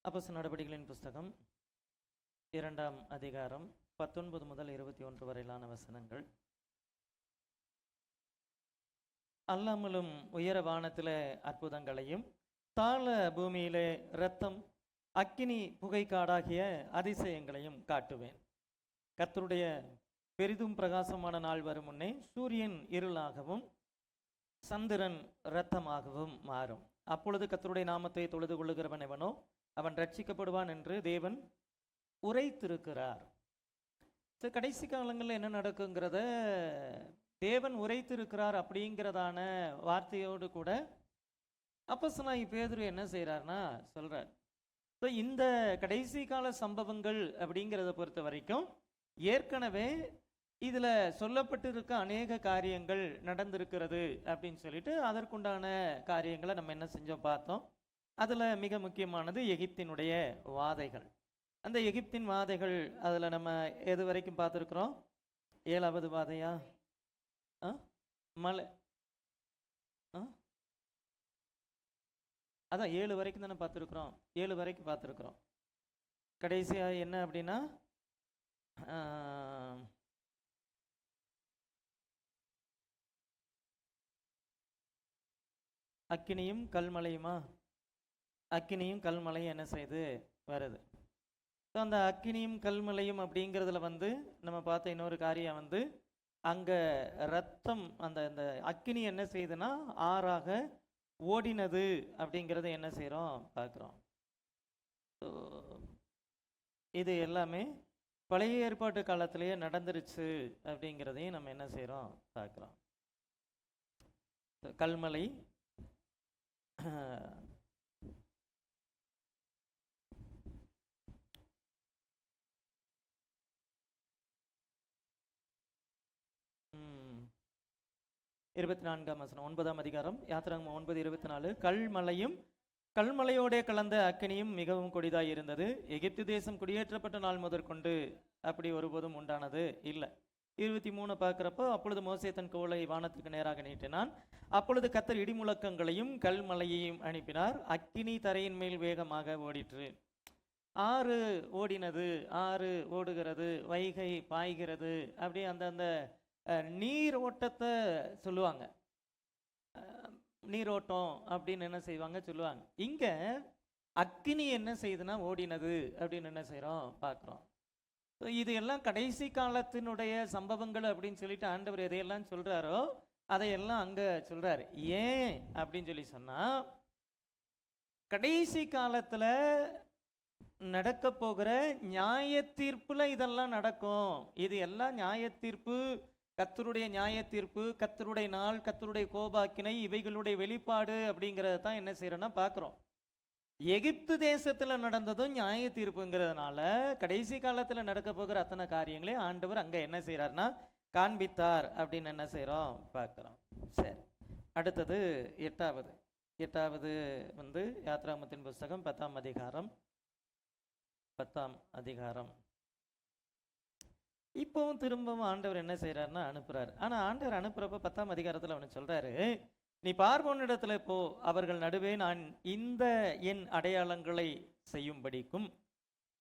அப்போஸ்தலர் நடபடிகளின் புஸ்தகம் 2ஆம் அதிகாரம் 19 முதல் 21 வரையிலான வசனங்கள். அல்லாமலும் உயர வானத்திலே அற்புதங்களையும் தாழ பூமியிலே இரத்தம் அக்கினி புகைக்காடாகிய அதிசயங்களையும் காட்டுவேன். கர்த்தருடைய பெரிதும் பிரகாசமான நாள் வரும் முன்னே சூரியன் இருளாகவும் சந்திரன் இரத்தமாகவும் மாறும். அப்பொழுது கர்த்தருடைய நாமத்தை தொழுது கொள்ளுகிறவன் எவனோ அவன் ரட்சிக்கப்படுவான் என்று தேவன் உரைத்திருக்கிறார். கடைசி காலங்களில் என்ன நடக்குங்கிறத தேவன் உரைத்திருக்கிறார் அப்படிங்கிறதான வார்த்தையோடு கூட அப்போஸ்தலனாகிய பேதுரு என்ன செய்கிறார்னா சொல்கிறார். ஸோ இந்த கடைசி கால சம்பவங்கள் அப்படிங்கிறத பொறுத்த வரைக்கும் ஏற்கனவே இதில் சொல்லப்பட்டிருக்க அநேக காரியங்கள் நடந்திருக்கிறது அப்படின்னு சொல்லிட்டு அதற்குண்டான காரியங்களை நம்ம என்ன செஞ்சோம் பார்த்தோம். அதில் மிக முக்கியமானது எகிப்தினுடைய வாதைகள். அந்த எகிப்தின் வாதைகள் அதில் நம்ம எது வரைக்கும் பார்த்துருக்குறோம்? 7வது வாதையா? மலை அதான் 7 வரைக்கும் தானே பார்த்துருக்குறோம். 7 வரைக்கும் பார்த்துருக்குறோம். கடைசியாக என்ன அப்படின்னா அக்கினியும் கல்மலையுமா? அக்கினியும் கல்மலையும் என்ன செய்து வருது. ஸோ அந்த அக்கினியும் கல்மலையும் அப்படிங்கிறதுல நம்ம பார்த்த இன்னொரு காரியம் அங்கே ரத்தம் அந்த அந்த அக்கினி என்ன செய்யுதுன்னா ஆறாக ஓடினது அப்படிங்கிறத என்ன செய்கிறோம் பார்க்குறோம். ஸோ இது எல்லாமே பழைய ஏற்பாட்டு காலத்திலேயே நடந்துருச்சு அப்படிங்கிறதையும் நம்ம என்ன செய்கிறோம் பார்க்குறோம். கல்மலை இருபத்தி 4ஆம் வசனம் 9ஆம் அதிகாரம் யாத்திராகமம் 9:24 கல்மலையும் கல்மலையோடே கலந்த அக்கினியும் மிகவும் கொடிதாய் இருந்தது. எகிப்து தேசம் குடியேற்றப்பட்ட நாள் முதற்கொண்டு அப்படி ஒருபோதும் உண்டானது இல்லை. 23 பார்க்குறப்போ அப்பொழுது மோசே தன் கோலை வானத்துக்கு நேராக நீட்டினான். அப்பொழுது கர்த்தர் இடிமுழக்கங்களையும் கல்மலையையும் அனுப்பினார். அக்கினி தரையின் மேல் வேகமாக ஓடிற்று. ஆறு ஓடினது, ஆறு ஓடுகிறது, வைகை பாய்கிறது, அப்படியே அந்த நீர் ஓட்டத்தை சொல்லுவாங்க. நீரோட்டம் அப்படின்னு என்ன செய்வாங்க சொல்லுவாங்க. இங்கே அக்கினி என்ன செய்யுதுன்னா ஓடினது அப்படின்னு என்ன செய்கிறோம் பார்க்குறோம். ஸோ இது எல்லாம் கடைசி காலத்தினுடைய சம்பவங்கள் அப்படின்னு சொல்லிட்டு ஆண்டவர் எதையெல்லாம் சொல்கிறாரோ அதையெல்லாம் அங்கே சொல்கிறார். ஏன் அப்படின்னு சொல்லி சொன்னால் கடைசி காலத்தில் நடக்க போகிற நியாய தீர்ப்பில் இதெல்லாம் நடக்கும். இது எல்லாம் நியாய தீர்ப்பு, கர்த்தருடைய நியாய தீர்ப்பு, கர்த்தருடைய நாள், கர்த்தருடைய கோபாக்கினை, இவைகளுடைய வெளிப்பாடு அப்படிங்கிறத தான் என்ன செய்யறோம்னா பார்க்குறோம். எகிப்து தேசத்தில் நடந்ததும் நியாய தீர்ப்புங்கிறதுனால கடைசி காலத்தில் நடக்க போகிற அத்தனை காரியங்களே ஆண்டவர் அங்கே என்ன செய்கிறார்னா காண்பித்தார் அப்படின்னு என்ன செய்கிறோம் பார்க்குறோம். சரி, அடுத்தது எட்டாவது யாத்திராகமத்தின் புஸ்தகம் 10ஆம் அதிகாரம். இப்போவும் திரும்பவும் ஆண்டவர் என்ன செய்யறாருன்னா அனுப்புறாரு. ஆனா ஆண்டவர் அனுப்புறப்ப 10ஆம் அதிகாரத்தில் அவனு சொல்றாரு, நீ பார்வோனிடத்துல போ, அவர்கள் நடுவே நான் இந்த என் அடையாளங்களை செய்யும்படிக்கும்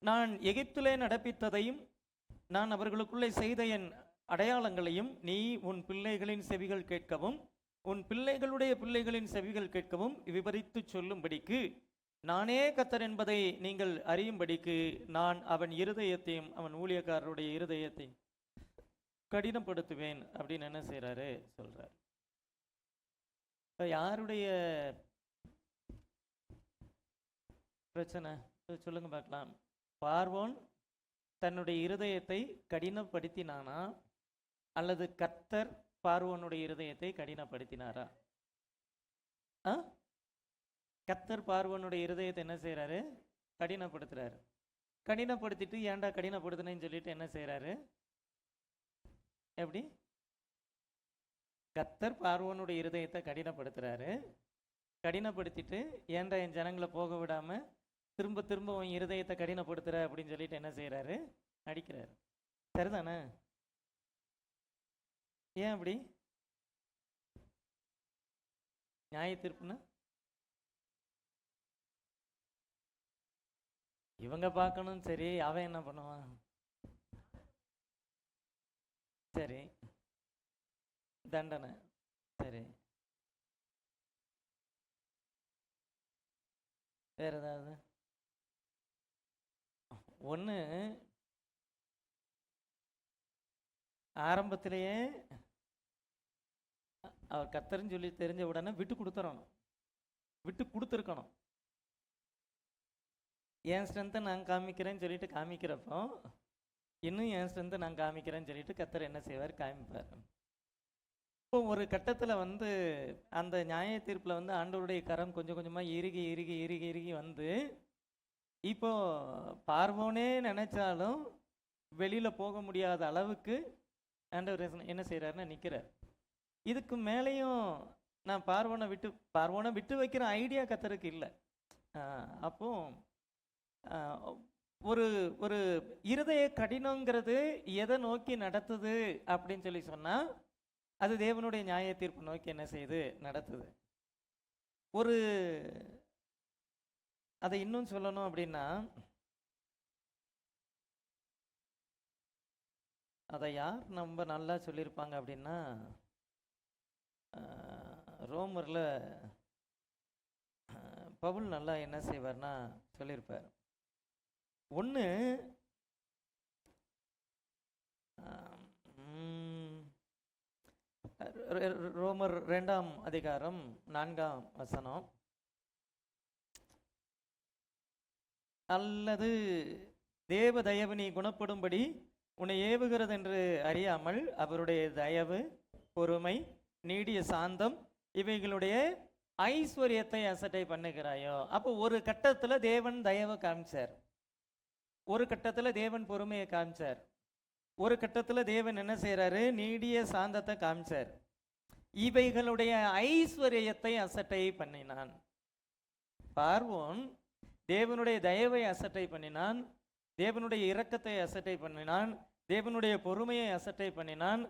நான் எகிப்திலே நடப்பித்ததையும் நான் அவர்களுக்குள்ளே செய்த என் அடையாளங்களையும் நீ உன் பிள்ளைகளின் செவிகள் கேட்கவும் உன் பிள்ளைகளுடைய பிள்ளைகளின் செவிகள் கேட்கவும் விவரித்து சொல்லும்படிக்கு நானே கர்த்தர் என்பதை நீங்கள் அறியும்படிக்கு நான் அவன் இருதயத்தையும் அவன் ஊழியக்காரருடைய இருதயத்தையும் கடினப்படுத்துவேன் அப்படின்னு என்ன செய்யறாரு சொல்றார். யாருடைய பிரச்சனை சொல்லுங்க பார்க்கலாம். பார்வோன் தன்னுடைய இருதயத்தை கடினப்படுத்தினானா அல்லது கர்த்தர் பார்வோனுடைய இருதயத்தை கடினப்படுத்தினாரா? கர்த்தர் பார்வோனுடைய இருதயத்தை என்ன செய்யறாரு? கடினப்படுத்துறாரு. கடினப்படுத்திட்டு ஏன்டா கடினப்படுத்தினேன்னு சொல்லிட்டு என்ன செய்யறாரு? எப்படி? கர்த்தர் பார்வோனுடைய இருதயத்தை கடினப்படுத்துறாரு. கடினப்படுத்திட்டு ஏன்டா என் ஜனங்களை போக விடாம திரும்ப திரும்ப உன் இருதயத்தை கடினப்படுத்துற அப்படின்னு சொல்லிட்டு என்ன செய்யறாரு? அடிக்கிறாரு. சரிதானே? ஏன் அப்படி? நியாய தீர்ப்புன்னா இவங்க பார்க்கணும், சரி அவன் என்ன பண்ணுவான்? சரி, தண்டனை. சரி, வேற ஏதாவது? ஒன்று, ஆரம்பத்திலேயே அவர் கர்த்தர்ன்னு சொல்லி தெரிஞ்ச உடனே விட்டு கொடுத்துறணும், விட்டு கொடுத்துருக்கணும். என் ஸ்ட்ரென்த்தை நான் காமிக்கிறேன்னு சொல்லிட்டு காமிக்கிறப்போ, இன்னும் என் ஸ்ட்ரென்த்தை நான் காமிக்கிறேன்னு சொல்லிட்டு கர்த்தர் என்ன செய்வார்? காமிப்பார். இப்போ ஒரு கட்டத்தில் வந்து அந்த நியாய தீர்ப்பில் வந்து ஆண்டவருடைய கரம் கொஞ்சம் கொஞ்சமாக இறுகி இறுகி இறுகி இறுகி வந்து, இப்போ பார்வோனே நினைச்சாலும் வெளியில் போக முடியாத அளவுக்கு ஆண்டவர் என்ன செய்கிறாருன்னா நிற்கிறார். இதுக்கு மேலேயும் நான் பார்வோனை விட்டு வைக்கிற ஐடியா கர்த்தருக்கு இல்லை. அப்போ ஒரு ஒரு இருதய கடினங்கிறது எதை நோக்கி நடத்துது அப்படின்னு சொல்லி சொன்னால், அது தேவனுடைய நியாய தீர்ப்பு நோக்கி என்ன செய்யுது? நடத்துது. ஒரு அதை இன்னும் சொல்லணும் அப்படின்னா, அதை யார் ரொம்ப நல்லா சொல்லியிருப்பாங்க அப்படின்னா, ரோமரில் பவுல் நல்லா என்ன செய்வார்னா சொல்லியிருப்பார். ஒன்று, ரோமர் 2ஆம் அதிகாரம் 4ஆம் வசனம். அல்லது தேவ தயவு நீ குணப்படும்படி உன்னை ஏவுகிறது என்று அறியாமல் அவருடைய தயவு, பொறுமை, நீடிய சாந்தம் இவைகளுடைய ஐஸ்வர்யத்தை அசட்டை பண்ணுகிறாயோ. அப்போ ஒரு கட்டத்தில் தேவன் தயவை காமிச்சார், ஒரு கட்டத்தில் தேவன் பொறுமையை காமிச்சார், ஒரு கட்டத்தில் தேவன் என்ன செய்கிறாரு? நீடிய சாந்தத்தை காமிச்சார். இவைகளுடைய ஐஸ்வர்யத்தை அசட்டை பண்ணினான். பார்வோன் தேவனுடைய தயவை அசட்டை பண்ணினான், தேவனுடைய இரக்கத்தை அசட்டை பண்ணினான், தேவனுடைய பொறுமையை அசட்டை பண்ணினான்,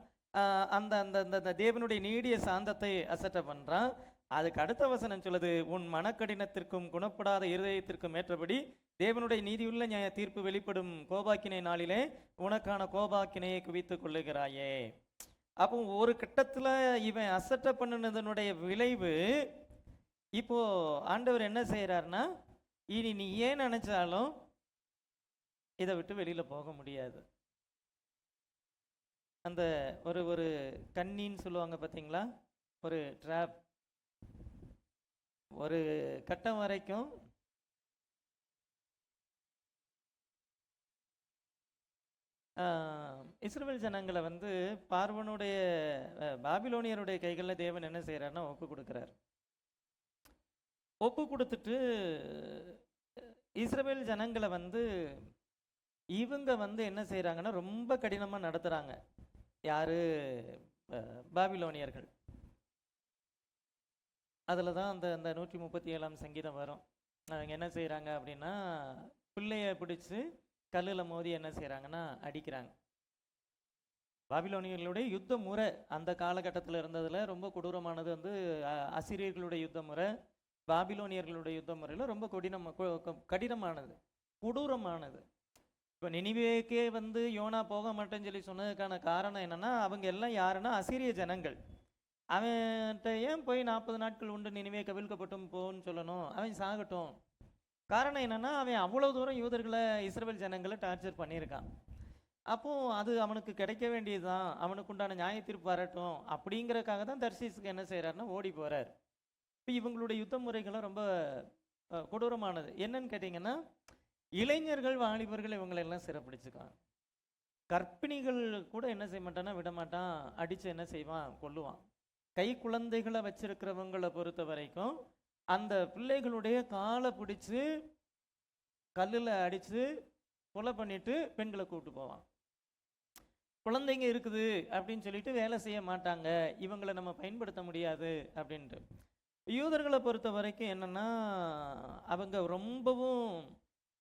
அந்த அந்த அந்த தேவனுடைய நீடிய சாந்தத்தை அசட்டை பண்ணுறான். அதுக்கு அடுத்த வசனம் சொல்லுது, உன் மனக்கடினத்திற்கும் குணப்படாத இருதயத்திற்கும் ஏற்றபடி தேவனுடைய நீதியுள்ள நியாய தீர்ப்பு வெளிப்படும் கோபாக்கினை நாளிலே உனக்கான கோபாக்கினையை குவித்து கொள்ளுகிறாயே. அப்போ ஒரு கட்டத்தில் இவன் அசட்டை பண்ணினதனுடைய விளைவு, இப்போ ஆண்டவர் என்ன செய்கிறாருன்னா, இனி நீ ஏன் நினைச்சாலும் இதை விட்டு வெளியில் போக முடியாது. அந்த ஒரு ஒரு கண்ணின்னு சொல்லுவாங்க பார்த்தீங்களா, ஒரு ட்ராப். ஒரு கட்டம் வரைக்கும் இஸ்ரவேல் ஜனங்களை வந்து பார்வனுடைய பாபிலோனியருடைய கைகளில் தேவன் என்ன செய்கிறாருன்னா ஒப்பு கொடுக்குறார். ஒப்பு கொடுத்துட்டு இஸ்ரவேல் ஜனங்களை வந்து இவங்க வந்து என்ன செய்கிறாங்கன்னா ரொம்ப கடினமாக நடத்துகிறாங்க. யார்? பாபிலோனியர்கள். அதில் தான் அந்த அந்த 137ஆம் சங்கீதம் வரும். அவங்க என்ன செய்கிறாங்க அப்படின்னா, பிள்ளைய பிடிச்சி கல்லில் மோதி என்ன செய்கிறாங்கன்னா அடிக்கிறாங்க. பாபிலோனியர்களுடைய யுத்த முறை அந்த காலகட்டத்தில் இருந்ததில் ரொம்ப கொடூரமானது வந்து அசிரியர்களுடைய யுத்த முறை, பாபிலோனியர்களுடைய யுத்த முறையில் ரொம்ப கடினமானது, கொடூரமானது. இப்போ நினிவேக்கே வந்து யோனா போக மாட்டேன்னு சொல்லி சொன்னதுக்கான காரணம் என்னென்னா, அவங்க எல்லாம் யாருன்னா அசிரிய ஜனங்கள். அவன்கிட்ட ஏன் போய் 40 நாட்கள் உண்டு நினிவே கவிழ்க்கப்பட்டும் போன்னு சொல்லணும், அவன் சாகட்டும். காரணம் என்னென்னா, அவன் அவ்வளோ தூரம் யூதர்களை இஸ்ரவேல் ஜனங்களை டார்ச்சர் பண்ணியிருக்கான். அப்போது அது அவனுக்கு கிடைக்க வேண்டியது தான், அவனுக்கு உண்டான நியாய தீர்ப்பு வரட்டும் அப்படிங்கிறதுக்காக தான் தர்சீஸுக்கு என்ன செய்கிறாருன்னா ஓடி போகிறார். இப்போ இவங்களுடைய யுத்த முறைகளும் ரொம்ப கொடூரமானது. என்னன்னு கேட்டிங்கன்னா, இளைஞர்கள் வாலிபர்கள் இவங்களெல்லாம் சிறப்பிடிச்சுக்கான். கர்ப்பிணிகள் கூட என்ன செய்ய மாட்டான்னா விட மாட்டான், அடித்து என்ன செய்வான்? கொல்லுவான். கை குழந்தைகளை வச்சிருக்கிறவங்களை பொறுத்த வரைக்கும் அந்த பிள்ளைகளுடைய காலை பிடிச்சி கல்லில் அடித்து கொலை பண்ணிட்டு பெண்களை கூப்பிட்டு போவான். குழந்தைங்க இருக்குது அப்படின்னு சொல்லிட்டு வேலை செய்ய மாட்டாங்க, இவங்களை நம்ம பயன்படுத்த முடியாது அப்படின்ட்டு. யூதர்களை பொறுத்த வரைக்கும் என்னென்னா, அவங்க ரொம்பவும்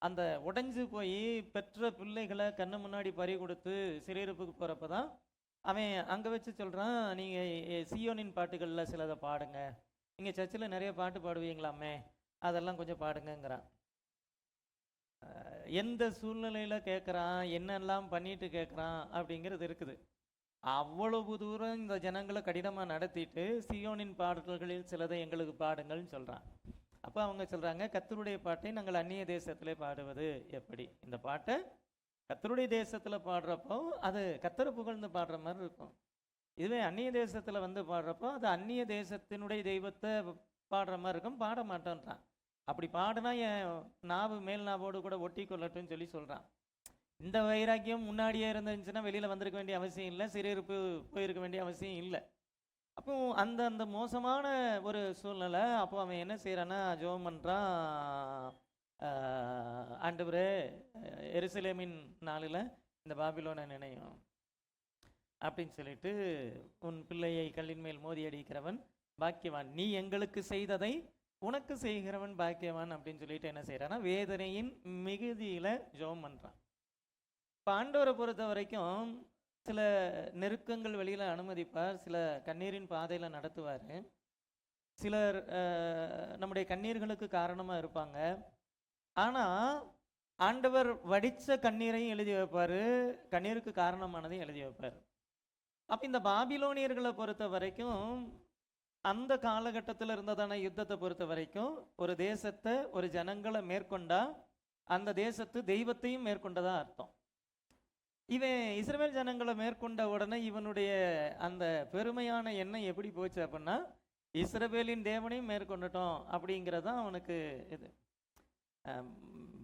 அந்த உடைஞ்சு போய் பெற்ற பிள்ளைகளை கண்ணு முன்னாடி பறி கொடுத்து சிறையிருப்புக்கு போகிறப்ப தான் அவன் அங்கே வச்சு சொல்கிறான், நீங்கள் சியோனின் பாட்டுகளில் சிலதை பாடுங்க, நீங்கள் சர்ச்சில் நிறைய பாட்டு பாடுவீங்களாமே, அதெல்லாம் கொஞ்சம் பாடுங்கங்கிறான். எந்த சூழ்நிலையில கேட்குறான், என்னெல்லாம் பண்ணிட்டு கேட்குறான் அப்படிங்கிறது இருக்குது. அவ்வளவு தூரம் இந்த ஜனங்களை கடினமா நடத்திட்டு சீயோனின் பாடல்களில் சிலதை எங்களுக்கு பாடுங்கள்னு சொல்றான். அப்ப அவங்க சொல்றாங்க, கர்த்தருடைய பாட்டை நாங்கள் அந்நிய தேசத்திலே பாடுவது எப்படி? இந்த பாட்டை கர்த்தருடைய தேசத்துல பாடுறப்போ அது கர்த்தரை புகழ்ந்து பாடுற மாதிரி இருக்கும். இதுவே அந்நிய தேசத்துல வந்து பாடுறப்போ அது அந்நிய தேசத்தினுடைய தெய்வத்தை பாடுற மாதிரி இருக்கும், பாட மாட்டேன்றான். அப்படி பாடுனா என் நாவு மேல் நாவோடு கூட ஒட்டி கொள்ளட்டும்னு சொல்லி சொல்றான். இந்த வைராக்கியம் முன்னாடியே இருந்துச்சுன்னா வெளியில வந்திருக்க வேண்டிய அவசியம் இல்லை, சிறையிருப்பு போயிருக்க வேண்டிய அவசியம் இல்லை. அப்போ அந்த அந்த மோசமான ஒரு சூழ்நிலை. அப்போ அவன் என்ன செய்யறான்னா ஜெபம் பண்றான், ஆண்டவரே எருசலேமின் நாளில் இந்த பாபிலோனை நினையும் அப்படின்னு சொல்லிட்டு, உன் பிள்ளையை கல்லின் மேல் மோதி அடிக்கிறவன் பாக்கியவான், நீ எங்களுக்கு செய்ததை உனக்கு செய்கிறவன் பாக்கியவான் அப்படின்னு சொல்லிட்டு என்ன செய்யறான்னா வேதனையின் மிகுதியில ஜெபம் பண்றான். இப்போ ஆண்டவரை பொறுத்த வரைக்கும் சில நெருக்கங்கள் வெளியில அனுமதிப்பார், சில கண்ணீரின் பாதையில நடத்துவார், சிலர் நம்முடைய கண்ணீர்களுக்கு காரணமா இருப்பாங்க. ஆனா ஆண்டவர் வடிச்ச கண்ணீரையும் எழுதி வைப்பாரு, கண்ணீருக்கு காரணமானதையும் எழுதி வைப்பார். அப்ப இந்த பாபிலோனியர்களை பொறுத்த வரைக்கும் அந்த காலகட்டத்தில் இருந்ததான யுத்தத்தை பொறுத்த வரைக்கும் ஒரு தேசத்தை ஒரு ஜனங்களை மேற்கொண்டா அந்த தேசத்து தெய்வத்தையும் மேற்கொண்டதா அர்த்தம். இவன் இஸ்ரவேல் ஜனங்களை மேற்கொண்ட உடனே இவனுடைய அந்த பெருமையான எண்ணம் எப்படி போச்சு அப்படின்னா, இஸ்ரவேலின் தேவனையும் மேற்கொண்டுட்டோம் அப்படிங்கிறதான் அவனுக்கு இது.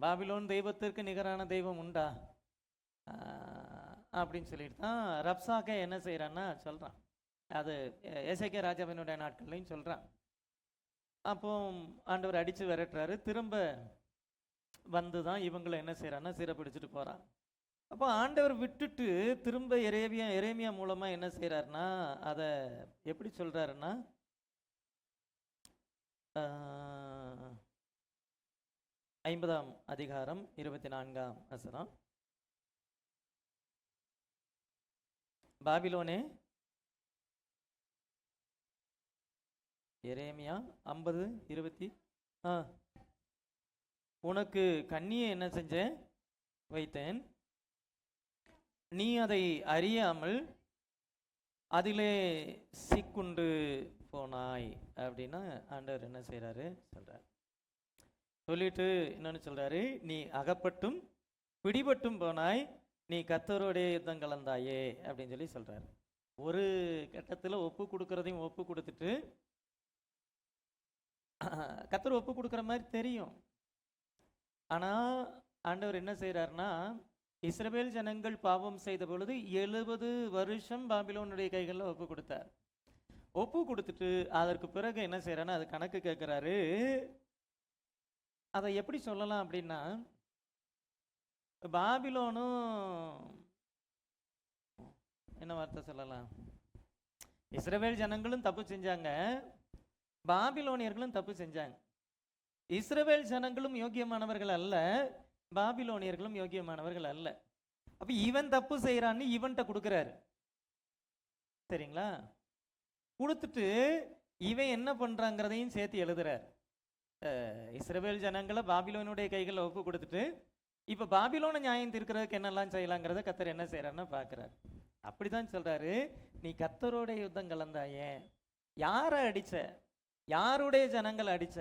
பாபிலோன் தெய்வத்திற்கு நிகரான தெய்வம் உண்டா அப்படின்னு சொல்லிட்டு தான் ரப்சாக்கே என்ன செய்யறான்னா சொல்றான். அது எசேக்கியா ராஜாவினுடைய நாட்கள்லையும் சொல்றான். அப்போ ஆண்டவர் அடிச்சு விரட்டுறாரு, திரும்ப வந்து தான் இவங்களை என்ன செய்யறான்னா சிறைப்பிடிச்சிட்டு போறான். அப்போ ஆண்டவர் விட்டுட்டு திரும்ப எரேமியா மூலமா என்ன செய்யறாருன்னா அதை எப்படி சொல்றாருன்னா, 50ஆம் அதிகாரம் 24ஆம் வசனம், பாபிலோனே, எரேமியா 50:20, உனக்கு கண்ணியை என்ன செஞ்சேன் வைத்தேன், நீ அதை அறியாமல் அதிலே சிக்குண்டு போனாய் அப்படின்னு ஆண்டவர் என்ன செய்யறாரு சொல்றார். சொல்லிட்டு என்னன்னு சொல்றாரு, நீ அகப்பட்டும் பிடிபட்டும் போனாய், நீ கர்த்தரோடைய யுத்தம் கலந்தாயே அப்படின்னு சொல்லி சொல்றாரு. ஒரு கட்டத்தில் ஒப்பு கொடுக்கறதையும் ஒப்பு கொடுத்துட்டு கர்த்தர் ஒப்பு கொடுக்குற மாதிரி தெரியும். ஆனா ஆண்டவர் என்ன செய்யறாருன்னா, இஸ்ரவேல் ஜனங்கள் பாவம் செய்த பொழுது 70 வருஷம் பாபிலோனுடைய கைகளில் ஒப்பு கொடுத்தார். ஒப்பு கொடுத்துட்டு அதற்கு பிறகு என்ன செய்யறாருன்னா அது கணக்கு கேட்கிறாரு. அதை எப்படி சொல்லலாம் அப்படின்னா, பாபிலோனும் என்ன வார்த்தை சொல்லலாம், இஸ்ரவேல் ஜனங்களும் தப்பு செஞ்சாங்க, பாபிலோனியர்களும் தப்பு செஞ்சாங்க. இஸ்ரவேல் ஜனங்களும் யோக்கியமானவர்கள் அல்ல, பாபிலோனியர்களும் யோக்கியமானவர்கள் அல்ல. அப்ப இவன் தப்பு செய்யறான்னு இவன்கிட்ட கொடுக்கிறாரு, சரிங்களா? கொடுத்துட்டு இவன் என்ன பண்றாங்கிறதையும் சேர்த்து எழுதுறார். இஸ்ரவேல் ஜனங்களை பாபிலோனுடைய கைகளில் ஒப்பு கொடுத்துட்டு இப்ப பாபிலோனை நியாயம் தீர்க்கிறதுக்கு என்னெல்லாம் செய்யலாங்கிறத கர்த்தர் என்ன செய்யறாருன்னு பாக்குறாரு. அப்படிதான் சொல்றாரு, நீ கர்த்தரோட யுத்தம் கலந்தாயே, யாரை அடிச்ச, யாருடைய ஜனங்களை அடிச்ச,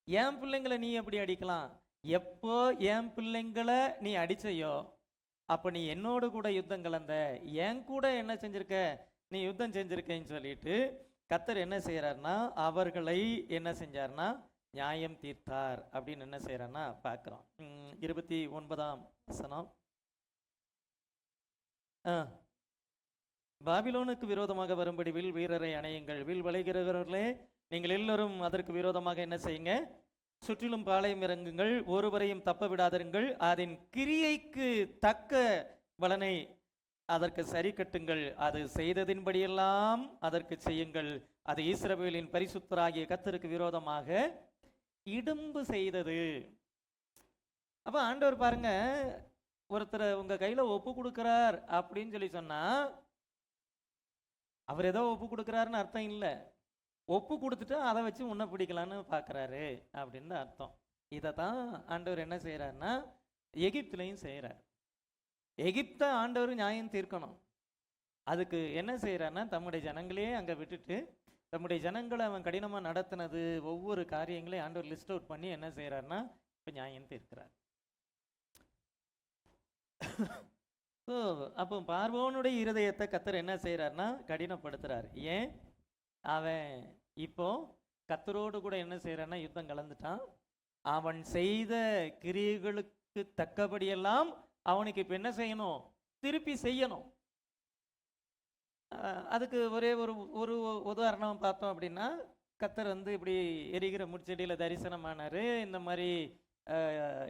என் பிள்ளைங்களை நீ எப்படி அடிக்கலாம், எப்போ என் பிள்ளைங்களை நீ அடிச்சையோ அப்ப நீ என்னோடு கூட யுத்தம் கலந்த, என் கூட என்ன செஞ்சிருக்க, நீ யுத்தம் செஞ்சிருக்கேன்னு சொல்லிட்டு கர்த்தர் என்ன செய்யறாருன்னா அவர்களை என்ன செஞ்சார்னா நியாயம் தீர்த்தார் அப்படின்னு என்ன செய்யறாருன்னா பார்க்கிறோம். 29ஆம் வசனம், பாபிலோனுக்கு விரோதமாக வரும்படி வில் வீரரை அணையுங்கள், வில் வளைகிறவர்களே நீங்கள் எல்லோரும் அதற்கு விரோதமாக என்ன செய்யுங்க, சுற்றிலும் பாளையம் இறங்குங்கள், ஒருவரையும் தப்ப விடாதிருங்கள், அதன் கிரியைக்கு தக்க பலனை அதற்கு சரி கட்டுங்கள், அது செய்ததின்படியெல்லாம் அதற்கு செய்யுங்கள், அது இஸ்ரவேலின் பரிசுத்தராகிய கர்த்தருக்கு விரோதமாக இடும்பு செய்தது. அப்ப ஆண்டவர் பாருங்க, ஒருத்தரை உங்க கையில ஒப்பு கொடுக்கிறார் அப்படின்னு சொல்லி சொன்னா அவர் ஏதோ ஒப்பு கொடுக்கிறாருன்னு அர்த்தம் இல்லை, ஒப்பு கொடுத்துட்டு அதை வச்சு உன்னை பிடிக்கலான்னு பார்க்குறாரு அப்படின்னு அர்த்தம். இதை தான் ஆண்டவர் என்ன செய்யறாருன்னா எகிப்துலையும் செய்கிறார். எகிப்த ஆண்டவர் நியாயம் தீர்க்கணும். அதுக்கு என்ன செய்கிறான்னா, தம்முடைய ஜனங்களே அங்கே விட்டுட்டு, தம்முடைய ஜனங்களை அவன் கடினமாக நடத்தினது ஒவ்வொரு காரியங்களையும் ஆண்டவர் லிஸ்ட் அவுட் பண்ணி என்ன செய்கிறாருன்னா இப்போ நியாயம் தீர்க்கிறார். ஸோ அப்போ பார்வோனுடைய இருதயத்தை கர்த்தர் என்ன செய்கிறாருன்னா கடினப்படுத்துகிறார். ஏன்? அவன் இப்போ கர்த்தரோடு கூட என்ன செய்கிறான்னா யுத்தம் கலந்துட்டான். அவன் செய்த கிரியைகளுக்கு தக்கபடியெல்லாம் அவனுக்கு இப்போ என்ன செய்யணும்? திருப்பி செய்யணும். அதுக்கு ஒரே ஒரு ஒரு உதாரணம் பார்த்தோம் அப்படின்னா, கர்த்தர் வந்து இப்படி எரிகிற முட்செடியில் தரிசனமானார். இந்த மாதிரி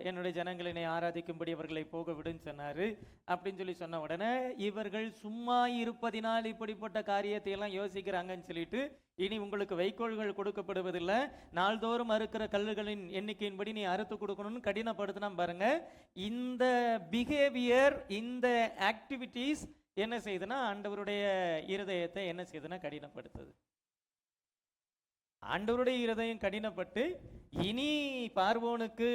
என்னுடைய ஜனங்களினை ஆராதிக்கும்படி அவர்களை போக விடுன்னு சொன்னார். அப்படின்னு சொல்லி சொன்ன உடனே இவர்கள் சும்மா இருப்பதினால் இப்படிப்பட்ட காரியத்தை எல்லாம் யோசிக்கிறாங்கன்னு சொல்லிட்டு, இனி உங்களுக்கு வைக்கோல்கள் கொடுக்கப்படுவதில்லை, நாள்தோறும் அறுக்கிற கல்லுகளின் எண்ணிக்கையின்படி நீ அறுத்து கொடுக்கணும்னு கடினப்படுத்தினா பாருங்க. இந்த பிஹேவியர், இந்த ஆக்டிவிட்டீஸ் என்ன செய்யுதுன்னா ஆண்டவருடைய இருதயத்தை என்ன செய்யுதுன்னா கடினப்படுத்துது. ஆண்டவருடைய இருதயம் கடினப்பட்டு இனி பார்வோனுக்கு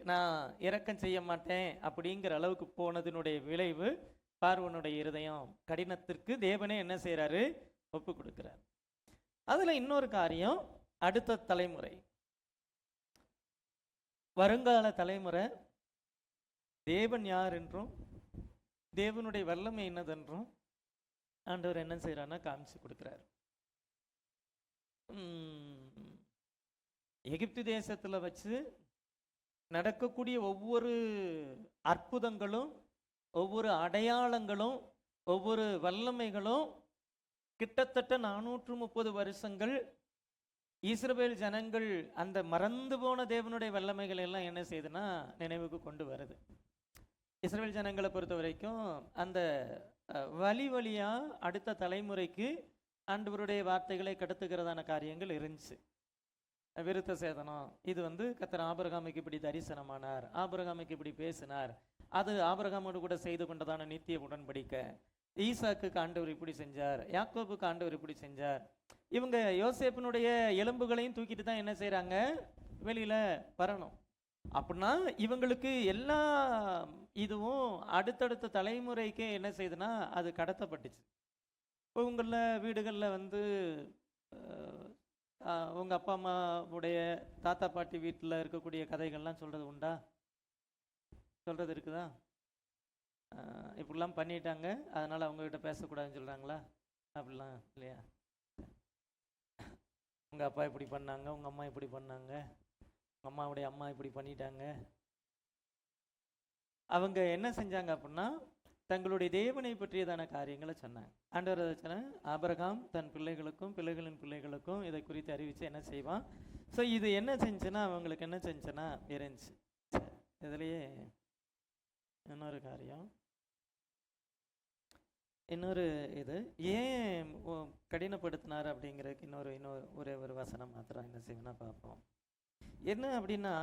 நான் இரக்கம் செய்ய மாட்டேன் அப்படிங்கிற அளவுக்கு போனதனுடைய விளைவு பார்வோனுடைய இருதயம் கடினத்திற்கு தேவனே என்ன செய்கிறாரு? ஒப்பு கொடுக்கிறார். அதில் இன்னொரு காரியம், அடுத்த தலைமுறை, வருங்கால தலைமுறை தேவன் யார் என்றும் தேவனுடைய வல்லமை என்னதென்றும் ஆண்டவர் என்ன செய்கிறான்னா காமிச்சு கொடுக்குறார். எகிப்து தேசத்தில் வச்சு நடக்கக்கூடிய ஒவ்வொரு அற்புதங்களும், ஒவ்வொரு அடையாளங்களும், ஒவ்வொரு வல்லமைகளும் கிட்டத்தட்ட 430 வருஷங்கள் இஸ்ரவேல் ஜனங்கள் அந்த மறந்து போன தேவனுடைய வல்லமைகள் எல்லாம் என்ன செய்யுதுன்னா நினைவுக்கு கொண்டு வருது. இஸ்ரவேல் ஜனங்களை பொறுத்த வரைக்கும் அந்த வழியாக அடுத்த தலைமுறைக்கு ஆண்டவருடைய வார்த்தைகளை கடத்துகிறதான காரியங்கள் இருந்துச்சு. விருத்த சேதனம், இது வந்து கர்த்தர் ஆபிரகாமுக்கு இப்படி தரிசனமானார், ஆபிரகாமுக்கு இப்படி பேசினார், அது ஆபிரகாமோடு கூட செய்து கொண்டதான நித்திய உடன்படிக்கை, ஈசாக்குக்கு ஆண்டவர் இப்படி செஞ்சார், யாக்கோபுக்கு ஆண்டவர் இப்படி செஞ்சார். இவங்க யோசேப்பினுடைய எலும்புகளையும் தூக்கிட்டு தான் என்ன செய்கிறாங்க? வெளியில் வரணும். அப்படின்னா இவங்களுக்கு எல்லா இதுவும் அடுத்தடுத்த தலைமுறைக்கு என்ன செய்யுதுன்னா அது கடத்தப்பட்டுச்சு. இப்போ உங்களில் வீடுகளில் வந்து உங்கள் அப்பா அம்மாவுடைய தாத்தா பாட்டி வீட்டில் இருக்கக்கூடிய கதைகள்லாம் சொல்கிறது உண்டா? சொல்கிறது இருக்குதா? இப்படிலாம் பண்ணிட்டாங்க அதனால் அவங்ககிட்ட பேசக்கூடாதுன்னு சொல்கிறாங்களா? அப்படிலாம் இல்லையா? உங்கள் அப்பா இப்படி பண்ணாங்க, உங்கள் அம்மா இப்படி பண்ணாங்க, உங்கள் அம்மாவுடைய அம்மா இப்படி பண்ணிட்டாங்க. அவங்க என்ன செஞ்சாங்க அப்படின்னா தங்களுடைய தேவனை பற்றியதான காரியங்களை சொன்னாங்க. ஆண்டவர் அதை சொன்ன, ஆபிரகாம் தன் பிள்ளைகளுக்கும் பிள்ளைகளின் பிள்ளைகளுக்கும் இதை குறித்து அறிவித்து என்ன செய்வான். ஸோ இது என்ன செஞ்சுன்னா அவங்களுக்கு என்ன செஞ்சுன்னா இருந்துச்சு. இதுலேயே இன்னொரு காரியம், இன்னொரு இது ஏன் கடினப்படுத்தினார் அப்படிங்கிறதுக்கு இன்னொரு ஒரே ஒரு வசனம் மாத்திரம் என்ன செய்வேன்னா பார்ப்போம். என்ன அப்படின்னா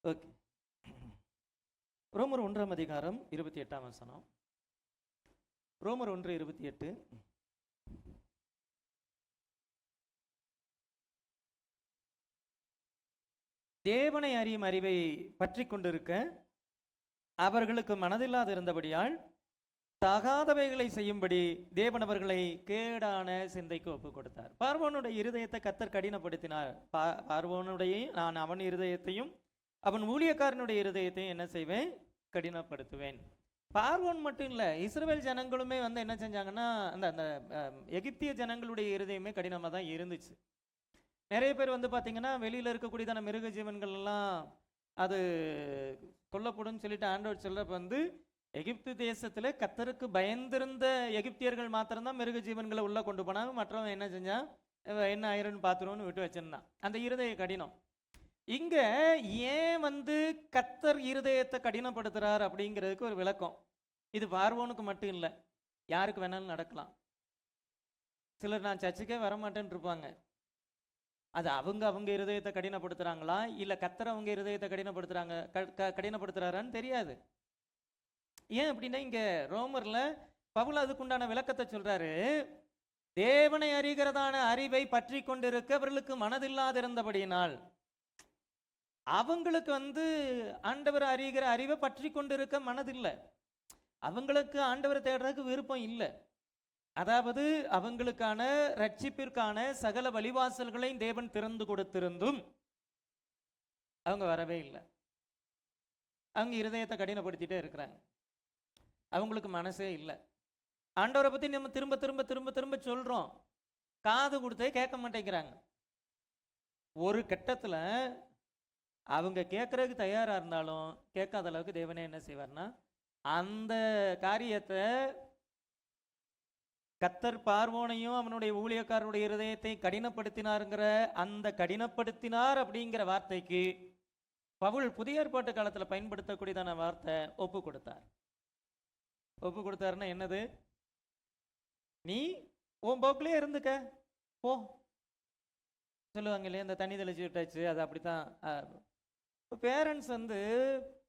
ஓகே, ரோமர் 1ஆம் அதிகாரம் 28ஆம் வசனம். ரோமர் 1:28. தேவனை அறியும் அறிவை பற்றி கொண்டிருக்க அவர்களுக்கு மனதில்லாது இருந்தபடியால் தகாதவைகளை செய்யும்படி தேவன் அவர்களை கேடான சிந்தைக்கு ஒப்பு கொடுத்தார். பார்வோனுடைய இருதயத்தை கர்த்தர் கடினப்படுத்தினார். பார்வோனுடைய நான் அவன் இருதயத்தையும் அவன் ஊழியக்காரனுடைய இருதயத்தையும் என்ன செய்வேன்? கடினப்படுத்துவேன். பார்வோன் மட்டும் இல்லை, இஸ்ரவேல் ஜனங்களுமே வந்து என்ன செஞ்சாங்கன்னா, அந்த அந்த எகிப்திய ஜனங்களுடைய இருதயமே கடினமாக தான் இருந்துச்சு. நிறைய பேர் வந்து பார்த்தீங்கன்னா, வெளியில் இருக்கக்கூடியதான மிருக ஜீவன்கள் எல்லாம் அது கொல்லப்படும் சொல்லிட்டு ஆண்டவர் சொல்றப்ப வந்து, எகிப்து தேசத்தில் கர்த்தருக்கு பயந்திருந்த எகிப்தியர்கள் மாத்திரம்தான் மிருக ஜீவன்களை உள்ள கொண்டு போனாங்க. மற்றவன் என்ன செஞ்சான், என்ன ஆயிருன்னு பார்த்துருவோன்னு விட்டு வச்சிருந்தான். அந்த இருதய கடினம். இங்க ஏன் வந்து கர்த்தர் இருதயத்தை கடினப்படுத்துறார் அப்படிங்கிறதுக்கு ஒரு விளக்கம். இது பார்வோனுக்கு மட்டும் இல்லை, யாருக்கு வேணாலும் நடக்கலாம். சிலர் நான் சர்ச்சுக்கே வரமாட்டேன்னு இருப்பாங்க. அது அவங்க இருதயத்தை கடினப்படுத்துறாங்களா, இல்லை கர்த்தர் அவங்க இருதயத்தை கடினப்படுத்துறாரான்னு தெரியாது. ஏன் அப்படின்னா, இங்க ரோமர்ல பவுல் அதுக்குண்டான விளக்கத்தை சொல்றாரு. தேவனை அறிகிறதான அறிவை பற்றி கொண்டிருக்க அவர்களுக்கு மனதில்லாதிருந்தபடியினால், அவங்களுக்கு வந்து ஆண்டவர் அறிகிற அறிவை பற்றி கொண்டிருக்க மனதில்லை. அவங்களுக்கு ஆண்டவரை தேடுறதுக்கு விருப்பம் இல்லை. அதாவது அவங்களுக்கான ரட்சிப்பிற்கான சகல வழிவாசல்களையும் தேவன் திறந்து கொடுத்திருந்தும் அவங்க வரவே இல்லை. அவங்க இருதயத்தை கடினப்படுத்திட்டே இருக்கிறாங்க. அவங்களுக்கு மனசே இல்லை. ஆண்டவரை பற்றி நம்ம திரும்ப திரும்ப திரும்ப திரும்ப சொல்கிறோம், காது கொடுத்தே கேட்க மாட்டேங்கிறாங்க. ஒரு கட்டத்தில் அவங்க கேட்குறதுக்கு தயாராக இருந்தாலும் கேட்காத அளவுக்கு தேவனே என்ன செய்வார்னா, அந்த காரியத்தை கர்த்தர் பார்வோனையும் அவனுடைய ஊழியக்காரருடைய இருதயத்தை கடினப்படுத்தினாருங்கிற அந்த கடினப்படுத்தினார் அப்படிங்கிற வார்த்தைக்கு பவுல் புதிய ஏற்பாட்டு காலத்தில் பயன்படுத்தக்கூடியதான வார்த்தை ஒப்பு கொடுத்தார். ஒப்பு கொடுத்தாருன்னா என்னது, நீ உன் போக்கிலே இருந்துக்க போ சொல்லுவாங்க இல்லையா, இந்த தண்ணி தெளிச்சு விட்டாச்சு, அது அப்படித்தான். பேரண்ட்ஸ் வந்து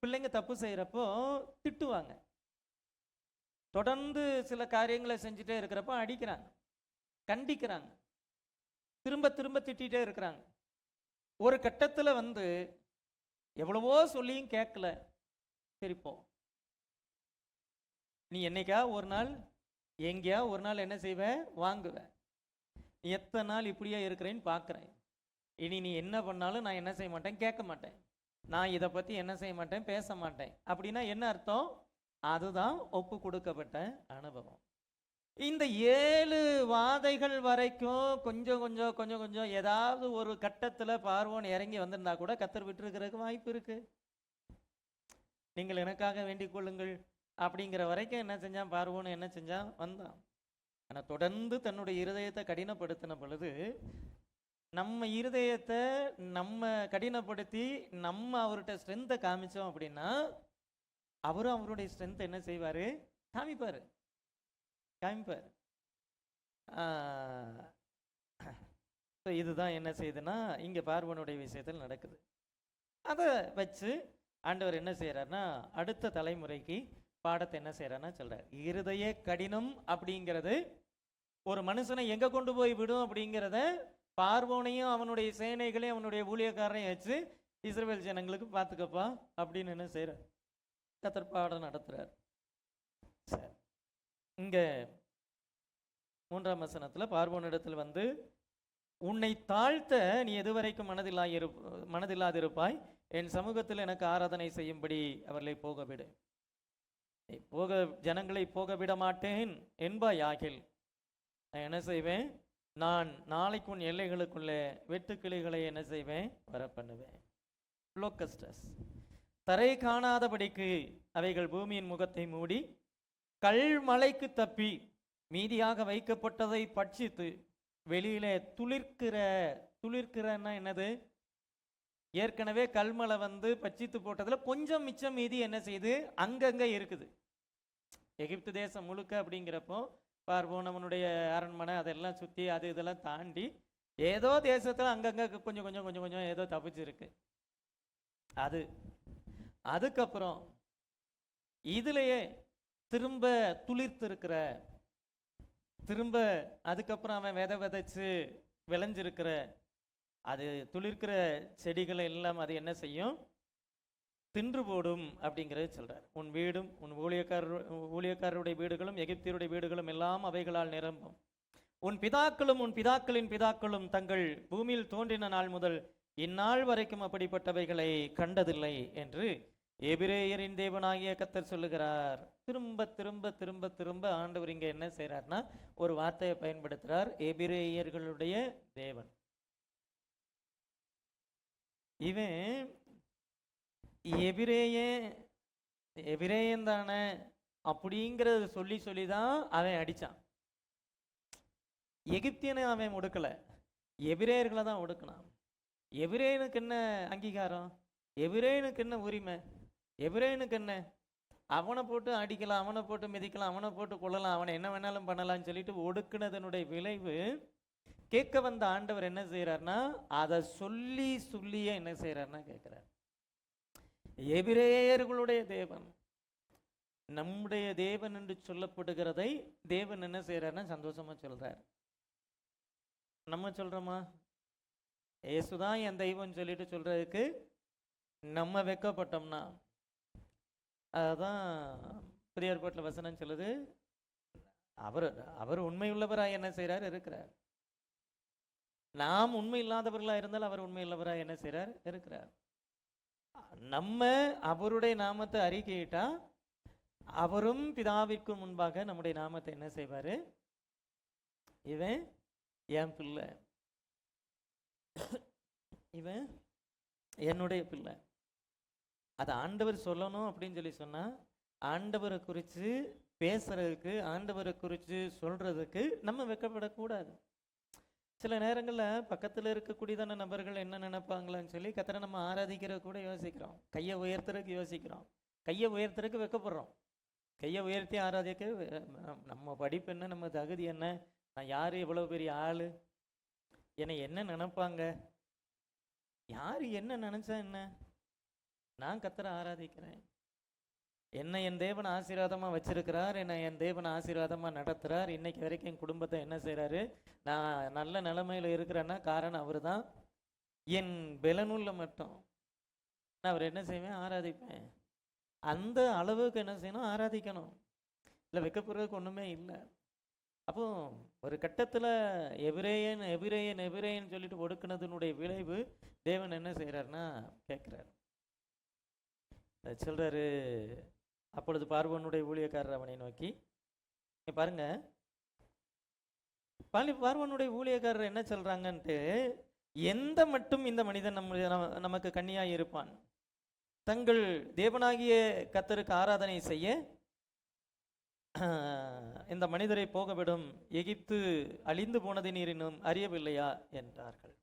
பிள்ளைங்க தப்பு செய்கிறப்போ திட்டுவாங்க. தொடர்ந்து சில காரியங்களை செஞ்சுட்டே இருக்கிறப்ப அடிக்கிறாங்க, கண்டிக்கிறாங்க, திரும்ப திரும்ப திட்டிகிட்டே இருக்கிறாங்க. ஒரு கட்டத்தில் வந்து எவ்வளவோ சொல்லியும் கேட்கல, சரிப்போ நீ என்னைக்கா ஒரு நாள் எங்கேயா ஒரு நாள் என்ன செய்வேன், வாங்குவேன். நீ எத்தனை நாள் இப்படியா இருக்கிறேன்னு பார்க்குறேன். இனி நீ என்ன பண்ணாலும் நான் என்ன செய்ய மாட்டேன், கேட்க மாட்டேன். நான் இதை பற்றி என்ன செய்ய மாட்டேன், பேச மாட்டேன். அப்படின்னா என்ன அர்த்தம்? அதுதான் ஒப்பு கொடுக்கப்பட்ட அனுபவம். இந்த 7 வாதைகள் வரைக்கும் கொஞ்சம் கொஞ்சம் கொஞ்சம் கொஞ்சம் ஏதாவது ஒரு கட்டத்தில் பார்வோன் இறங்கி வந்திருந்தா கூட கர்த்தர் விட்டுருக்கிறதுக்கு வாய்ப்பு இருக்கு. நீங்கள் எனக்காக வேண்டிக் கொள்ளுங்கள் அப்படிங்கிற வரைக்கும் என்ன செஞ்சான், பார்வோன் என்ன செஞ்சான், வந்தான். ஆனால் தொடர்ந்து தன்னுடைய இருதயத்தை கடினப்படுத்தின பொழுது, நம்ம இருதயத்தை நம்ம கடினப்படுத்தி நம்ம அவர்கிட்ட ஸ்ட்ரென்த்தை காமிச்சோம் அப்படின்னா, அவரும் அவருடைய ஸ்ட்ரென்த் என்ன செய்வார், காமிப்பார். இதுதான் என்ன செய்யுதுன்னா இங்கே பார்வோனுடைய விஷயத்தில் நடக்குது. அதை வச்சு ஆண்டவர் என்ன செய்கிறார்னா, அடுத்த தலைமுறைக்கு பாடத்தை என்ன செய்கிறார்னா சொல்கிறார். இருதய கடினம் அப்படிங்கிறது ஒரு மனுஷனை எங்கே கொண்டு போய் விடும் அப்படிங்கிறத பார்வோனையும் அவனுடைய சேனைகளையும் அவனுடைய ஊழியக்காரரையும் வச்சு இஸ்ரவேல் ஜனங்களுக்கு பார்த்துக்கப்பா அப்படின்னு என்ன செய்கிறார், கர்த்தர் பாடம் நடத்துகிறார். சரி, இங்கே 3ஆம் வசனத்தில் பார்வோனிடத்தில் வந்து, உன்னை தாழ்த்த நீ எதுவரைக்கும் மனதில்லாதிருப்பாய், என் சமூகத்தில் எனக்கு ஆராதனை செய்யும்படி அவர்களை போக விடு, ஜனங்களை போக விட மாட்டேன் என்பாய் ஆகில் நான் என்ன செய்வேன், நான் நாளைக்கு உன் எல்லைகளுக்குள்ளே வெட்டுக்கிளிகளை என்ன செய்வேன், வர பண்ணுவேன். லோக்கஸ்டஸ் தரை காணாதபடிக்கு அவைகள் பூமியின் முகத்தை மூடி கல்மலைக்கு தப்பி மீதியாக வைக்கப்பட்டதை பட்சித்து வெளியிலே துளிர்க்கிறன்னா என்னது, ஏற்கனவே கல்மலை வந்து பட்சித்து போட்டதில் கொஞ்சம் மிச்சம் மீதி என்ன செய்யுது, அங்கங்கே இருக்குது. எகிப்து தேசம் முழுக்க அப்படிங்கிறப்போ பார்வோன் அவனுடைய அரண்மனை அதெல்லாம் சுற்றி அது இதெல்லாம் தாண்டி ஏதோ தேசத்தில் அங்கங்கே கொஞ்சம் கொஞ்சம் கொஞ்சம் கொஞ்சம் ஏதோ தப்பிச்சிருக்கு. அதுக்கப்புறம் இதுலையே திரும்ப துளிர்த்திருக்கிற, திரும்ப அதுக்கப்புறம் அவன் விதைச்சு விளைஞ்சிருக்கிற அது துளிர்க்கிற செடிகளை எல்லாம் அது என்ன செய்யும், தின்று போடும் அப்படிங்கிறத சொல்றார். உன் வீடும் உன் ஊழியக்காரருடைய வீடுகளும் எகிப்தியருடைய வீடுகளும் எல்லாம் அவைகளால் நிரம்பும். உன் பிதாக்களின் பிதாக்களும் தங்கள் பூமியில் தோன்றின நாள் முதல் இந்நாள் வரைக்கும் அப்படிப்பட்டவைகளை கண்டதில்லை என்று எபிரேயரின் தேவனாகிய கர்த்தர் சொல்லுகிறார். திரும்ப திரும்ப திரும்ப திரும்ப ஆண்டவர் இங்க என்ன செய்யறார்னா ஒரு வார்த்தையை பயன்படுத்துறார், எபிரேயர்களுடைய தேவன். இவன் எபிரேயன் தானே அப்படிங்கிறத சொல்லி சொல்லி தான் அவன் அடிச்சான். எகிப்தியனை அவன் ஒடுக்கல, எபிரேயர்களை தான் ஒடுக்கினான். எபிரேயனுக்கு என்ன அங்கீகாரம், எபிரேயனுக்கு என்ன உரிமை, எபிரேயனுக்கு என்ன, அவனை போட்டு அடிக்கலாம், அவனை போட்டு மிதிக்கலாம், அவனை போட்டு கொள்ளலாம், அவனை என்ன வேணாலும் பண்ணலாம்னு சொல்லிட்டு ஒடுக்குனதனுடைய விளைவு கேட்க வந்த ஆண்டவர் என்ன செய்யறாருன்னா அதை சொல்லி சொல்லியே என்ன செய்யறாருன்னா கேட்கிறார். எபிரேயர்களுடைய தேவன், நம்முடைய தேவன் என்று சொல்லப்படுகிறதை தேவன் என்ன செய்யறாருன்னா சந்தோஷமா சொல்றார். நம்ம சொல்றோமா இயேசுதான் என் தெய்வம் சொல்லிட்டு சொல்றதுக்கு நம்ம வெக்கப்பட்டோம்னா? அதுதான் புதிய ஏற்பாட்டில் வசனம் சொல்லுது, அவர் உண்மையுள்ளவராக என்ன செய்யறார் இருக்கிறார். நாம் உண்மை இல்லாதவர்களாக இருந்தால் அவர் உண்மை உள்ளவராக என்ன செய்யறார் இருக்கிறார். நம்ம அவருடைய நாமத்தை அறிக்கையிட்டா அவரும் பிதாவிற்கு முன்பாக நம்முடைய நாமத்தை என்ன செய்வாரு, இவன் என் பிள்ளை, இவன் என்னுடைய பிள்ளை. அது ஆண்டவர் சொல்லணும் அப்படின்னு சொல்லி சொன்னா ஆண்டவரை குறித்து பேசுறதுக்கு, ஆண்டவரை குறித்து சொல்றதுக்கு நம்ம வெக்கப்படக்கூடாது. சில நேரங்களில் பக்கத்தில் இருக்கக்கூடியதான நபர்கள் என்ன நினைப்பாங்களான்னு சொல்லி கர்த்தரை நம்ம ஆராதிக்கிற கூட யோசிக்கிறோம், கையை உயர்த்துறதுக்கு யோசிக்கிறோம், கையை உயர்த்துறதுக்கு வெக்கப்படுறோம். கையை உயர்த்தி ஆராதிக்க நம்ம படிப்பு என்ன, நம்ம தகுதி என்ன, நான் யார், எவ்வளோ பெரிய ஆள், என்னை என்ன நினைப்பாங்க, யார் என்ன நினச்சா என்ன, நான் கர்த்தரை ஆராதிக்கிறேன், என்னை என் தேவன் ஆசீர்வாதமாக வச்சிருக்கிறார், என்னை என் தேவன் ஆசீர்வாதமாக நடத்துகிறார். இன்னைக்கு வரைக்கும் என் குடும்பத்தை என்ன செய்கிறாரு, நான் நல்ல நிலைமையில் இருக்கிறேன்னா காரணம் அவர் தான். என் பலனுள்ள மட்டும் நான் அவர் என்ன செய்வேன், ஆராதிப்பேன். அந்த அளவுக்கு என்ன செய்யணும், ஆராதிக்கணும். இல்லை வைக்கப்படுறதுக்கு ஒன்றுமே இல்லை. அப்போ ஒரு கட்டத்தில் எபிரேயன் எபிரேயன் எபிரேயன் சொல்லிட்டு ஒடுக்குனதுனுடைய விளைவு தேவன் என்ன செய்கிறாருன்னா கேட்குறாரு, சொல்கிறாரு. அப்பொழுது பார்வோனுடைய ஊழியக்காரர் அவனை நோக்கி, பாருங்க பார்வோனுடைய ஊழியக்காரர் என்ன சொல்றாங்கன்ட்டு, எந்த மட்டும் இந்த மனிதன் நமக்கு கன்னியாய் இருப்பான், தங்கள் தேவனாகிய கர்த்தருக்கு ஆராதனை செய்ய இந்த மனிதரை போகவிடும், எகிப்து அழிந்து போனதை நீர் இன்னும் அறியவில்லையா என்றார்கள்.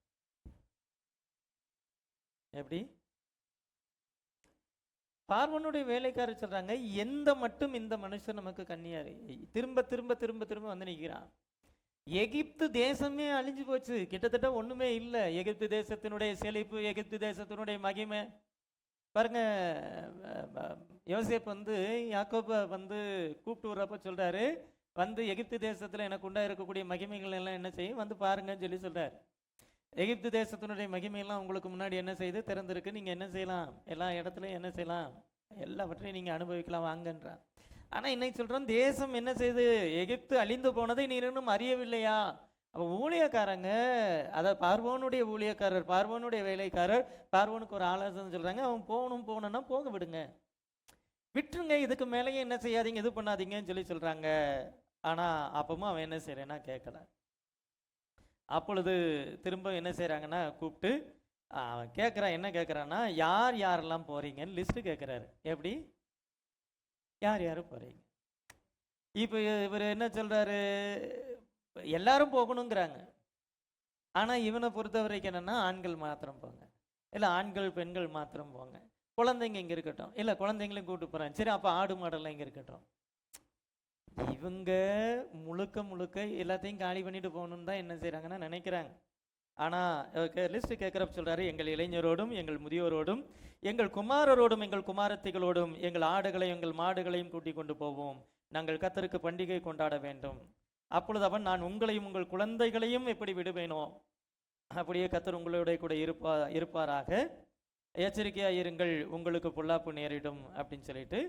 எப்படி பார்வோனுடைய வேலைக்காரர் சொல்றாங்க, எந்த மட்டும் இந்த மனுஷன் நமக்கு கன்னியாரு, திரும்ப திரும்ப திரும்ப திரும்ப வந்து நிற்கிறான். எகிப்து தேசமே அழிஞ்சு போச்சு, கிட்டத்தட்ட ஒண்ணுமே இல்லை. எகிப்து தேசத்தினுடைய செழிப்பு, எகிப்து தேசத்தினுடைய மகிமை பாருங்க. யோசேப் வந்து யாக்கோபை வந்து கூப்பிட்டு வர்றப்ப சொல்றாரு, வந்து எகிப்து தேசத்துல எனக்கு உண்டா இருக்கக்கூடிய மகிமைகள் எல்லாம் என்ன செய்யும் வந்து பாருங்கன்னு சொல்லி சொல்றாரு. எகிப்து தேசத்தினுடைய மகிமையெல்லாம் உங்களுக்கு முன்னாடி என்ன செய்து திறந்திருக்கு, நீங்க என்ன செய்யலாம், எல்லா இடத்துலையும் என்ன செய்யலாம், எல்லாவற்றையும் நீங்க அனுபவிக்கலாம் வாங்கன்றான். ஆனா இன்னைக்கு சொல்றோம், தேசம் என்ன செய்து, எகிப்து அழிந்து போனதை நீ இன்னும் அறியவில்லையா. அப்போ ஊழியக்காரங்க, அதை பார்வோனுடைய ஊழியக்காரர், பார்வோனுடைய வேலைக்காரர் பார்வோனுக்கு ஒரு ஆலோசனை சொல்றாங்க, அவன் போகணும்னா போக விடுங்க, விட்டுருங்க, இதுக்கு மேலேயே என்ன செய்யாதீங்க, இது பண்ணாதீங்கன்னு சொல்லி சொல்றாங்க. ஆனா அப்பவும் அவன் என்ன செய்யறேன்னா கேட்கல. அப்பொழுது திரும்ப என்ன செய்கிறாங்கன்னா கூப்பிட்டு அவன் கேட்குறான், என்ன கேட்குறான்னா, யார் யாரெல்லாம் போகிறீங்கன்னு லிஸ்ட்டு கேட்குறாரு. எப்படி யார் யார் போகிறீங்க? இப்போ இவர் என்ன சொல்கிறாரு, எல்லாரும் போகணுங்கிறாங்க. ஆனால் இவனை பொறுத்த வரைக்கும் என்னென்னா, ஆண்கள் மாத்திரம் போங்க, இல்லை ஆண்கள் பெண்கள் மாத்திரம் போங்க, குழந்தைங்க இங்கே இருக்கட்டும், இல்லை குழந்தைங்களையும் கூப்பிட்டு போகிறாங்க, சரி அப்போ ஆடு மாடெல்லாம் இங்கே இருக்கட்டும். இவங்க முழுக்க முழுக்க எல்லாத்தையும் காலி பண்ணிட்டு போகணும்னு தான் என்ன செய்கிறாங்கன்னா நினைக்கிறாங்க. ஆனால் லிஸ்ட்டு கேட்குறப்ப சொல்கிறாரு, எங்கள் இளைஞரோடும் எங்கள் முதியோரோடும் எங்கள் குமாரரோடும் எங்கள் குமாரத்திகளோடும் எங்கள் ஆடுகளையும் எங்கள் மாடுகளையும் கூட்டி கொண்டு போவோம், நாங்கள் கர்த்தருக்கு பண்டிகை கொண்டாட வேண்டும். அப்பொழுது அவன், நான் உங்களையும் உங்கள் குழந்தைகளையும் எப்படி விடுவேனோ அப்படியே கர்த்தர் உங்களுடைய கூட இருப்பாராக, எச்சரிக்கையாக இருங்கள், உங்களுக்கு பொல்லாப்பு நேரிடும் அப்படின்னு சொல்லிட்டு,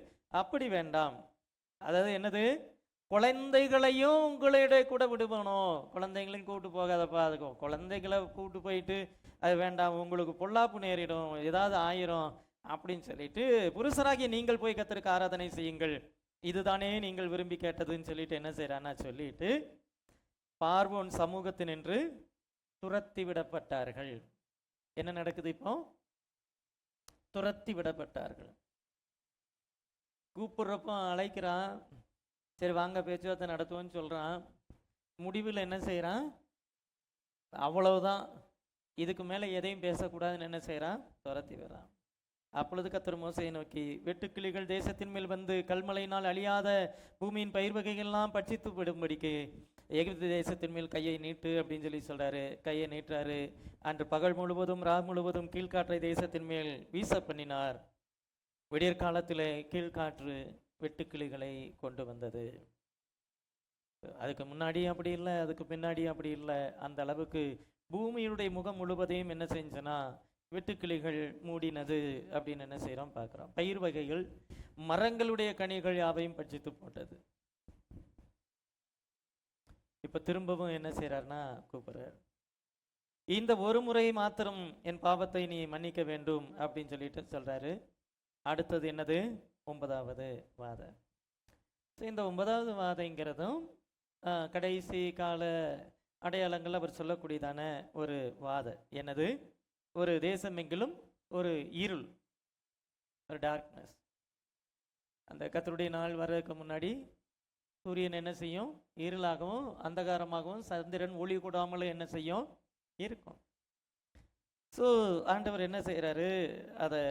அப்படி வேண்டாம், அதாவது என்னது, குழந்தைகளையும் உங்களுடைய கூட விடுபணும், குழந்தைங்களையும் கூப்பிட்டு போகாதப்பா, அதுக்கும் குழந்தைகளை கூப்பிட்டு போயிட்டு அது வேண்டாம், உங்களுக்கு பொல்லாப்பு நேரிடும், ஏதாவது ஆயிரும், அப்படின்னு சொல்லிட்டு, புருஷராகிய நீங்கள் போய் கர்த்தருக்கு ஆராதனை செய்யுங்கள், இதுதானே நீங்கள் விரும்பி கேட்டதுன்னு சொல்லிட்டு என்ன செய்யறான்னா சொல்லிட்டு பார்வோன் சமூகத்தினின்று துரத்தி விடப்பட்டார்கள். என்ன நடக்குது இப்போ? துரத்தி விடப்பட்டார்கள். கூப்பிடுறப்போ அழைக்கிறான், சரி வாங்க பேச்சுவார்த்தை நடத்துவோன்னு சொல்றான். முடிவில் என்ன செய்யறான்? அவ்வளவுதான், இதுக்கு மேலே எதையும் பேசக்கூடாதுன்னு என்ன செய்யறான்? துரத்தி விடுறான். அப்பொழுது கர்த்தர் மோசேயை நோக்கி, வெட்டுக்கிளிகள் தேசத்தின் மேல் வந்து கல்மழையினால் அழியாத பூமியின் பயிர் வகைகள்லாம் பட்சித்து விடும்படிக்கு எகிப்து தேசத்தின் மேல் கையை நீட்டு அப்படின்னு சொல்லி சொல்றாரு. கையை நீட்டுறாரு. அன்று பகல் முழுவதும் ரா முழுவதும் கீழ்காற்றை தேசத்தின் மேல் வீச பண்ணினார். விடியற்காலத்தில் கீழ்காற்று வெட்டுக்கிளிகளை கொண்டு வந்தது. அதுக்கு முன்னாடி அப்படி இல்லை, அதுக்கு பின்னாடி அப்படி இல்லை. அந்த அளவுக்கு பூமியுடைய முகம் முழுவதையும் என்ன செஞ்சனா வெட்டுக்கிளிகள் மூடினது அப்படின்னு என்ன செய்கிறோம் பார்க்குறோம். பயிர் வகைகள், மரங்களுடைய கனிகள் யாவையும் பட்சித்து போட்டது. இப்போ திரும்பவும் என்ன செய்கிறார்னா கூப்பிடுறார். இந்த ஒரு முறை மாத்திரம் என் பாவத்தை நீ மன்னிக்க வேண்டும் அப்படின்னு சொல்லிட்டு சொல்கிறாரு. அடுத்தது என்னது? 9வது வாதம். இந்த 9வது வாதங்கிறதும் கடைசி கால அடையாளங்கள் அவர் சொல்லக்கூடியதான ஒரு வாதம். என்னது? ஒரு தேசம் எங்கிலும் ஒரு இருள், ஒரு டார்க்னஸ். அந்த கர்த்தருடைய நாள் வர்றதுக்கு முன்னாடி சூரியன் என்ன செய்யும்? இருளாகவும் அந்தகாரமாகவும், சந்திரன் ஒளி கூடாமலும் என்ன செய்யும்? இருக்கும். ஸோ ஆண்டவர் என்ன செய்கிறாரு? அதை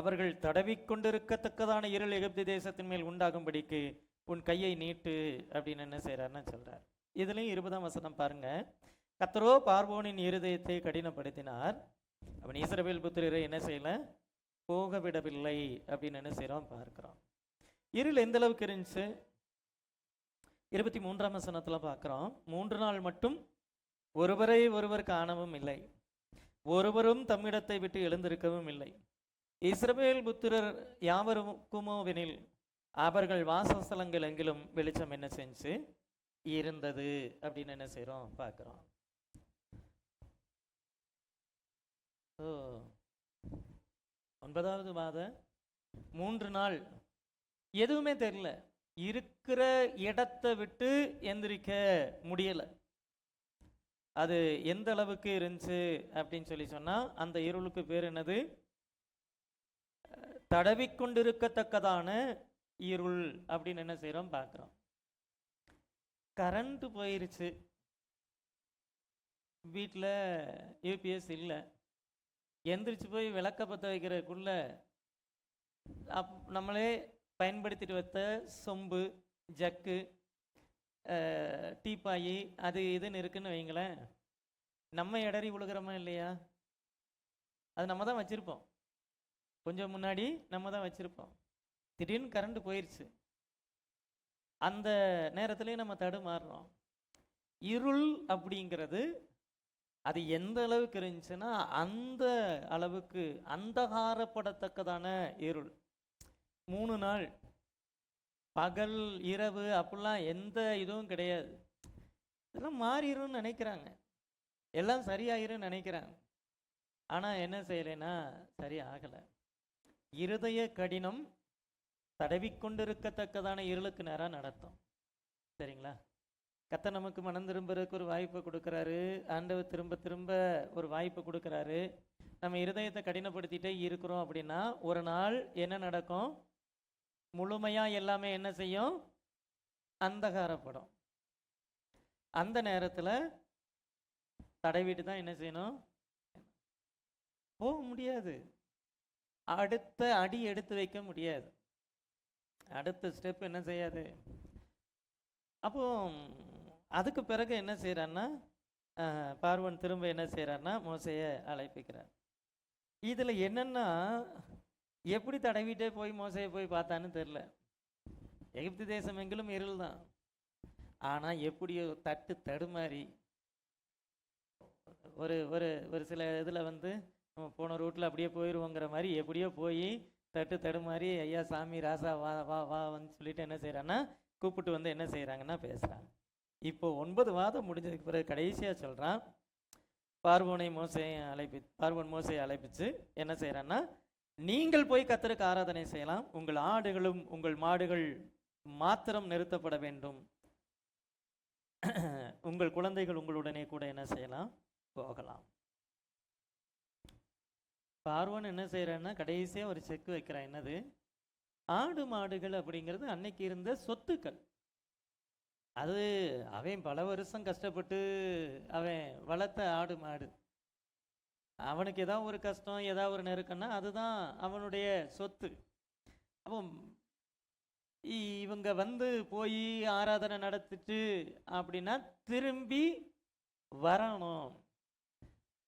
அவர்கள் தடவிக்கொண்டிருக்கத்தக்கதான இருள் எகிப்து தேசத்தின் மேல் உண்டாகும்படிக்கு உன் கையை நீட்டு அப்படின்னு என்ன செய்கிறாருன்னு சொல்கிறார். இதுலேயும் 20ஆம் வசனம் பாருங்க. கர்த்தரோ பார்வோனின் இருதயத்தை கடினப்படுத்தினார், அவன் இஸ்ரவேல் புத்திரரை என்ன செய்யலை? போக விடவில்லை அப்படின்னு என்ன செய்கிறோம் பார்க்குறோம். இருள் எந்த அளவுக்கு இருந்துச்சு? 23ஆம் வசனத்தில் பார்க்குறோம். 3 நாள் மட்டும் ஒருவரை ஒருவர் காணவும் இல்லை, ஒருவரும் தம்மிடத்தை விட்டு எழுந்திருக்கவும் இல்லை. இஸ்ரவேல் புத்திரர் யாவருக்குமோவெனில் அவர்கள் வாசஸ்தலங்கள் எங்கிலும் வெளிச்சம் என்ன செஞ்சு இருந்தது அப்படின்னு என்ன செய்கிறோம் பார்க்குறோம். ஸோ 9வது வாதம், 3 நாள் எதுவுமே தெரியல, இருக்கிற இடத்தை விட்டு எந்திரிக்க முடியலை. அது எந்த அளவுக்கு இருந்துச்சு அப்படின்னு சொல்லி சொன்னால், அந்த இருளுக்கு பேர் என்னது? தடவிக்கொண்டிருக்கத்தக்கதான இருள் அப்படின்னு என்ன செய்கிறோம் பார்க்குறோம். கரண்ட் போயிருச்சு, வீட்டில் யூபிஎஸ் இல்லை, எந்திரிச்சு போய் விளக்க பற்ற வைக்கிறதுக்குள்ள நம்மளே பயன்படுத்திட்டு வைத்த சொம்பு, ஜக்கு, டீப்பாயி அது இதுன்னு இருக்குன்னு வைங்களேன், நம்ம இடறி விழுகிறோமா இல்லையா? அது நம்ம தான் வச்சுருப்போம், கொஞ்சம் முன்னாடி நம்ம தான் வச்சுருப்போம். திடீர்னு கரண்ட் போயிடுச்சு, அந்த நேரத்துலேயே நம்ம தடுமாறுறோம். இருள் அப்படிங்கிறது அது எந்த அளவுக்கு இருந்துச்சுன்னா அந்த அளவுக்கு அந்தகாரப்படத்தக்கதான இருள். 3 நாள் பகல் இரவு அப்படிலாம் எந்த இதுவும் கிடையாது. இதெல்லாம் மாறிடும்னு நினைக்கிறாங்க, எல்லாம் சரியாயிரும் நினைக்கிறாங்க. ஆனால் என்ன செய்யலைன்னா சரி ஆகலை. இருதய கடினம் தடவிக்கொண்டிருக்கத்தக்கதான இருளுக்கு நேராக நடத்தும். சரிங்களா? கர்த்தர் நமக்கு மனம் திரும்புறதுக்கு ஒரு வாய்ப்பை கொடுக்குறாரு. ஆண்டவர் திரும்ப திரும்ப ஒரு வாய்ப்பு கொடுக்குறாரு. நம்ம இருதயத்தை கடினப்படுத்திட்டே இருக்கிறோம் அப்படின்னா ஒரு நாள் என்ன நடக்கும்? முழுமையாக எல்லாமே என்ன செய்யும்? அந்தகாரப்படும். அந்த நேரத்தில் தடவிட்டு தான் என்ன செய்யணும்? போக முடியாது, அடுத்த அடி எடுத்து வைக்க முடியாது, அடுத்த ஸ்டெப் என்ன செய்யாது. அப்போ அதுக்கு பிறகு என்ன செய்கிறான்னா பார்வோன் திரும்ப என்ன செய்கிறான்னா மோசையை அழைப்பிக்கிறார். இதில் என்னென்னா எப்படி தடவிட்டே போய் மோசையை போய் பார்த்தான்னு தெரில. எகிப்து தேசம் எங்கிலும் இருள் தான், ஆனால் எப்படியோ தடுமாறி ஒரு ஒரு ஒரு சில இதில் வந்து நம்ம போன ரூட்டில் அப்படியே போயிடுவோங்கிற மாதிரி எப்படியோ போய் தடுமாறி ஐயா சாமி ராசா வா வா வா வந்து சொல்லிட்டு என்ன செய்கிறான்னா கூப்பிட்டு வந்து என்ன செய்கிறாங்கன்னா பேசுகிறாங்க. இப்போ 9 வாதம் முடிஞ்சதுக்கு பிறகு கடைசியாக சொல்கிறான், பார்வோன் மோசையை அழைப்பிச்சு என்ன செய்கிறான்னா, நீங்கள் போய் கர்த்தருக்கு ஆராதனை செய்யலாம், உங்கள் ஆடுகளும் உங்கள் மாடுகள் மாத்திரம் நிறுத்தப்பட வேண்டும், உங்கள் குழந்தைகள் உங்களுடனே கூட என்ன செய்யலாம், போகலாம். பார்வோன் என்ன செய்யறான்னா கடைசியா ஒரு செக் வைக்கிறான். என்னது? ஆடு மாடுகள் அப்படிங்கிறது அன்னைக்கு இருந்த சொத்துக்கள். அது அவன் பல வருஷம் கஷ்டப்பட்டு அவன் வளர்த்த ஆடு மாடு. அவனுக்கு ஏதாவது ஒரு கஷ்டம், ஏதாவது ஒரு நெருக்கம்னா அதுதான் அவனுடைய சொத்து. அப்போ இவங்க வந்து போய் ஆராதனை நடத்திட்டு அப்படின்னா திரும்பி வரணும்.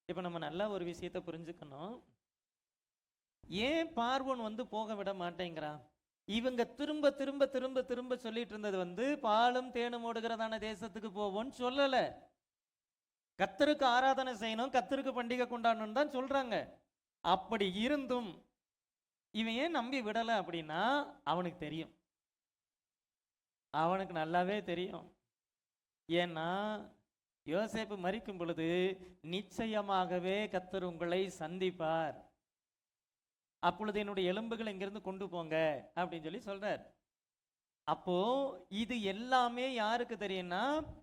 இப்போ நம்ம நல்லா ஒரு விஷயத்தை புரிஞ்சுக்கணும். ஏன் பார்வோன் வந்து போக விட மாட்டேங்கிறான்? இவங்க திரும்ப திரும்ப திரும்ப திரும்ப சொல்லிட்டு இருந்தது வந்து பாலும் தேனும் ஓடுகிறதான தேசத்துக்கு போவோம்னு சொல்லல, கர்த்தருக்கு ஆராதனை செய்யணும், கர்த்தருக்கு பண்டிகை கொண்டாடணும் தான் சொல்றாங்க. அப்படி இருந்தும் இவன் ஏன் நம்பி விடலை அப்படின்னா அவனுக்கு தெரியும், அவனுக்கு நல்லாவே தெரியும். ஏன்னா யோசேப்பு மரிக்கும் பொழுது நிச்சயமாகவே கர்த்தர் உங்களை சந்திப்பார், அப்பொழுது என்னுடைய எலும்புகள் இங்கிருந்து கொண்டு போங்க அப்படின்னு சொல்லி சொல்றார். அப்போ இது எல்லாமே யாருக்கு தெரியும்னா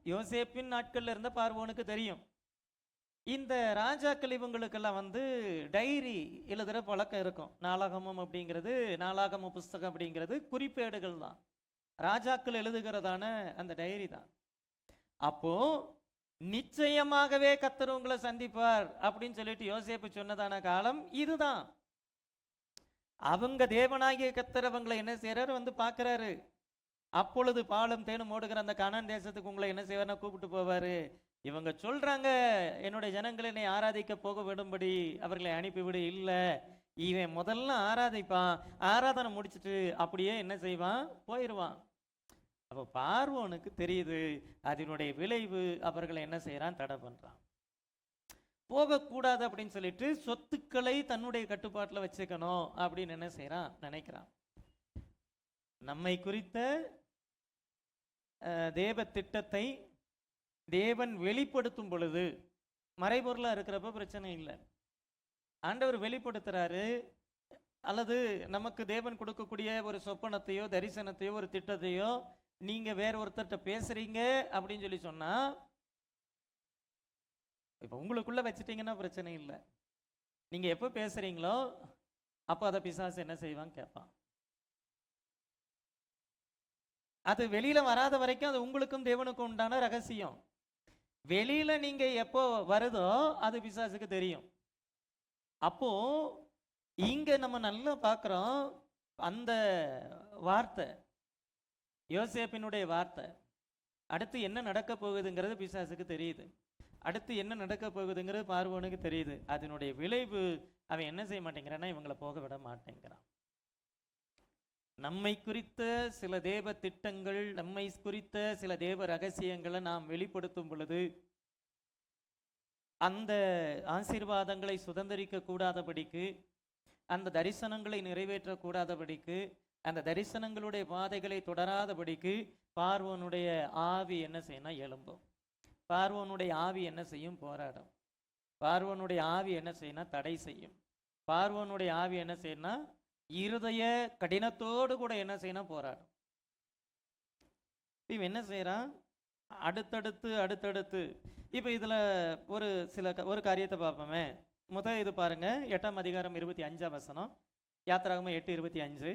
யோசேப்பின் நாட்கள்ல இருந்த பார்வோனுக்கு தெரியும். இந்த ராஜாக்கள் இவங்களுக்கெல்லாம் வந்து டைரி எழுதுற பழக்கம் இருக்கும். நாளாகமம் அப்படிங்கிறது, நாளாகம புஸ்தகம் அப்படிங்கிறது குறிப்பேடுகள் தான், ராஜாக்கள் எழுதுகிறதான அந்த டைரி தான். அப்போ நிச்சயமாகவே கர்த்தர் உங்களை சந்திப்பார் அப்படின்னு சொல்லிட்டு யோசேப்பு சொன்னதான காலம் இதுதான். அவங்க தேவனாகிய கர்த்தர் அவங்களை என்ன செய்யறாரு, வந்து பார்க்கறாரு. அப்பொழுது பாலும் தேனும் ஓடுகிற அந்த கானான் தேசத்துக்கு உங்களை என்ன செய்வார்னா கூப்பிட்டு போவாரு. இவங்க சொல்றாங்க என்னுடைய ஜனங்களை என்னை ஆராதிக்க போக விடும்படி அவர்களை அனுப்பிவிடு. இல்லை, இவன் முதல்ல ஆராதிப்பான், ஆராதனை முடிச்சுட்டு அப்படியே என்ன செய்வான், போயிடுவான். அப்போ பார்வோனுக்கு தெரியுது அதனுடைய விளைவு, அவர்களை என்ன செய்யறான், தடை பண்றான். போகக்கூடாது அப்படின்னு சொல்லிட்டு சொத்துக்களை தன்னுடைய கட்டுப்பாட்டில் வச்சுக்கணும் அப்படின்னு என்ன செய்யறான், நினைக்கிறான். நம்மை குறித்த தேவ திட்டத்தை தேவன் வெளிப்படுத்தும் பொழுது மறைபொருளாக இருக்கிறப்ப பிரச்சனை இல்லை. ஆண்டவர் வெளிப்படுத்துறாரு, அல்லது நமக்கு தேவன் கொடுக்கக்கூடிய ஒரு சொப்பனத்தையோ தரிசனத்தையோ ஒரு திட்டத்தையோ நீங்க வேற ஒருத்தர்கிட்ட பேசுறீங்க அப்படின்னு சொல்லி சொன்னா, இப்போ உங்களுக்குள்ள வச்சுட்டீங்கன்னா பிரச்சனை இல்லை. நீங்க எப்போ பேசுறீங்களோ அப்போ அதை பிசாசு என்ன செய்வான், கேட்பான். அது வெளியில வராத வரைக்கும் அது உங்களுக்கும் தேவனுக்கும் உண்டான ரகசியம். வெளியில நீங்க எப்போ வருதோ அது பிசாசுக்கு தெரியும். அப்போ இங்க நம்ம நல்லா பார்க்குறோம், அந்த வார்த்தை யோசேப்பினுடைய வார்த்தை அடுத்து என்ன நடக்க போகுதுங்கிறது பிசாசுக்கு தெரியுது, அடுத்து என்ன நடக்க போகுதுங்கிறது பார்வோனுக்கு தெரியுது. அதனுடைய விளைவு அவன் என்ன செய்ய மாட்டேங்கிறான்னா இவங்களை போக விட மாட்டேங்கிறான். நம்மை குறித்த சில தேவ திட்டங்கள், நம்மை குறித்த சில தேவ ரகசியங்களை நாம் வெளிப்படுத்தும் பொழுது அந்த ஆசீர்வாதங்களை சுதந்திரிக்க கூடாதபடிக்கு, அந்த தரிசனங்களை நிறைவேற்றக்கூடாதபடிக்கு, அந்த தரிசனங்களுடைய பாதைகளை தொடராதபடிக்கு பார்வோனுடைய ஆவி என்ன செய்யணும், எழும்பும். பார்வோனுடைய ஆவி என்ன செய்யும், போராடும். பார்வோனுடைய ஆவி என்ன செய்யணும், தடை செய்யும். பார்வோனுடைய ஆவி என்ன செய்யணும், இருதய கடினத்தோடு கூட என்ன செய்யணும், போராடும். இவன் என்ன செய்யறான், அடுத்தடுத்து அடுத்தடுத்து. இப்போ இதுல ஒரு காரியத்தை பார்ப்போமே. முதல் இது பாருங்க, 8ஆம் அதிகாரம் 25ஆம் வசனம், யாத்திராகமம் 8:25.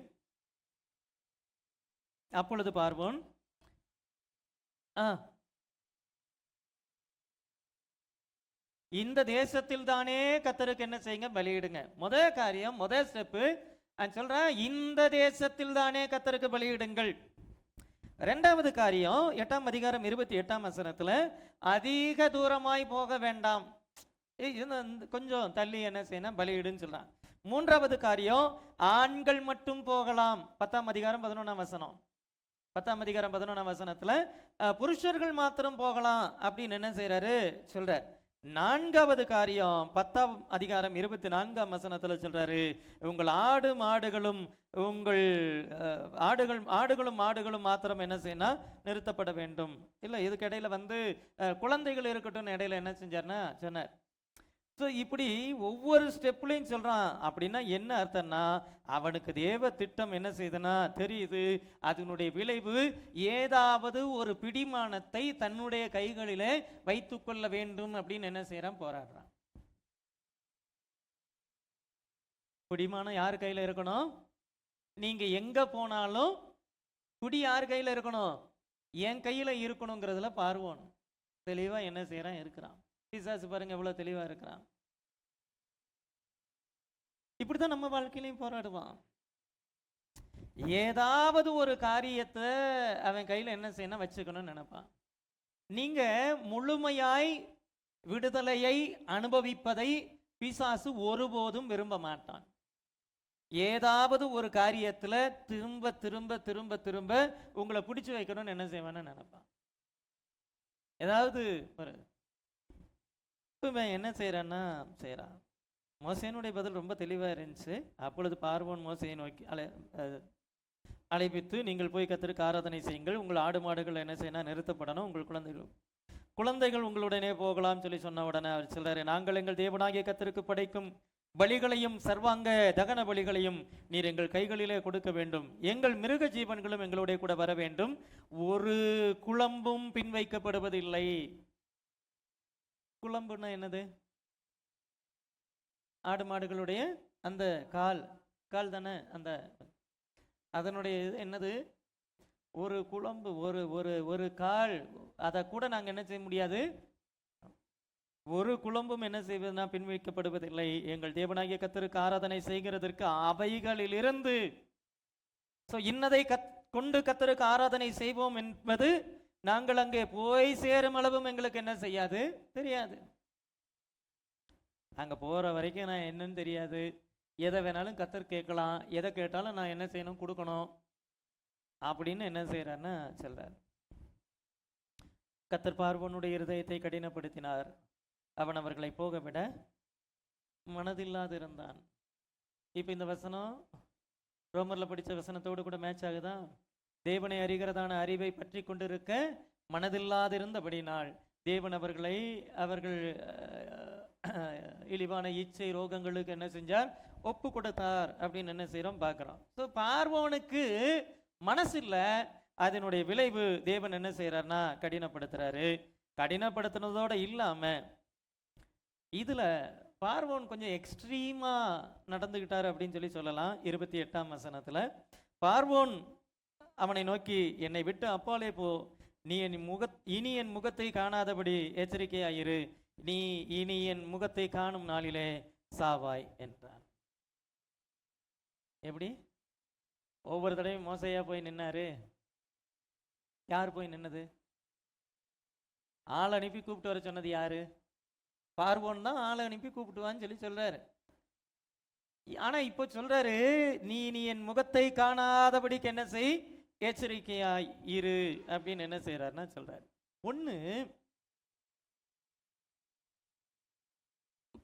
அப்பொழுது பார்வோன் இந்த தேசத்தில் தானே கர்த்தருக்கு என்ன செய்யுங்க, பலியிடுங்க. முதல் காரியம், முதல் ஸ்டெப்பு சொல்றேன், இந்த தேசத்தில் தானே கர்த்தருக்கு பலியிடுங்கள். ரெண்டாவது காரியம் 8ஆம் அதிகாரம் 28ஆம் வசனத்துல அதிக தூரமாய் போக வேண்டாம், கொஞ்சம் தள்ளி என்ன செய்யணும், பலியிடுன்னு சொல்றான். மூன்றாவது காரியம், ஆண்கள் மட்டும் போகலாம். 10ஆம் அதிகாரம் 11ஆம் வசனம், 10ஆம் அதிகாரம் 11ஆம் வசனத்துல புருஷர்கள் மாத்திரம் போகலாம் அப்படின்னு என்ன செய்யறாரு, சொல்றார். நான்காவது காரியம் 10ஆம் அதிகாரம் 24ஆம் வசனத்துல சொல்றாரு, உங்கள் ஆடு மாடுகளும் உங்கள் ஆடுகளும் மாடுகளும் மாத்திரம் என்ன செய்யணும், நிறுத்தப்பட வேண்டும். இல்லை, இதுக்கு இடையில வந்து குழந்தைகள் இருக்கட்டும் இடையில என்ன செஞ்சார்னா சொன்னார். ஸோ இப்படி ஒவ்வொரு ஸ்டெப்லையும் சொல்றான். அப்படின்னா என்ன அர்த்தம்னா, அவனுக்கு தேவ திட்டம் என்ன செய்யுதுன்னா தெரியுது. அதனுடைய விளைவு ஏதாவது ஒரு பிடிமானத்தை தன்னுடைய கைகளிலே வைத்துக்கொள்ள வேண்டும் அப்படின்னு என்ன செய்யறான், போராடுறான். பிடிமானம் யார் கையில இருக்கணும்? நீங்க எங்க போனாலும் குடி யார் கையில இருக்கணும்? என் கையில இருக்கணுங்கிறதுல பார்வோன் தெளிவா என்ன செய்யறான், இருக்கிறான். பிசாசு பாருங்க எவ்வளவு தெளிவா இருக்கிறான். இப்படித்தான் நம்ம வாழ்க்கையிலையும் போராடுவான். ஏதாவது ஒரு காரியத்தை அவன் கையில என்ன செய்யணும், வச்சுக்கணும்னு நினைப்பான். நீங்க முழுமையாய் விடுதலையை அனுபவிப்பதை பிசாசு ஒருபோதும் விரும்ப மாட்டான். ஏதாவது ஒரு காரியத்துல திரும்ப திரும்ப திரும்ப திரும்ப உங்களை பிடிச்சு வைக்கணும்னு என்ன செய்வான்னு நினைப்பான். ஏதாவது என்ன செய்யறான்னா செய்யறான். மோசேனுடைய பதில் ரொம்ப தெளிவா இருந்துச்சு. அப்பொழுது பார்வோன் மோசையை நோக்கி அழைப்பித்து, நீங்கள் போய் கர்த்தருக்கு ஆராதனை செய்யுங்கள், உங்கள் ஆடு மாடுகள் என்ன செய்யணும், நிறுத்தப்படணும், உங்கள் குழந்தைகள் உங்களுடனே போகலாம் சொல்லி சொன்ன உடனே அவர் சொல்றாரு, நாங்கள் எங்கள் தேவனாகிய கர்த்தருக்கு படைக்கும் பலிகளையும் சர்வாங்க தகன பலிகளையும் நீர் எங்கள் கைகளிலே கொடுக்க வேண்டும், எங்கள் மிருக ஜீவன்களும் எங்களுடைய கூட வர வேண்டும், ஒரு குழம்பும் பின்வைக்கப்படுவதில்லை. குழம்புன்னா என்னது? ஆடு மாடுகளுடைய அந்த கால் தானே, அந்த அதனுடைய என்னது, ஒரு குழம்பு, ஒரு ஒரு ஒரு கால், அதை கூட நாங்கள் என்ன செய்ய முடியாது, ஒரு குழம்பும் என்ன செய்வதுனா பின்வைக்கப்படுவதில்லை. எங்கள் தேவனாகிய கர்த்தருக்கு ஆராதனை செய்கிறதற்கு அவைகளிலிருந்து இன்னதை கொண்டு கர்த்தருக்கு ஆராதனை செய்வோம் என்பது நாங்கள் அங்கே போய் சேரும் அளவும் எங்களுக்கு என்ன செய்யாது, தெரியாது. அங்கே போகிற வரைக்கும் நான் என்னன்னு தெரியாது. எதை வேணாலும் கர்த்தர் கேட்கலாம், எதை கேட்டாலும் நான் என்ன செய்யணும், கொடுக்கணும் அப்படின்னு என்ன செய்யறாருன்னு சொல்றார். கர்த்தர் பார்வோனுடைய இருதயத்தை கடினப்படுத்தினார், அவன் அவர்களை போக விட மனதில்லாது இருந்தான். இப்போ இந்த வசனம் ரோமர்ல படித்த வசனத்தோடு கூட மேட்ச் ஆகுதா? தேவனை அறிகிறதான அறிவை பற்றி கொண்டிருக்க மனதில்லாதிருந்தபடினால் தேவன் அவர்கள் இழிவான இச்சை ரோகங்களுக்கு என்ன செஞ்சார், ஒப்பு கொடுத்தார் அப்படின்னு என்ன செய்யறோம் பார்க்கிறோம். ஸோ பார்வோனுக்கு மனசு இல்லை, அதனுடைய விளைவு தேவன் என்ன செய்யறாருன்னா கடினப்படுத்துறாரு. கடினப்படுத்தினதோட இல்லாம இதுல பார்வோன் கொஞ்சம் எக்ஸ்ட்ரீமா நடந்துகிட்டாரு அப்படின்னு சொல்லலாம். 28ஆம் வசனத்துல பார்வோன் அவனை நோக்கி, என்னை விட்டு அப்பாலே போ, நீ இனி என் முகத்தை காணாதபடி எச்சரிக்கையாயிரு, நீ இனி என் முகத்தை காணும் நாளிலே சாவாய் என்றான். எப்படி ஒவ்வொரு தடவையும் மோசையா போய் நின்னாரு? யார் போய் நின்னது? ஆள் அனுப்பி கூப்பிட்டு வர சொன்னது யாரு? பார்வோன் தான் ஆளை அனுப்பி கூப்பிட்டுவான்னு சொல்றாரு. ஆனா இப்போ சொல்றாரு, நீ என் முகத்தை காணாதபடிக்கு என்ன செய், எச்சரிக்கையாய் இரு அப்படின்னு என்ன செய்யறாருன்னா சொல்றாரு. ஒண்ணு,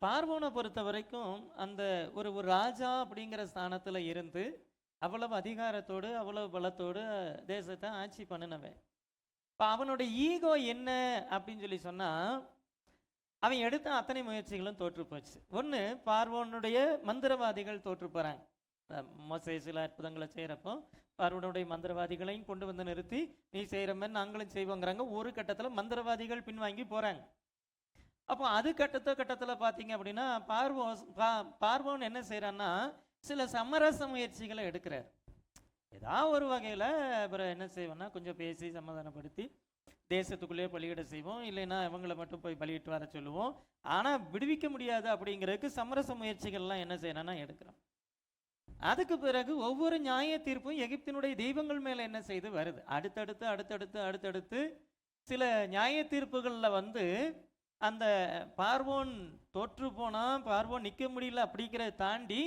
பார்வோனை பொறுத்த வரைக்கும் அந்த ஒரு ராஜா அப்படிங்கிற ஸ்தானத்துல இருந்து அவ்வளவு அதிகாரத்தோடு அவ்வளவு பலத்தோடு தேசத்தை ஆட்சி பண்ணினவன். இப்போ அவனுடைய ஈகோ என்ன அப்படின்னு சொன்னா, அவன் எடுத்த அத்தனை முயற்சிகளும் தோற்று போச்சு. ஒன்று, பார்வோனுடைய மந்திரவாதிகள் தோற்று போகிறாங்க. மோசே சில அற்புதங்களை செய்கிறப்போ பார்வோனுடைய மந்திரவாதிகளையும் கொண்டு வந்து நிறுத்தி, நீ செய்கிற மாதிரி நாங்களும் செய்வோங்கிறாங்க. ஒரு கட்டத்தில் மந்திரவாதிகள் பின்வாங்கி போகிறாங்க. அப்போ அது கட்டத்தில் பார்த்தீங்க அப்படின்னா பார்வோன் என்ன செய்கிறான்னா சில சமரச முயற்சிகளை எடுக்கிறார். ஏதாவது ஒரு வகையில் அப்புறம் என்ன செய்வோம்னா கொஞ்சம் பேசி சமாதானப்படுத்தி தேசத்துக்குள்ளேயே பலியிட செய்வோம், இல்லைன்னா இவங்களை மட்டும் போய் பலியிட்டு வர சொல்லுவோம். ஆனால் விடுவிக்க முடியாது அப்படிங்கிறதுக்கு சமரச முயற்சிகள்லாம் என்ன செய்யணும்னா எடுக்கிறோம். அதுக்கு பிறகு ஒவ்வொரு நியாய தீர்ப்பும் எகிப்தினுடைய தெய்வங்கள் மேலே என்ன செய்து வருது. அடுத்தடுத்து சில நியாய தீர்ப்புகளில் அந்த பார்வோன் தோற்று போனால் பார்வோன் நிற்க முடியல அப்படிங்கிறத தாண்டி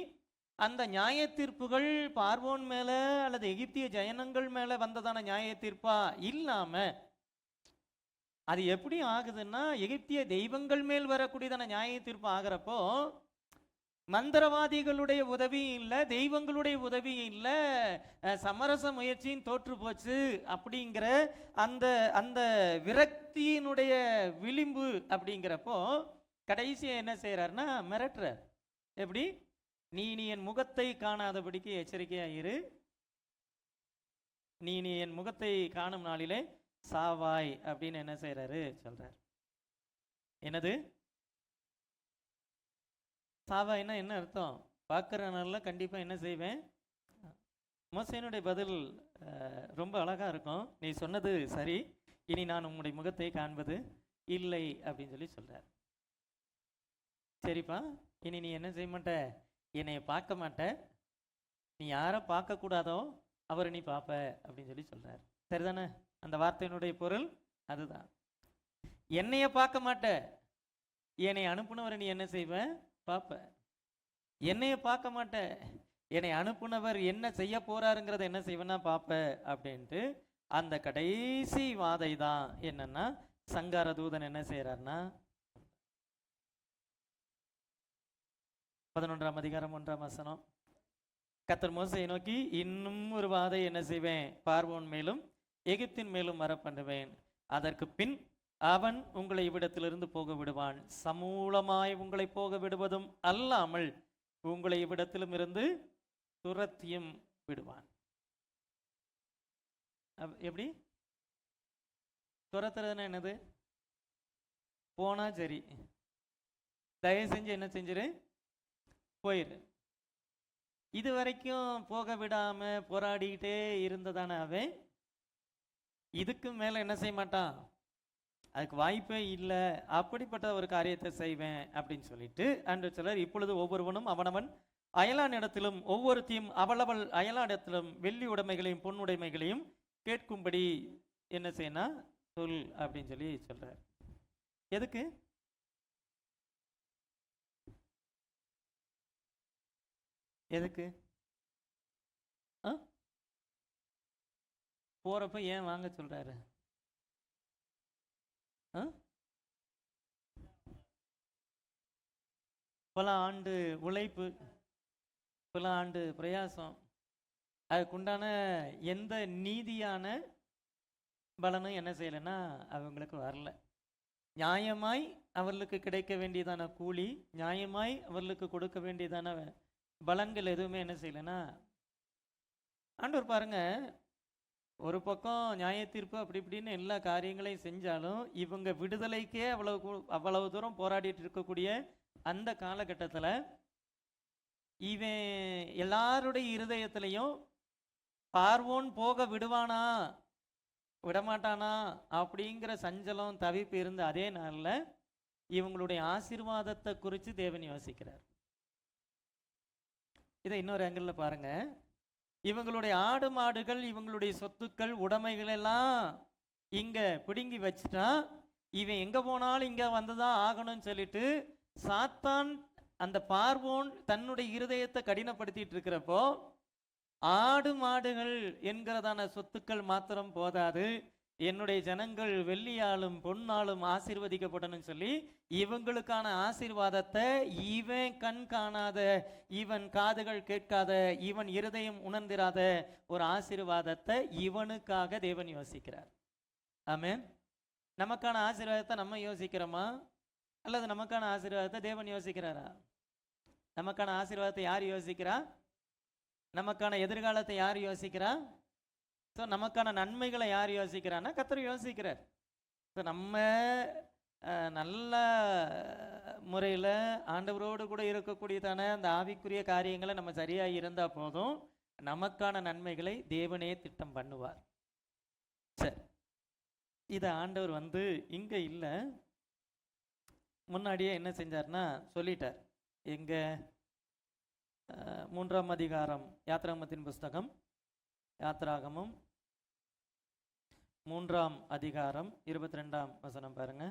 அந்த நியாய தீர்ப்புகள் பார்வோன் மேலே அல்லது எகிப்திய ஜனங்கள் மேலே வந்ததான நியாய தீர்ப்பா இல்லாமல் அது எப்படி ஆகுதுன்னா எகிப்திய தெய்வங்கள் மேல் வரக்கூடியதான நியாய தீர்ப்பு ஆகிறப்போ மந்திரவாதிகளுடைய உதவியும் இல்லை, தெய்வங்களுடைய உதவியும் இல்லை, சமரச முயற்சியும் தோற்று போச்சு அப்படிங்கிற அந்த அந்த விரக்தியினுடைய விளிம்பு அப்படிங்கிறப்போ கடைசியா என்ன செய்யறாருன்னா மிரட்டுறார். எப்படி? நீ என் முகத்தை காணாதபடிக்கு எச்சரிக்கையா இரு, நீ என் முகத்தை காணும் நாளிலே சாவாய் அப்படின்னு என்ன செய்யறாரு சொல்றார். என்னது சாவாய்னா என்ன அர்த்தம்? பார்க்குற நாளில் கண்டிப்பா என்ன செய்வேன். மோசேனுடைய பதில் ரொம்ப அழகா இருக்கும். நீ சொன்னது சரி, இனி நான் உங்களுடைய முகத்தை காண்பது இல்லை அப்படின்னு சொல்லி சொல்றார். சரிப்பா, இனி நீ என்ன செய்ய மாட்ட, என்னைய பார்க்க மாட்ட, நீ யாரை பார்க்கக்கூடாதோ அவரை நீ பார்ப்ப அப்படின்னு சொல்லி சொல்றார். சரிதானே? அந்த வார்த்தையினுடைய பொருள் அதுதான். என்னைய பார்க்க மாட்ட, என்னை அனுப்புனவரை நீ என்ன செய்வ, பார்ப்ப. என்னைய பார்க்க மாட்ட, என்னை அனுப்புனவர் என்ன செய்ய போறாருங்கிறத என்ன செய்வேன்னா பார்ப்ப அப்படின்ட்டு அந்த கடைசி வாதை தான் என்னன்னா சங்கார தூதன் என்ன செய்யறாருன்னா 11ஆம் அதிகாரம் 1ஆம் வசனம். கர்த்தர் மோசேயை நோக்கி, இன்னும் ஒரு வாதை என்ன செய்வேன், பார்வோன் மேலும் எகிப்தின் மேலும் வர பண்ணுவேன், அதற்கு பின் அவன் உங்களை இவ்விடத்திலிருந்து போக விடுவான், சமூலமாய் உங்களை போக விடுவதும் அல்லாமல் உங்களை இவ்விடத்திலும் இருந்து துரத்தியும் விடுவான். எப்படி துரத்துறதுன்னா என்னது? போனா சரி, தயவு செஞ்சு என்ன செஞ்சிரு, போயிரு. இது வரைக்கும் போக விடாம போராடிக்கிட்டே இருந்ததான அவன் இதுக்கு மேல என்ன செய்ய மாட்டான், அதுக்கு வாய்ப்பே இல்லை, அப்படிப்பட்ட ஒரு காரியத்தை செய்வேன் அப்படின்னு சொல்லிட்டு ஆண்டவர் சொல்றார், இப்பொழுது ஒவ்வொருவனும் அவனவன் அயலானிடத்திலும் ஒவ்வொருத்தையும் அவளவள் அயலானிடத்திலும் வெள்ளி உடைமைகளையும் பொன் உடைமைகளையும் கேட்கும்படி என்ன செய்யணும் சொல் அப்படின்னு சொல்லி சொல்றார். எதுக்கு? எதுக்கு? போறப்ப ஏன் வாங்க சொல்றாரு? பல ஆண்டு உழைப்பு, பல ஆண்டு பிரயாசம், அதுக்குண்டான எந்த நீதியான பலனும் என்ன செய்யலைன்னா அவங்களுக்கு வரல. நியாயமாய் அவர்களுக்கு கிடைக்க வேண்டியதான கூலி, நியாயமாய் அவர்களுக்கு கொடுக்க வேண்டியதான பலன்கள் எதுவுமே என்ன செய்யலைன்னா. ஆண்டவர் பாருங்க, ஒரு பக்கம் நியாய தீர்ப்பு அப்படி இப்படின்னு எல்லா காரியங்களையும் செஞ்சாலும் இவங்க விடுதலைக்கே அவ்வளவு தூரம் போராடிட்டு இருக்கக்கூடிய அந்த காலகட்டத்தில் இவன் எல்லாருடைய இருதயத்திலையும் பார்வோன் போக விடுவானா விடமாட்டானா அப்படிங்கிற சஞ்சலம் தவிப்பு இருந்த அதே நாளில் இவங்களுடைய ஆசீர்வாதத்தை குறித்து தேவன் யோசிக்கிறார். இதை இன்னொரு ஆங்கிளில் பாருங்க, இவங்களுடைய ஆடு மாடுகள் இவங்களுடைய சொத்துக்கள் உடைமைகள் எல்லாம் இங்க பிடுங்கி வச்சுட்டா இவன் எங்க போனாலும் இங்க வந்துதான் ஆகணும்னு சொல்லிட்டு சாத்தான் அந்த பார்வோன் தன்னுடைய இருதயத்தை கடினப்படுத்திட்டு இருக்கிறப்போ ஆடு மாடுகள் என்கிறதான சொத்துக்கள் மாத்திரம் போதாது, என்னுடைய ஜனங்கள் வெள்ளியாலும் பொன்னாலும் ஆசீர்வதிக்கப்படணும்னு சொல்லி இவங்களுக்கான ஆசீர்வாதத்தை இவன் கண் காணாத, இவன் காதுகள் கேட்காத, இவன் இருதயம் உணர்ந்திராத ஒரு ஆசீர்வாதத்தை இவனுக்காக தேவன் யோசிக்கிறார். ஆமென். நமக்கான ஆசீர்வாதத்தை நம்ம யோசிக்கிறோமா அல்லது நமக்கான ஆசீர்வாதத்தை தேவன் யோசிக்கிறாரா? நமக்கான ஆசீர்வாதத்தை யார் யோசிக்கிறா? நமக்கான எதிர்காலத்தை யார் யோசிக்கிறா? ஸோ நமக்கான நன்மைகளை யார் யோசிக்கிறான்னா கர்த்தர் யோசிக்கிறார். ஸோ நம்ம நல்ல முறையில் ஆண்டவரோடு கூட இருக்கக்கூடியதான அந்த ஆவிக்குரிய காரியங்களை நம்ம சரியாக இருந்தால் போதும், நமக்கான நன்மைகளை தேவனே திட்டம் பண்ணுவார். சரி, இதை ஆண்டவர் இங்கே இல்லை, முன்னாடியே என்ன செஞ்சார்னா சொல்லிட்டார். எங்க 3ஆம் அதிகாரம் யாத்ராகமத்தின் புஸ்தகம், யாத்ராகமம் 3ஆம் அதிகாரம் 22ஆம் வசனம் பாருங்க.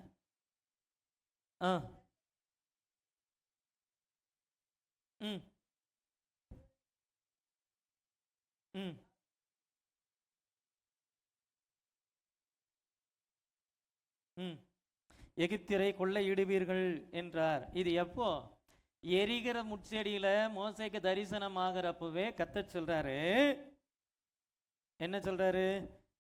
எகிப்தியரை கொள்ளையிடுவீர்கள் என்றார். இது எப்போ? எரிகிற முட்செடியில மோசேக்கு தரிசனம் ஆகிறப்பவே கர்த்தர் சொல்றாரு, என்ன சொல்றாரு?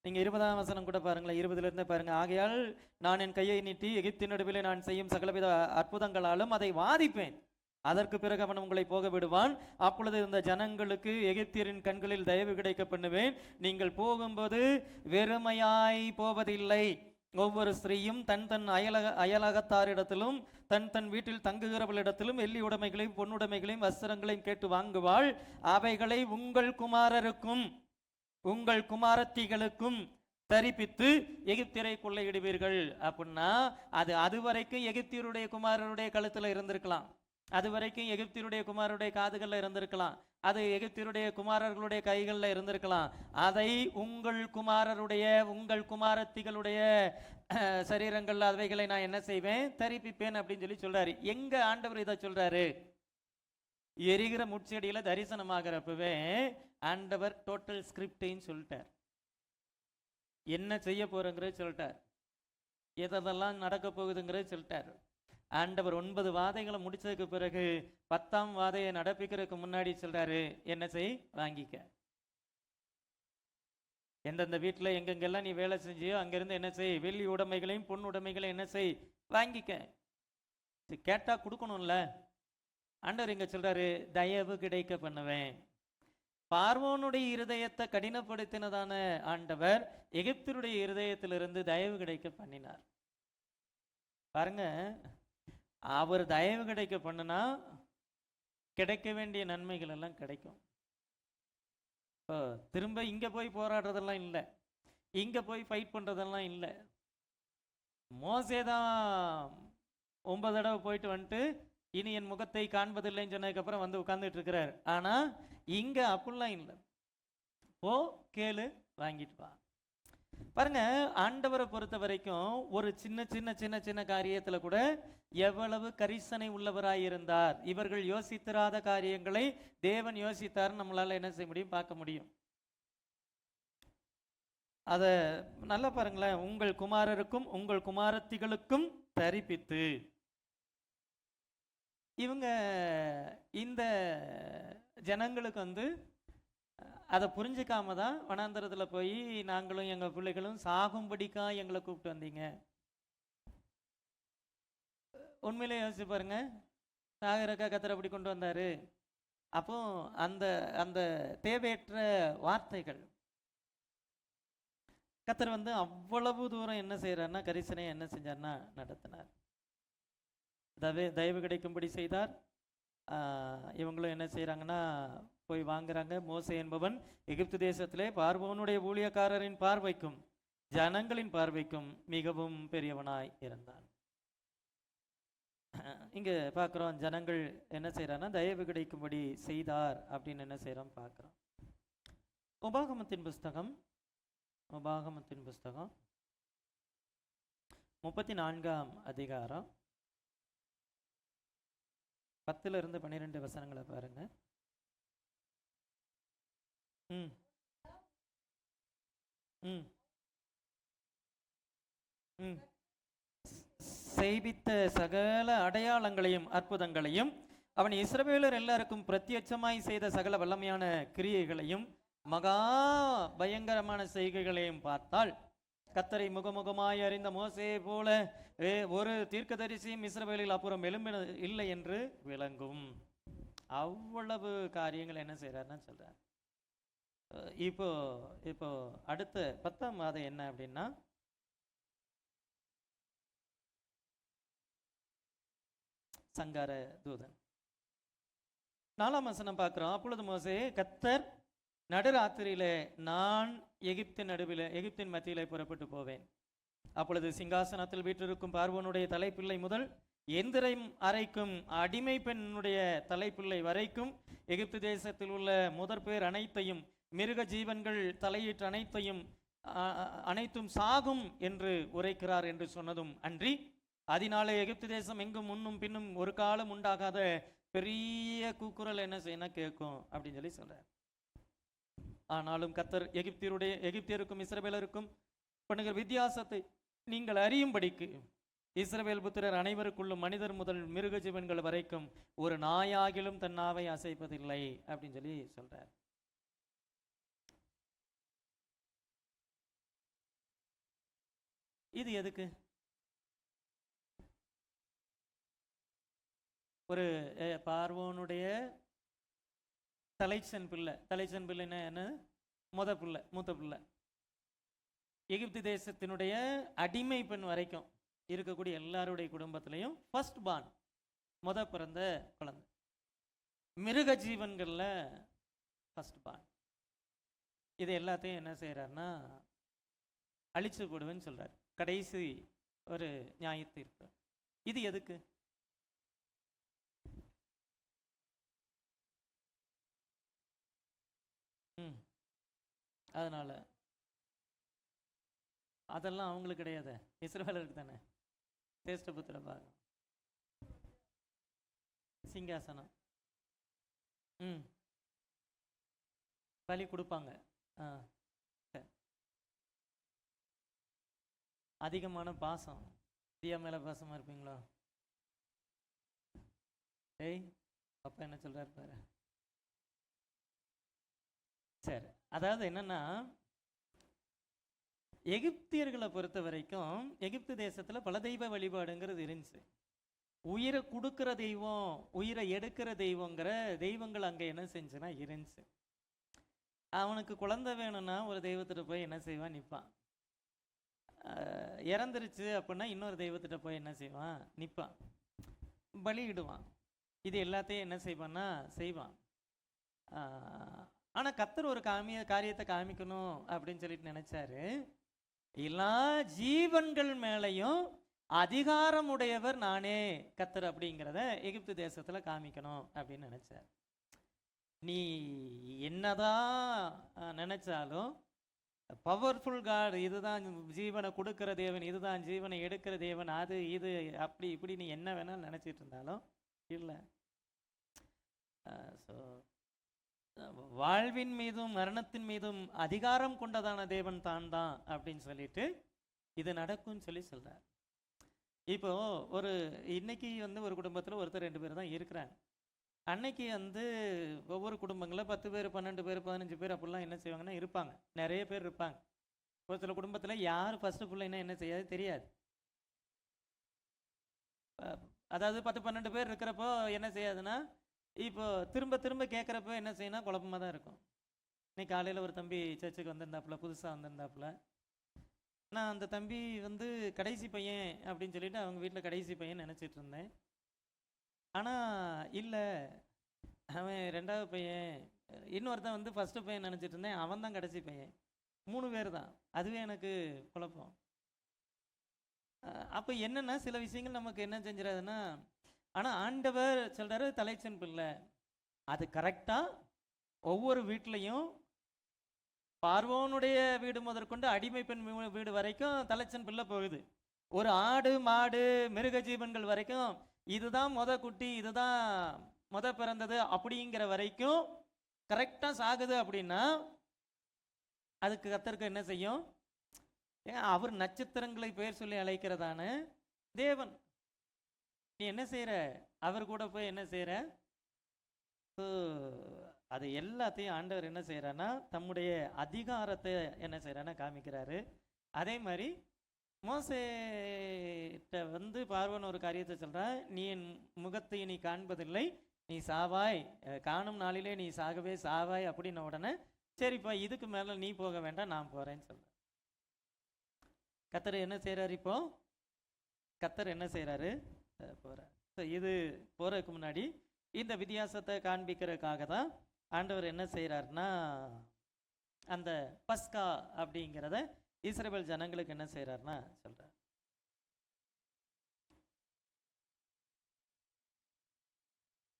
நீங்க 20ஆம் வசனம் கூட பாருங்களேன், 20ல இருந்தே பாருங்க. ஆகையால் நான் என் கையை நீட்டி எகிப்தின் நடுவிலே நான் செய்யும் சகலவித அற்புதங்களாலும் அதை வாதிப்பேன். அதற்கு பிறகு அவன் உங்களை போக விடுவான். அப்பொழுது இந்த ஜனங்களுக்கு எகிப்தியரின் கண்களில் தயவு கிடைக்க பண்ணுவேன். நீங்கள் போகும்போது வெறுமையாய் போவதில்லை. ஒவ்வொரு ஸ்திரீயும் தன் தன் அயலகத்தாரிடத்திலும் தன் தன் வீட்டில் தங்குகிறவளிடத்திலும் வெள்ளி உடைமைகளையும் பொன்னுடைமைகளையும் வஸ்திரங்களையும் கேட்டு வாங்குவாள். அவைகளை உங்கள் குமாரருக்கும் உங்கள் குமாரத்திகளுக்கும் தரிப்பித்து எகிப்தியரை கொள்ளையிடுவீர்கள். அப்படின்னா அது வரைக்கும் எகிப்தியருடைய குமாரருடைய கழுத்துல இருந்திருக்கலாம், அது வரைக்கும் எகிப்தியருடைய குமாரருடைய காதுகளில் இருந்திருக்கலாம், அது எகிப்தியருடைய குமாரர்களுடைய கைகளில் இருந்திருக்கலாம். அதை உங்கள் குமாரருடைய உங்கள் குமாரத்திகளுடைய சரீரங்கள் அவைகளை நான் என்ன செய்வேன், தரிப்பிப்பேன் அப்படின்னு சொல்லி சொல்றாரு. எங்க ஆண்டவர் இதை சொல்றாரு? எரிகிற முட்செடியில தரிசனமாகிறப்பவே ஆண்டவர் டோட்டல் ஸ்கிரிப்டைன்னு சொல்லிட்டார். என்ன செய்ய போறங்கிறது சொல்லிட்டார், எதெல்லாம் நடக்க போகுதுங்கிறது சொல்லிட்டார். ஆண்டவர் 9 வாதைகளை முடிச்சதுக்கு பிறகு 10ஆம் வாதையை நடப்பிக்கிறதுக்கு முன்னாடி சொல்றாரு, என்ன செய், வாங்கிக்க. எந்தெந்த வீட்டில் எங்கெங்கெல்லாம் நீ வேலை செஞ்சியோ அங்கிருந்து என்ன செய், வெள்ளி உடைமைகளையும் பொன் உடைமைகளையும் என்ன செய், வாங்கிக்க. கேட்டா கொடுக்கணும்ல. ஆண்டவர் இங்க சொல்றாரு, தயவு கிடைக்க பண்ணுவேன். பார்வோனுடைய இருதயத்தை கடினப்படுத்தினதான ஆண்டவர் எகிப்தியருடைய இருதயத்திலிருந்து தயவு கிடைக்க பண்ணினார். பாருங்க, அவர் தயவு கிடைக்க பண்ணுனா கிடைக்க வேண்டிய நன்மைகள் எல்லாம் கிடைக்கும். திரும்ப இங்க போய் போராடுறதெல்லாம் இல்லை, இங்க போய் ஃபைட் பண்றதெல்லாம் இல்லை. மோசேதான் 9 தடவை போயிட்டு வந்துட்டு இனி என் முகத்தை காண்பதில்லைன்னு சொன்னதுக்கு அப்புறம் வந்து உட்கார்ந்துட்டு இருக்கிறார். ஆனா இங்க அப்படிலாம் இல்லை, போ கேளு வாங்கிட்டு வா. பாருங்க, ஆண்டவரை பொறுத்த வரைக்கும் ஒரு சின்ன சின்ன சின்ன சின்ன காரியத்துல கூட எவ்வளவு கரிசனை உள்ளவராயிருந்தார். இவர்கள் யோசித்திராத காரியங்களை தேவன் யோசித்தார். நம்மளால என்ன செய்ய முடியும், பார்க்க முடியும். அத நல்லா பாருங்களேன். உங்கள் குமாரருக்கும் உங்கள் குமாரத்திகளுக்கும் தரிப்பித்து, இவங்க இந்த ஜனங்களுக்கு வந்து அதை புரிஞ்சுக்காம தான் வனாந்தரத்தில் போய் நாங்களும் எங்கள் பிள்ளைகளும் சாகும்படிக்கா எங்களை கூப்பிட்டு வந்தீங்க. உண்மையிலே யோசிச்சு பாருங்க, சாகரக்கா கத்தரை அப்படி கொண்டு வந்தாரு. அப்போ அந்த அந்த தேவையற்ற வார்த்தைகள் கத்தர் வந்து அவ்வளவு தூரம் என்ன செய்யறாருன்னா, கரிசனை என்ன செஞ்சார்னா நடத்தினார். தயவு கிடைக்கும்படி செய்தார். இவங்களும் என்ன செய்யறாங்கன்னா போய் வாங்குறாங்க. மோசே என்பவன் எகிப்து தேசத்திலே பார்வோனுடைய ஊழியக்காரரின் பார்வைக்கும் ஜனங்களின் பார்வைக்கும் மிகவும் பெரியவனாய் இருந்தான். இங்க பார்க்குறோம், ஜனங்கள் என்ன செய்யறான்னா தயவு கிடைக்கும்படி செய்தார் அப்படின்னு என்ன செய்யறோம் பார்க்குறோம். உபாகமத்தின் புஸ்தகம் 34ஆம் அதிகாரம் 10 இருந்து 12 வசனங்களை பாருங்க. செய்வித்த சகல அடையாளங்களையும் அற்புதங்களையும் அவன் இஸ்ரவேலர் எல்லாருக்கும் பிரத்யட்சமாய் செய்த சகல வல்லமையான கிரியைகளையும் மகா பயங்கரமான செய்கைகளையும் பார்த்தால் கத்தரை முகமுகமாய் அறிந்த மோசே போல ஒரு தீர்க்கதரிசியும் இஸ்ரவேலில் அப்புறம் எழும்பின இல்லை என்று விளங்கும். அவ்வளவு காரியங்கள் என்ன செய்யறாருன்னா சொல்றார். இப்போ அடுத்த 10ஆம் வாதம் என்ன அப்படின்னா, சங்கார தூதன். 4ஆம் வசனம் பார்க்கிறோம். அப்பொழுது மோசே, கத்தர் நடுராத்திரியிலே நான் எகிப்தின் மத்தியிலே புறப்பட்டு போவேன். அப்பொழுது சிங்காசனத்தில் வீற்றிருக்கும் பார்வோனுடைய தலைப்பிள்ளை முதல் எந்திரம் அறைக்கும் அடிமை பெண்ணுடைய தலைப்பிள்ளை வரைக்கும் எகிப்து தேசத்தில் உள்ள முதற் பேர் அனைத்தையும் மிருக ஜீவன்கள் தலையீட்டு அனைத்தும் சாகும் என்று உரைக்கிறார் என்று சொன்னதும் அன்றி, அதனாலே எகிப்து தேசம் எங்கும் முன்னும் பின்னும் ஒரு காலம் உண்டாகாத பெரிய கூக்குரல் என்ன செய்யணும் கேட்கும் அப்படின்னு சொல்லி சொல்றார். ஆனாலும் கத்தர் எகிப்தியருக்கும் இஸ்ரவேலருக்கும் பண்ணுகிற வித்தியாசத்தை நீங்கள் அறியும்படிக்கு இஸ்ரவேல் புத்திரர் அனைவருக்குள்ளும் மனிதர் முதல் மிருக ஜீவன்கள் வரைக்கும் ஒரு நாயாகிலும் தன் நாவை அசைப்பதில்லை அப்படின்னு சொல்லி சொல்றார். இது எதுக்கு? ஒரு பார்வோனுடைய தலைச்சன் பிள்ளைன்னா என்ன? மூத்த பிள்ளை. எகிப்து தேசத்தினுடைய அடிமை பெண் வரைக்கும் இருக்கக்கூடிய எல்லாருடைய குடும்பத்திலையும் ஃபர்ஸ்ட் பார்ன், பிறந்த குழந்தை. மிருக ஜீவன்களில் ஃபர்ஸ்ட் பார்ன். இது எல்லாத்தையும் என்ன செய்கிறாருன்னா அழிச்சு போடுவேன்னு சொல்கிறார். கடைசி ஒரு நியாய தீர்ப்பு. இது எதுக்கு? அதனால அதெல்லாம் அவங்களுக்கு கிடையாது, இஸ்ரவேலருக்கு தானே. சேஷ்டபுத்திர பாகம், சிங்காசனம், பலி கொடுப்பாங்க. அதிகமான பாசம். தியா மேல பாசமா இருப்பீங்களா? ஏய் அப்பா என்ன சொல்றாரு பாரு. சரி, அதாவது என்னன்னா, எகிப்தியர்களை பொறுத்த வரைக்கும் எகிப்து தேசத்துல பல தெய்வ வழிபாடுங்கிறது இருந்துச்சு. உயிரை கொடுக்கிற தெய்வம், உயிரை எடுக்கிற தெய்வங்கிற தெய்வங்கள் அங்க என்ன செஞ்சுன்னா இருந்துச்சு. அவனுக்கு குழந்தை வேணும்னா ஒரு தெய்வத்திட்ட போய் என்ன செய்வான்? நிற்பான். இறந்துருச்சு அப்படின்னா இன்னொரு தெய்வத்திட்ட போய் என்ன செய்வான்? நிற்பான், பலியிடுவான். இது எல்லாத்தையும் என்ன செய்வான்னா செய்வான். ஆனால் கர்த்தர் ஒரு காரியத்தை காமிக்கணும் அப்படின்னு சொல்லிட்டு நினைச்சாரு. எல்லா ஜீவன்கள் மேலையும் அதிகாரமுடையவர் நானே கர்த்தர் அப்படிங்கிறத எகிப்து தேசத்துல காமிக்கணும் அப்படின்னு நினைச்சார். நீ என்னதான் நினைச்சாலும் பவர்ஃபுல் காட், இதுதான் ஜீவனை கொடுக்கிற தேவன், இதுதான் ஜீவனை எடுக்கிற தேவன், அது இது அப்படி இப்படி நீ என்ன வேணாலும் நினைச்சிட்டு இருந்தாலும் இல்லை. ஸோ வாழ்வின் மீதும் மரணத்தின் மீதும் அதிகாரம் கொண்டதான தேவன் தான் அப்படின்னு சொல்லிட்டு இது நடக்கும்னு சொல்லி சொல்றார். இப்போ இன்னைக்கு ஒரு குடும்பத்தில் ஒருத்தர் 2 பேர் தான் இருக்கிறாங்க. அன்னைக்கு ஒவ்வொரு குடும்பங்களில் 10 பேர் 12 பேர் 15 பேர் அப்படிலாம் என்ன செய்வாங்கன்னா இருப்பாங்க, நிறைய பேர் இருப்பாங்க. ஒரு சில குடும்பத்தில் யார் ஃபர்ஸ்ட் பிள்ளைன்னா என்ன செய்யாது தெரியாது. அதாவது 10-12 பேர் இருக்கிறப்போ என்ன செய்யாதுன்னா, இப்போ திரும்ப திரும்ப கேட்குறப்ப என்ன செய்யணும், குழப்பமாக தான் இருக்கும். இன்னைக்கு காலையில் ஒரு தம்பி சர்ச்சுக்கு வந்திருந்தாப்புல, புதுசாக வந்திருந்தாப்புல. நான் அந்த தம்பி கடைசி பையன் அப்படின்னு சொல்லிட்டு அவங்க வீட்டில் கடைசி பையன் நினச்சிட்டு இருந்தேன். ஆனால் இல்லை, அவன் 2வது பையன். இன்னொருத்தன் ஃபஸ்ட்டு பையன் நினச்சிட்டு இருந்தேன், அவன் தான் கடைசி பையன். 3 பேர் தான். அதுவே எனக்கு குழப்பம். அப்போ என்னென்னா சில விஷயங்கள் நமக்கு என்ன செஞ்சிடாதுன்னா, ஆனால் ஆண்டவர் சொல்கிறாரு தலைச்சன் பிள்ளை. அது கரெக்டாக ஒவ்வொரு வீட்லேயும் பார்வோனுடைய வீடு முதற்கொண்டு அடிமை பெண் வீடு வரைக்கும் தலைச்சன் பிள்ளை போகுது. ஒரு ஆடு மாடு மிருக ஜீவன்கள் வரைக்கும் இதுதான் குட்டி, இதுதான் பிறந்தது அப்படிங்கிற வரைக்கும் கரெக்டாக சாகுது. அப்படின்னா அதுக்கு கர்த்தருக்கு என்ன செய்யும்? ஏன் அவர் நட்சத்திரங்களை பேர் சொல்லி அழைக்கிறதான தேவன். நீ என்ன செய்யற? அவர் கூட போய் என்ன செய்யற? அது எல்லாத்தையும் ஆண்டவர் என்ன செய்யறான்னா தம்முடைய அதிகாரத்தை என்ன செய்யறான்னா காமிக்கிறாரு. அதே மாதிரி மோசேட்ட பார்வன் ஒரு காரியத்தை சொல்றான், நீ என் முகத்தை நீ காண்பதில்லை, நீ சாவாய், காணும் நாளிலே நீ சாகவே சாவாய் அப்படின்ன உடனே சரிப்பா இதுக்கு மேல நீ போக வேண்டாம், நான் போறேன்னு சொல்ற. கர்த்தர் என்ன செய்யறாரு? இப்போ கர்த்தர் என்ன செய்யறாரு? போறார். இது போறதுக்கு முன்னாடி இந்த வித்தியாசத்தை காண்பிக்கிறதுக்காக தான் ஆண்டவர் என்ன செய்யறாருன்னா அந்த பஸ்கா அப்படிங்கிறத இஸ்ரவேல் ஜனங்களுக்கு என்ன செய்யறாருன்னா சொல்றார்.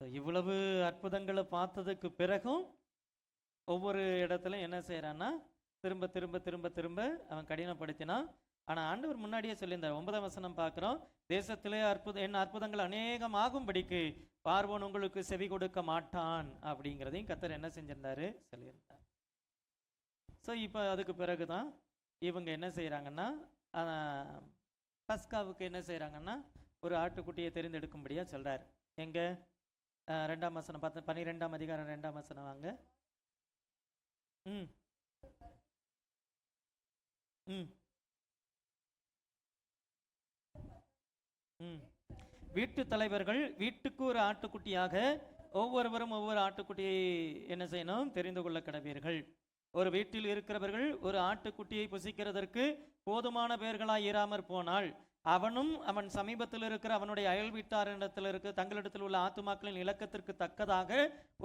இவ்வளவு அற்புதங்களை பார்த்ததுக்கு பிறகும் ஒவ்வொரு இடத்துல என்ன செய்யறான்னா திரும்ப திரும்ப திரும்ப திரும்ப அவன் கடினப்படுத்தினான். ஆனால் ஆண்டவர் முன்னாடியே சொல்லியிருந்தார். 9ஆம் வசனம் பார்க்குறோம், தேசத்திலே என் அற்புதங்கள் அநேகமாகும்படிக்கு பார்வோன் உங்களுக்கு செவி கொடுக்க மாட்டான் அப்படிங்கிறதையும் கர்த்தர் என்ன செஞ்சிருந்தாரு சொல்லியிருந்தார். ஸோ இப்போ அதுக்கு பிறகு தான் இவங்க என்ன செய்கிறாங்கன்னா பஸ்காவுக்கு என்ன செய்கிறாங்கன்னா ஒரு ஆட்டுக்குட்டியை தெரிந்தெடுக்கும்படியாக சொல்கிறார். எங்கே 2ஆம் வசனம் 12ஆம் அதிகாரம் 2ஆம் வசனம் வாங்க. ம் ம். வீட்டு தலைவர்கள் வீட்டுக்கு ஒரு ஆட்டுக்குட்டியாக ஒவ்வொருவரும் ஒவ்வொரு ஆட்டுக்குட்டியை என்ன செய்யணும்? தெரிந்து கொள்ள கடவீர்கள். ஒரு வீட்டில் இருக்கிறவர்கள் ஒரு ஆட்டுக்குட்டியை புசிக்கிறதற்கு போதுமான பேர்களாய் இராமற் போனால் அவனும் அவன் சமீபத்தில் இருக்கிற அவனுடைய அயல் வீட்டாரிடத்தில் இருக்க தங்களிடத்தில் உள்ள ஆத்துமாக்களின் இலக்கத்திற்கு தக்கதாக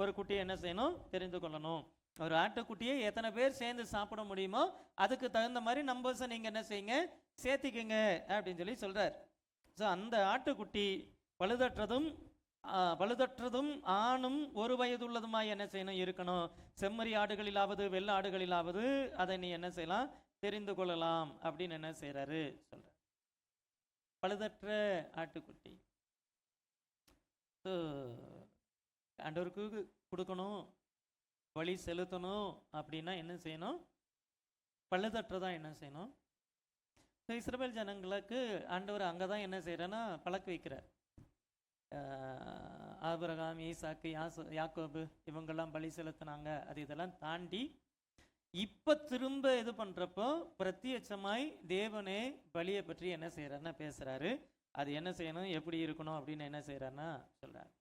ஒரு குட்டியை என்ன செய்யணும்? தெரிந்து கொள்ளணும். ஒரு ஆட்டுக்குட்டியை எத்தனை பேர் சேர்ந்து சாப்பிட முடியுமோ அதுக்கு தகுந்த மாதிரி நம்பர்ஸை நீங்கள் என்ன செய்யுங்க? சேர்த்திக்குங்க அப்படின்னு சொல்லி சொல்கிறார். ஸோ அந்த ஆட்டுக்குட்டி பழுதற்றதும் ஆணும் ஒரு வயதுள்ளதுமாய் என்ன செய்யணும்? இருக்கணும். செம்மறி ஆடுகளிலாவது வெள்ள ஆடுகளிலாவது அதை நீ என்ன செய்யலாம்? தெரிந்து கொள்ளலாம் அப்படின்னு என்ன செய்கிறாரு சொல்கிறார். பழுதற்ற ஆட்டுக்குட்டி. ஸோ ஆண்டவருக்கு கொடுக்கணும், வழி செலுத்தணும் அப்படின்னா என்ன செய்யணும்? பழுதற்றதான் என்ன செய்யணும்? ஸோ இஸ்ரவேல் ஜனங்களுக்கு ஆண்டவர் அங்கே தான் என்ன செய்கிறேன்னா பழக்க வைக்கிறார். ஆபிரகாம், ஈசாக்கு, யாக்கோபு இவங்கெல்லாம் பலி செலுத்தினாங்க. அது இதெல்லாம் தாண்டி இப்போ திரும்ப இது பண்ணுறப்போ பிரத்யட்சமாய் தேவனே பலியை பற்றி என்ன செய்கிறாருன்னா பேசுகிறாரு. அது என்ன செய்யணும், எப்படி இருக்கணும் அப்படின்னு என்ன செய்கிறாருன்னா சொல்கிறார்.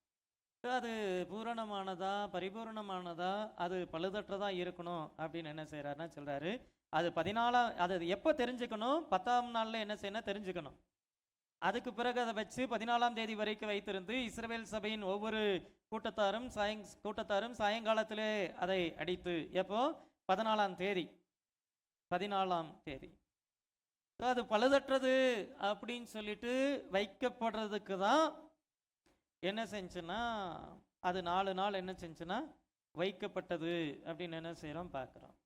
அது பூரணமானதா பரிபூர்ணமானதா அது பழுதற்றதா இருக்கணும் அப்படின்னு என்ன செய்கிறாருன்னா சொல்கிறாரு. அது 14 அது எப்போ தெரிஞ்சுக்கணும்? 10ஆம் நாளில் என்ன செய்யணும்? தெரிஞ்சுக்கணும். அதுக்கு பிறகு அதை வச்சு 14ஆம் தேதி வரைக்கும் வைத்திருந்து இஸ்ரவேல் சபையின் ஒவ்வொரு கூட்டத்தாரும் சாயங்காலத்திலே அதை அடித்து எப்போ? 14ஆம் தேதி அது பழுதற்றது அப்படின்னு சொல்லிட்டு வைக்கப்படுறதுக்கு தான் என்ன செஞ்சுன்னா அது 4 நாள் என்ன செஞ்சுன்னா வைக்கப்பட்டது அப்படின்னு என்ன செய்கிறோம் பார்க்குறோம்.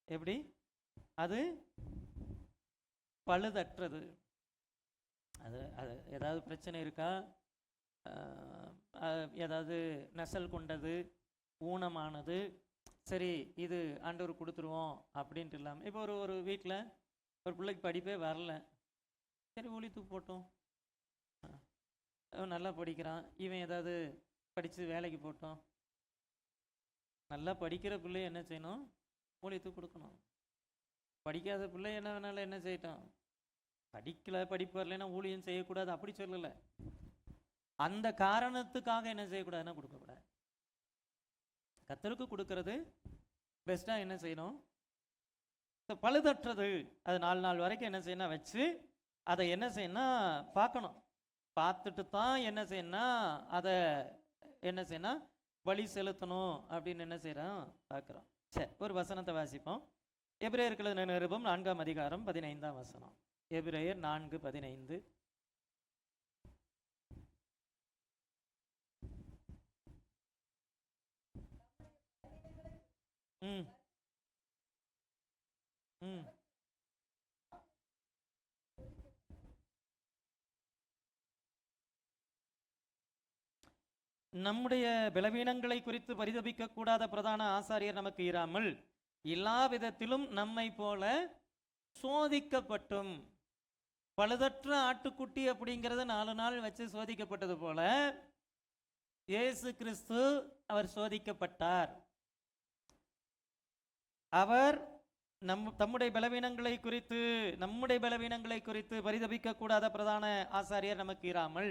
எப்படி அது பழுதற்றது? அது அது ஏதாவது பிரச்சனை இருக்கா? ஏதாவது நெசல் கொண்டது, ஊனமானது, சரி இது ஆண்டவர் கொடுத்துருவோம் அப்படின்ட்டு இல்லாமல் இப்போ ஒரு வீட்டில் ஒரு பிள்ளைக்கு படிப்பே வரல, சரி ஊழித்து போட்டோம், நல்லா படிக்கிறான், இவன் ஏதாவது படித்து வேலைக்கு போட்டோம். நல்லா படிக்கிற பிள்ளை என்ன செய்யணும்? ஊழித்து கொடுக்கணும். படிக்காத பிள்ளை என்ன வேணாலும் என்ன செய்யட்டும், படிப்பு வரலைன்னா ஊழியம் செய்யக்கூடாது அப்படி சொல்லலை. அந்த காரணத்துக்காக என்ன செய்யக்கூடாதுன்னா கொடுக்கக்கூடாது. கர்த்தருக்கு கொடுக்கறது பெஸ்ட்டாக என்ன செய்யணும்? பழுதற்றது அது 4 நாள் வரைக்கும் என்ன செய்யணும் வச்சு அதை என்ன செய்யணும் பார்க்கணும். பார்த்துட்டு தான் என்ன செய்யணும்னா அதை என்ன செய்யணும் வழி செலுத்தணும் அப்படின்னு என்ன செய்கிறோம் பார்க்குறோம். சரி, ஒரு வசனத்தை வாசிப்போம். எபிரேயருக்கு நிருபம் 4ஆம் அதிகாரம் 15ஆம் வசனம். எபிரேயர் 4:15. ம் ம் நம்முடைய பலவீனங்களை குறித்து பரிதபிக்க கூடாத பிரதான ஆசாரியர் நமக்கு இராமல் எல்லா விதத்திலும் நம்மை போல சோதிக்கப்பட்டும். பழுதற்ற ஆட்டுக்குட்டி அப்படிங்கிறது 4 நாள் வச்சு சோதிக்கப்பட்டது போல இயேசு கிறிஸ்து அவர் சோதிக்கப்பட்டார். அவர் நம்முடைய பலவீனங்களை குறித்து பரிதபிக்க கூடாத பிரதான ஆசாரியர் நமக்கு இராமல்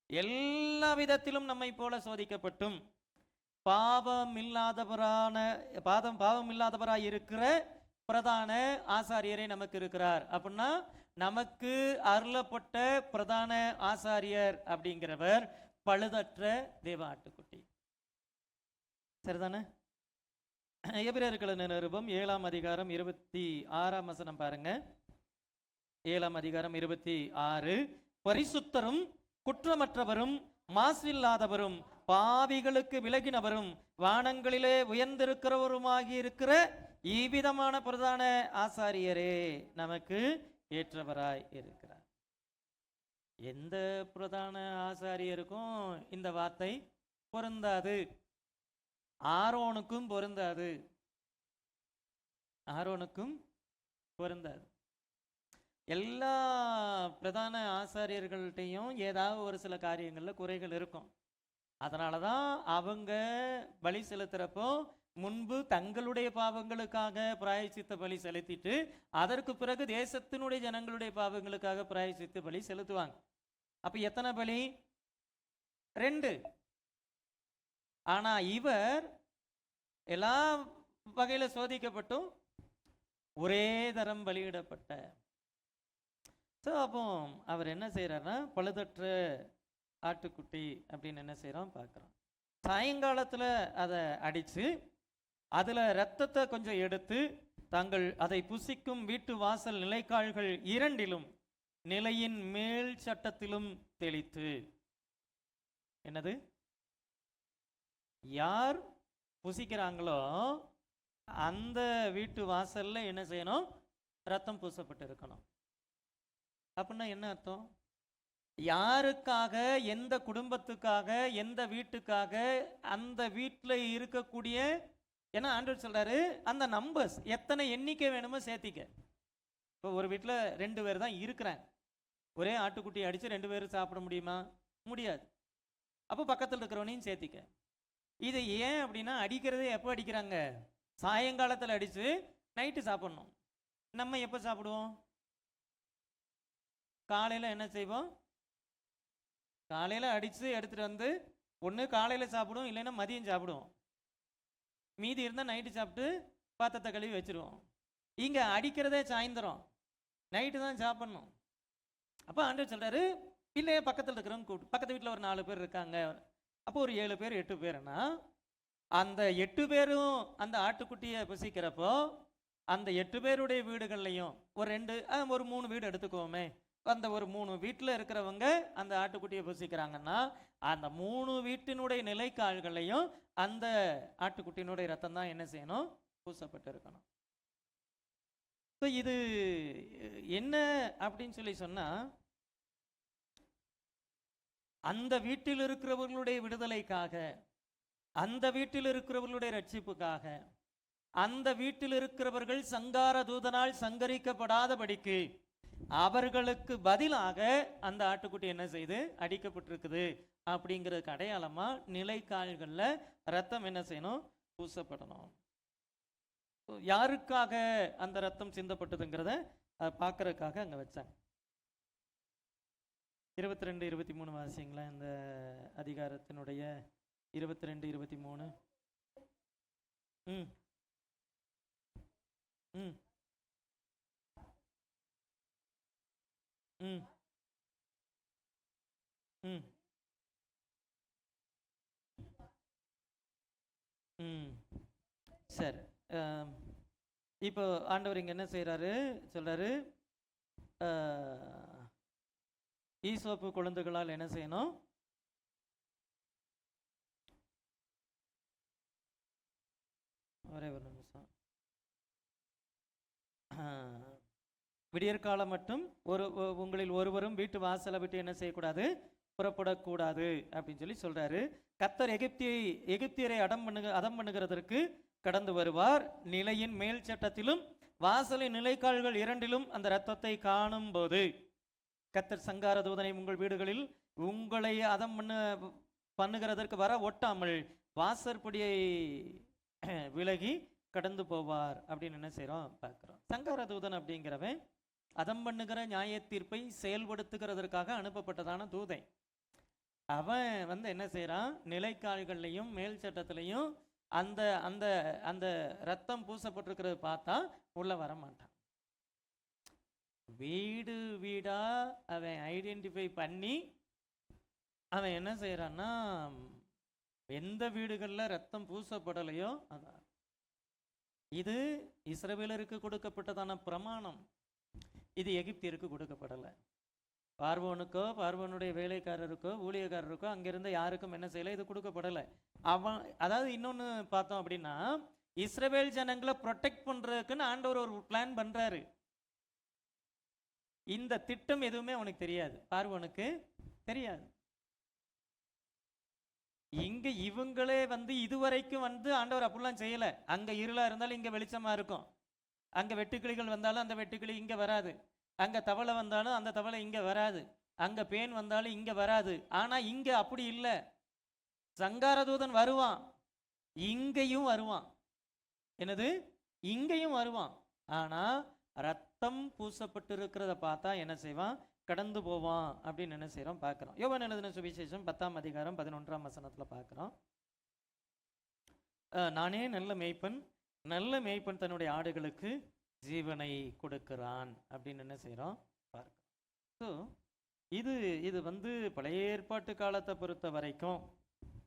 எல்லா விதத்திலும் நம்மை போல சோதிக்கப்பட்டும் பாவம் இல்லாதவராய் இருக்கிற பிரதான ஆசாரியரே நமக்கு இருக்கிறார். அப்படின்னா நமக்கு அருளப்பட்ட பிரதான ஆசாரியர் அப்படிங்கிறவர் பழுதற்ற தேவ ஆட்டுக்குட்டி. சரிதானே? எபிரேயருக்கு நிருபம் 7ஆம் அதிகாரம் 26ஆம் வசனம் பாருங்க. 7ஆம் அதிகாரம் 26. பரிசுத்தரும் குற்றமற்றவரும் மாசில்லாதவரும் பாவிகளுக்கு விலகினவரும் வானங்களிலே உயர்ந்திருக்கிறவருமாகி இருக்கிற இவ்விதமான பிரதான ஆசாரியரே நமக்கு ஏற்றவராய் இருக்கிறார். எந்த பிரதான ஆசாரியருக்கும் இந்த வார்த்தை பொருந்தாது. ஆரோனுக்கும் பொருந்தாது. எல்லா பிரதான ஆசாரியர்கள்ட்டையும் ஏதாவது ஒரு சில காரியங்களில் குறைகள் இருக்கும். அதனால தான் அவங்க பலி செலுத்துகிறப்போ முன்பு தங்களுடைய பாவங்களுக்காக பிராயச்சித்த பலி செலுத்திட்டு அதற்கு பிறகு தேசத்தினுடைய ஜனங்களுடைய பாவங்களுக்காக பிராயச்சித்த பலி செலுத்துவாங்க. அப்ப எத்தனை பலி? 2. ஆனா இவர் எல்லா வகையில சோதிக்கப்பட்டும் ஒரே தரம் பலியிடப்பட்ட. ஸோ அப்போ அவர் என்ன செய்யறாருன்னா, பழுதற்ற ஆட்டுக்குட்டி அப்படின்னு என்ன செய்யறோம் பார்க்குறோம். சாயங்காலத்துல அதை அடிச்சு அதுல ரத்தத்தை கொஞ்சம் எடுத்து தாங்கள் அதை புசிக்கும் வீட்டு வாசல் நிலைக்கால்கள் இரண்டிலும் நிலையின் மேல் சட்டத்திலும் தெளித்து. என்னது? யார் புசிக்கிறாங்களோ அந்த வீட்டு வாசல்ல என்ன செய்யணும்? ரத்தம் பூசப்பட்டு இருக்கணும். அப்படின்னா என்ன அர்த்தம்? யாருக்காக, எந்த குடும்பத்துக்காக, எந்த வீட்டுக்காக, அந்த வீட்டில் இருக்கக்கூடிய, ஏன்னா ஆண்டவர் சொல்றாரு அந்த நம்பர்ஸ் எத்தனை எண்ணிக்கை வேணுமோ சேர்த்திக்க. இப்போ ஒரு வீட்டில் 2 பேர் தான் இருக்கிறாங்க. ஒரே ஆட்டுக்குட்டி அடித்து 2 பேரும் சாப்பிட முடியுமா? முடியாது. அப்போ பக்கத்தில் இருக்கிறவனையும் சேர்த்திக்க. இது ஏன் அப்படின்னா, அடிக்கிறதே எப்போ அடிக்கிறாங்க? சாயங்காலத்தில் அடித்து நைட்டு சாப்பிட்ணும். நம்ம எப்போ சாப்பிடுவோம்? காலையில் என்ன செய்வோம்? காலையில் அடித்து எடுத்துகிட்டு வந்து ஒன்று காலையில் சாப்பிடுவோம், இல்லைன்னா மதியம் சாப்பிடுவோம். மீதி இருந்தால் நைட்டு சாப்பிட்டு பாத்திரத்தை கழுவி வச்சுருவோம். இங்கே அடிக்கிறதே சாயந்தரம், நைட்டு தான் சாப்பிட்ணும். அப்போ ஆண்டவர் சொல்கிறாரு, இல்லையே பக்கத்தில் இருக்கிறவங்க கூப்பிட்டு, பக்கத்து வீட்டில் ஒரு 4 பேர் இருக்காங்க, அப்போ ஒரு 7 பேர் 8 பேருன்னா அந்த 8 பேரும் அந்த ஆட்டுக்குட்டியை புசிக்கிறப்போ அந்த 8 பேருடைய வீடுகள்லையும் ஒரு 3 வீடு எடுத்துக்கோமே, அந்த ஒரு 3 வீட்டில் இருக்கிறவங்க அந்த ஆட்டுக்குட்டியை புசிக்கிறாங்கன்னா அந்த 3 வீட்டினுடைய நிலைக்கால்களையும் அந்த ஆட்டுக்குட்டியினுடைய ரத்தம் தான் என்ன செய்யணும்? பூசப்பட்டு இருக்கணும். ஸோ இது என்ன அப்படின்னு சொல்லி சொன்னா, அந்த வீட்டில் இருக்கிறவர்களுடைய விடுதலைக்காக, அந்த வீட்டில் இருக்கிறவர்களுடைய ரட்சிப்புக்காக, அந்த வீட்டில் இருக்கிறவர்கள் சங்கார தூதனால் சங்கரிக்கப்படாதபடிக்கு அவர்களுக்கு பதிலாக அந்த ஆட்டுக்குட்டி என்ன செய்து அடிக்கப்பட்டிருக்குது அப்படிங்கிறதுக்கு அடையாளமா நிலைக்கால்கள்ல ரத்தம் என்ன செய்யணும்? பூசப்படணும். யாருக்காக அந்த ரத்தம் சிந்தப்பட்டதுங்கிறத பார்க்கறதுக்காக அங்க வச்சாங்க. 22, 23 வாசிங்களா இந்த அதிகாரத்தினுடைய 22, 23. ம் ம் ம் ம் ம் சரி. இப்போ ஆண்டவர் இங்க என்ன செய்யறாரு? சொல்றாரு, ஈசோப்பு குழந்தைகளால் என்ன செய்யணும்? ஒரே ஒரு நிமிஷம். விடியற்காலம் மட்டும் உங்களில் ஒருவரும் வீட்டு வாசலை விட்டு என்ன செய்யக்கூடாது? புறப்படக்கூடாது அப்படின்னு சொல்லி சொல்றாரு. கர்த்தர் எகிப்தியரை அதம் பண்ணுகிறதற்கு கடந்து வருவார். நிலையின் மேல் சட்டத்திலும் வாசலின் நிலைக்கால்கள் இரண்டிலும் அந்த இரத்தத்தை காணும் போது கர்த்தர் சங்கார தூதனை உங்கள் வீடுகளில் உங்களை அதம் பண்ணுகிறதற்கு வர ஒட்டாமல் வாசற்படியை விலகி கடந்து போவார் அப்படின்னு என்ன செய்யறோம் பார்க்கிறோம். சங்கார தூதன் அப்படிங்கிறவன் அதம் பண்ணுகிற நியாய தீர்ப்பை செயல்படுத்துகிறதற்காக அனுப்பப்பட்டதான தூதை. அவன் என்ன செய்யறான்? நிலைக்கால்கள்லையும் மேல் சட்டத்திலையும் அந்த அந்த அந்த ரத்தம் பூசப்பட்டிருக்கிறது பார்த்தா உள்ள வர மாட்டான். வீடு வீடா அவன் ஐடென்டிஃபை பண்ணி அவன் என்ன செய்யறான்னா, எந்த வீடுகளில் ரத்தம் பூசப்படலையோ அதான். இது இஸ்ரவேலருக்கு கொடுக்கப்பட்டதான பிரமாணம். இது எகிப்தியருக்கு கொடுக்கப்படலை. பார்வோனுக்கோ பார்வோனுடைய வேலைக்காரருக்கோ ஊழியக்காரருக்கோ அங்கிருந்த யாருக்கும் என்ன செய்யலை, இது கொடுக்கப்படலை. அதாவது இன்னொன்று பார்த்தோம் அப்படின்னா, இஸ்ரவேல் ஜனங்களை ப்ரொடெக்ட் பண்றதுக்குன்னு ஆண்டவர் ஒரு பிளான் பண்றாரு. இந்த திட்டம் எதுவுமே அவனுக்கு தெரியாது, பார்வோனுக்கு தெரியாது. இங்க இவங்களே இதுவரைக்கும் ஆண்டவர் அப்படிலாம் செய்யல. அங்க இருளா இருந்தாலும் இங்க வெளிச்சமா இருக்கும். அங்க வெட்டுக்கிளிகள் வந்தாலும் அந்த வெட்டுக்கிளி இங்க வராது. அங்க தவளை வந்தாலும் அந்த தவளை இங்க வராது. அங்க பேன் வந்தாலும் இங்க வராது. ஆனா இங்க அப்படி இல்லை. சங்காரதூதன் வருவான், இங்கேயும் வருவான். என்னது? இங்கேயும் வருவான். ஆனா ரத்தம் பூசப்பட்டு இருக்கிறத பார்த்தா என்ன செய்வான்? கடந்து போவான் அப்படின்னு என்ன செய்கிறோம் பார்க்குறோம். யோவான் எழுதின சுவிசேஷம் 10ஆம் அதிகாரம் 11ஆம் வசனத்தில் பார்க்குறோம். நானே நல்ல மேய்ப்பன், நல்ல மேய்ப்பன் தன்னுடைய ஆடுகளுக்கு ஜீவனை கொடுக்கிறான் அப்படின்னு என்ன செய்கிறோம் பார்க்கிறோம். ஸோ இது வந்து பழைய ஏற்பாட்டு காலத்தை பொறுத்த வரைக்கும்,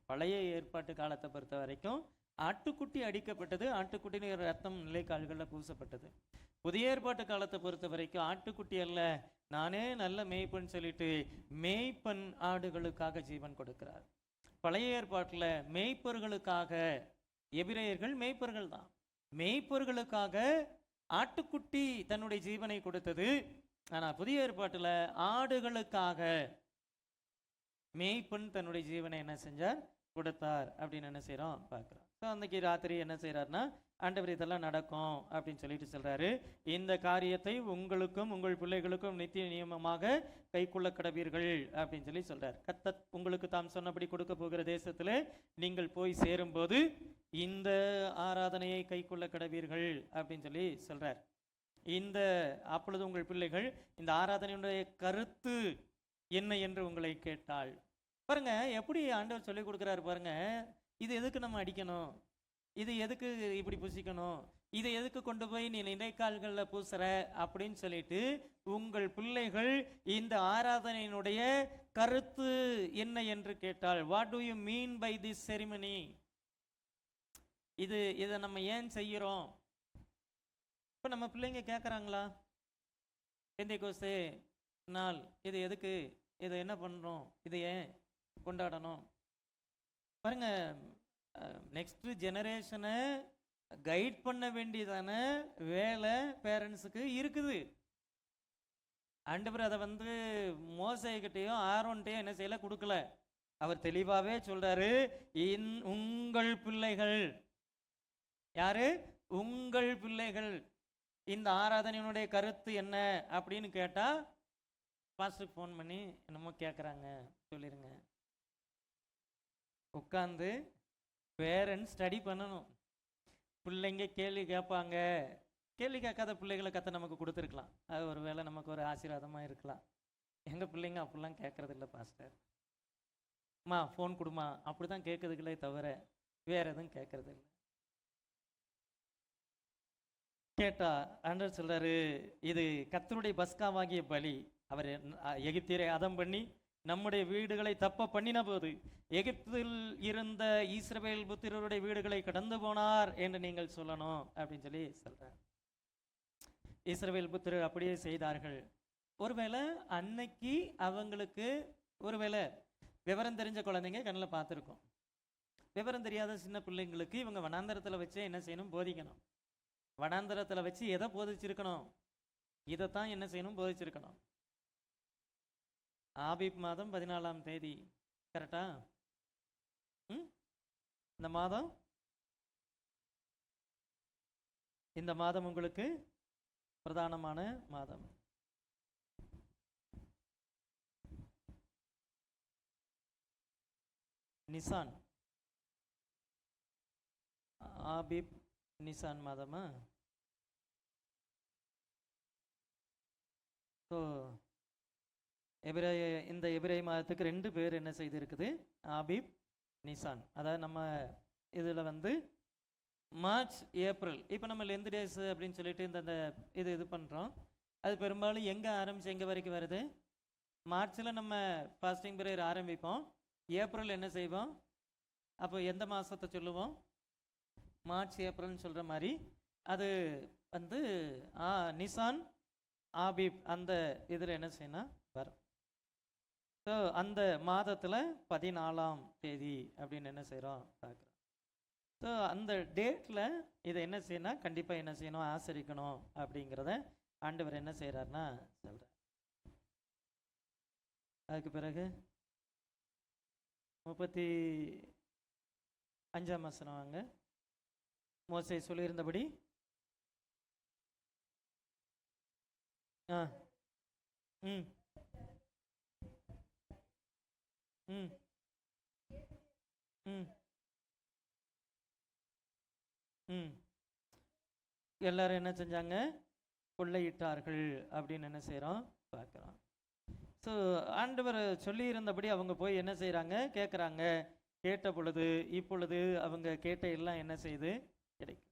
பழைய ஏற்பாட்டு காலத்தை பொறுத்த வரைக்கும் ஆட்டுக்குட்டி அடிக்கப்பட்டது, ஆட்டுக்குட்டியின் ரத்தம் நிலைக்கால்களில் பூசப்பட்டது. புதிய ஏற்பாட்டு காலத்தை பொறுத்த வரைக்கும் ஆட்டுக்குட்டி அல்ல, நானே நல்ல மேய்ப்பன் சொல்லிட்டு மேய்ப்பன் ஆடுகளுக்காக ஜீவன் கொடுக்கிறார். பழைய ஏற்பாட்டில் மேய்ப்பர்களுக்காக, எபிரேயர்கள் மேய்ப்பர்கள் தான், மேய்ப்பர்களுக்காக ஆட்டுக்குட்டி தன்னுடைய ஜீவனை கொடுத்தது. ஆனால் புதிய ஏற்பாட்டில் ஆடுகளுக்காக மேய்ப்பன் தன்னுடைய ஜீவனை என்ன செஞ்சார், கொடுத்தார் அப்படின்னு என்ன செய்கிறோம் பார்க்குறோம். ஸோ அன்றைக்கி ராத்திரி என்ன செய்கிறாருன்னா, ஆண்டவர் இதெல்லாம் நடக்கும் அப்படின்னு சொல்லிட்டு சொல்கிறாரு, இந்த காரியத்தை உங்களுக்கும் உங்கள் பிள்ளைகளுக்கும் நித்திய நியமமாக கைக்குள்ள கடவீர்கள் அப்படின்னு சொல்லி சொல்கிறார். கர்த்தர் உங்களுக்கு தாம் சொன்னபடி கொடுக்க போகிற தேசத்தில் நீங்கள் போய் சேரும்போது இந்த ஆராதனையை கைக்குள்ள கடவீர்கள் அப்படின்னு சொல்லி சொல்கிறார். அப்பொழுது உங்கள் பிள்ளைகள் இந்த ஆராதனையுடைய கருத்து என்ன என்று உங்களை கேட்டால், பாருங்க எப்படி ஆண்டவர் சொல்லி கொடுக்குறாரு பாருங்க. இது எதுக்கு நம்ம அடிக்கணும், இது எதுக்கு இப்படி புசிக்கணும், இதை எதுக்கு கொண்டு போய் நீ நினைக்கால்களில் பூசுற அப்படின்னு சொல்லிட்டு உங்கள் பிள்ளைகள் இந்த ஆராதனையினுடைய கருத்து என்ன என்று கேட்டால், what do you mean by this ceremony, இதை நம்ம ஏன் செய்கிறோம். இப்போ நம்ம பிள்ளைங்க கேட்குறாங்களா, பெந்தைக்கோஸ்தே நாள் இது எதுக்கு, இதை என்ன பண்ணுறோம், இதை ஏன் கொண்டாடணும். பாருங்க, நெக்ஸ்ட் ஜெனரேஷனை கைட் பண்ண வேண்டியதான வேலை பேரண்ட்ஸுக்கு இருக்குது. ஆண்டவர் அதை வந்து மோசைக்கிட்டையும் ஆரோன்ட்டையும் என்ன செய்யல, கொடுக்கல. அவர் தெளிவாகவே சொல்றாரு, உங்கள் பிள்ளைகள், யாரு, உங்கள் பிள்ளைகள் இந்த ஆராதனையினுடைய கருத்து என்ன அப்படின்னு கேட்டால் பாஸ்டருக்கு ஃபோன் பண்ணி என்னமோ கேட்குறாங்க சொல்லிடுங்க. உட்காந்து பேரண்ட்ஸ் ஸ்டடி பண்ணணும். பிள்ளைங்க கேள்வி கேட்பாங்க, கேள்வி கேட்காத பிள்ளைகளை கற்று நமக்கு கொடுத்துருக்கலாம், அது ஒரு வேளை நமக்கு ஒரு ஆசீர்வாதமாக இருக்கலாம். எங்கள் பிள்ளைங்க அப்படிலாம் கேட்குறது இல்லை பாஸ்டர், அம்மா ஃபோன் கொடுமா அப்படி தான் கேட்குறதுங்களே தவிர வேறு எதுவும் கேட்குறது இல்லை. கேட்டா ஆண்டவர் சொல்றாரு, இது கர்த்தருடைய பஸ்காவாகிய பலி. அவர் எகிப்தியரை அதம் பண்ணி நம்முடைய வீடுகளை தப்ப பண்ணின போது எகிப்தில் இருந்த இஸ்ரவேல் புத்திரருடைய வீடுகளை கடந்து போனார் என்று நீங்கள் சொல்லணும் அப்படின்னு சொல்லி சொல்றார். இஸ்ரவேல் புத்திரர் அப்படியே செய்தார்கள். ஒருவேளை அன்னைக்கு அவங்களுக்கு ஒருவேளை விவரம் தெரிஞ்ச குழந்தைங்க கண்ணில் பார்த்துருக்கோம். விவரம் தெரியாத சின்ன பிள்ளைங்களுக்கு இவங்க வனாந்தரத்தில் வச்சு என்ன செய்யணும், போதிக்கணும். வனாந்தரத்தில் வச்சு எதை போதிச்சிருக்கணும், இதைத்தான் என்ன செய்யணும், போதிச்சிருக்கணும். ஆபிப் மாதம் 14ஆம் தேதி கரெக்டா? இந்த மாதம் உங்களுக்கு பிரதானமான மாதம். நிசான், ஆபிப் நிசான் மாதமா? ஸோ இந்த எபிரேய மாதத்துக்கு 2 பேர் என்ன செய்திருக்குது, ஆபிப், நிசான். அதாவது நம்ம இதில் வந்து மார்ச், ஏப்ரல், இப்போ நம்ம லெந்த் டேஸ் அப்படின்னு சொல்லிட்டு இந்த இது பண்ணுறோம். அது பெரும்பாலும் எங்கே ஆரம்பிச்சு எங்கே வரைக்கும் வருது, மார்ச்சில் நம்ம ஃபாஸ்டிங் பீரியட் ஆரம்பிப்போம். ஏப்ரல் என்ன செய்வோம், அப்போ எந்த மாதத்தை சொல்லுவோம், மார்ச் ஏப்ரல்னு சொல்கிற மாதிரி அது வந்து நிசான் ஆபிப் அந்த இதில் என்ன செய்யணும் வரும். ஸோ அந்த மாதத்தில் 14ஆம் தேதி அப்படின்னு என்ன செய்கிறோம் பார்க்குறோம். ஸோ அந்த டேட்டில் இதை என்ன செய்யணும், கண்டிப்பாக என்ன செய்யணும், ஆசரிக்கணும் அப்படிங்கிறத ஆண்டவர் என்ன செய்கிறாருன்னா சொல்கிறார். அதுக்கு பிறகு 35ஆம் வசனம் வாங்க. மோசே சொல்லியிருந்தபடி ம் ம் ம் ம் எல்லாரும் என்ன செஞ்சாங்க, கொள்ளையிட்டார்கள் அப்படின்னு என்ன செய்கிறோம் பார்க்குறோம். ஸோ ஆண்டவர் சொல்லியிருந்தபடி அவங்க போய் என்ன செய்கிறாங்க, கேட்குறாங்க. கேட்ட பொழுது இப்பொழுது அவங்க கேட்ட எல்லாம் என்ன செய்து கிடைக்கும்.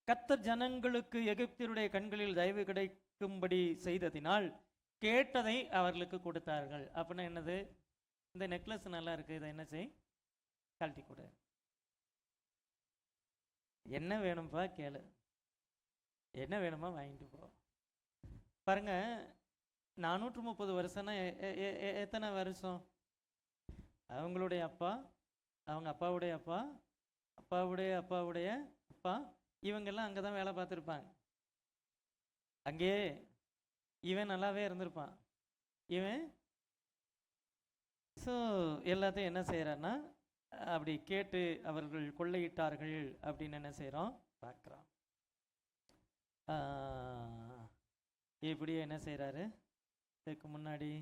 கர்த்தர் ஜனங்களுக்கு எகிப்தியருடைய கண்களில் தயவு கிடைக்கும்படி செய்ததினால் கேட்டதை அவர்களுக்கு கொடுத்தார்கள். அப்படின்னா என்னது, இந்த நெக்லஸ் நல்லா இருக்கு, இதை என்ன செய், கழட்டி கொடு. என்ன வேணும்ப்பா கேளு, என்ன வேணுமா வாங்கிட்டு போ. பாருங்க, 430 வருஷம்னா எத்தனை வருஷம்? அவங்களுடைய அப்பா, அவங்க அப்பாவுடைய அப்பா, அப்பாவுடைய அப்பாவுடைய அப்பா, இவங்கெல்லாம் அங்கே தான் வேலை பார்த்துருப்பாங்க. அங்கேயே இவன் நல்லாவே இருந்திருப்பான். இவன் ஸோ எல்லாத்தையும் என்ன செய்கிறான்னா, அப்படி கேட்டு அவர்கள் கொள்ளையிட்டார்கள் அப்படின்னு என்ன செய்கிறோம் பார்க்குறோம். இப்படியே என்ன செய்கிறாரு, இதுக்கு முன்னாடி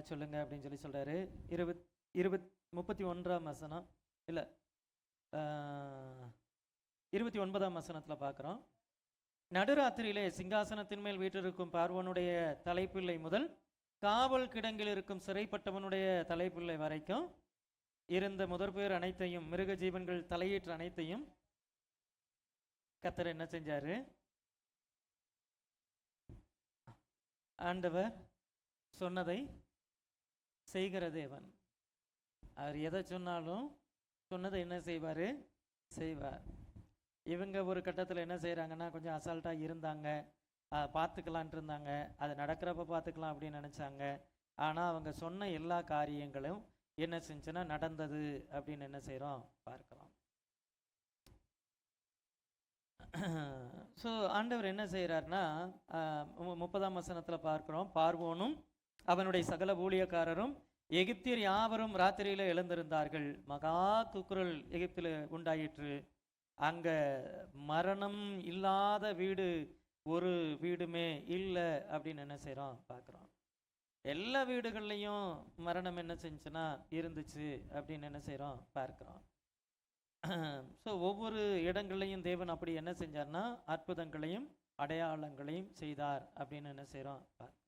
சொல்லுங்க அப்படின்னு சொல்லி சொல்றாரு. 31ஆம் வசனம் இல்லை 29ஆம் வசனத்தில் பார்க்குறோம். நடுராத்திரியிலே சிங்காசனத்தின் மேல் வீற்றிருக்கும் பார்வோனுடைய தலைப்பிள்ளை முதல் காவல் கிடங்கில் இருக்கும் சிறைப்பட்டவனுடைய தலைப்பிள்ளை வரைக்கும் இருந்த முதற்பேர் அனைத்தையும், மிருக ஜீவன்கள் தலையீற்று அனைத்தையும் கர்த்தர் என்ன செஞ்சாரு, ஆண்டவர் சொன்னதை செய்கிற தேவன். அவர் எதை சொன்னாலும் சொன்னதை என்ன செய்வார், செய்வார். இவங்க ஒரு கட்டத்தில் என்ன செய்கிறாங்கன்னா, கொஞ்சம் அசால்ட்டாக இருந்தாங்க, பார்த்துக்கலான்ட்டு இருந்தாங்க, அது நடக்கிறப்ப பார்த்துக்கலாம் அப்படின்னு நினச்சாங்க. ஆனால் அவங்க சொன்ன எல்லா காரியங்களும் என்ன செஞ்சுன்னா நடந்தது அப்படின்னு என்ன செய்கிறோம் பார்க்கலாம். ஸோ ஆண்டவர் என்ன செய்கிறார்னா, 30ஆம் வசனத்தில் பார்க்குறோம். பார்வோனும் அவனுடைய சகல ஊழியக்காரரும் எகிப்தியர் யாவரும் ராத்திரியில் எழுந்திருந்தார்கள். மகா கூக்குரல் எகிப்தில் உண்டாயிற்று. அங்கே மரணம் இல்லாத வீடு ஒரு வீடுமே இல்லை அப்படின்னு என்ன செய்கிறோம் பார்க்குறோம். எல்லா வீடுகள்லையும் மரணம் என்ன செஞ்சுன்னா இருந்துச்சு அப்படின்னு என்ன செய்கிறோம் பார்க்குறோம். ஸோ ஒவ்வொரு இடங்கள்லையும் தேவன் அப்படி என்ன செஞ்சார்னா அற்புதங்களையும் அடையாளங்களையும் செய்தார் அப்படின்னு என்ன செய்கிறோம் பார்க்கிறோம்.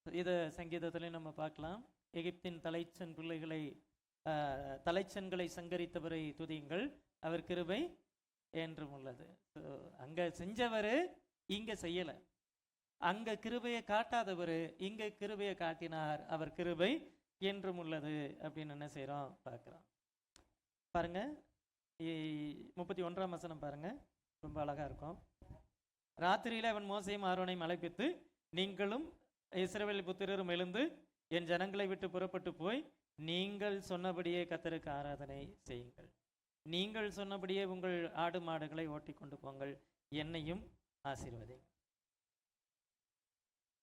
இதை சங்கீதத்திலையும் நம்ம பார்க்கலாம். எகிப்தின் தலைச்சன் பிள்ளைகளை தலைச்சன்களை சங்கரித்தவரை துதியுங்கள், அவர் கிருபை என்றும் உள்ளது. ஸோ அங்கே செஞ்சவர் இங்கே செய்யலை, அங்கே கிருபையை காட்டாதவர் இங்கே கிருபையை காட்டினார், அவர் கிருபை என்றும் உள்ளது அப்படின்னு என்ன செய்கிறோம் பார்க்குறோம். பாருங்க, 31ஆம் வசனம் பாருங்க, ரொம்ப அழகா இருக்கும். ராத்திரியில அவன் மோசையும் ஆரோனையும் அழைப்பித்து, நீங்களும் இஸ்ரவேல் புத்திரரும் எழுந்து என் ஜனங்களை விட்டு புறப்பட்டு போய் நீங்கள் சொன்னபடியே கர்த்தருக்கு ஆராதனை செய்யுங்கள், நீங்கள் சொன்னபடியே உங்கள் ஆடு மாடுகளை ஓட்டி கொண்டு போங்கள், என்னையும் ஆசீர்வதிங்க.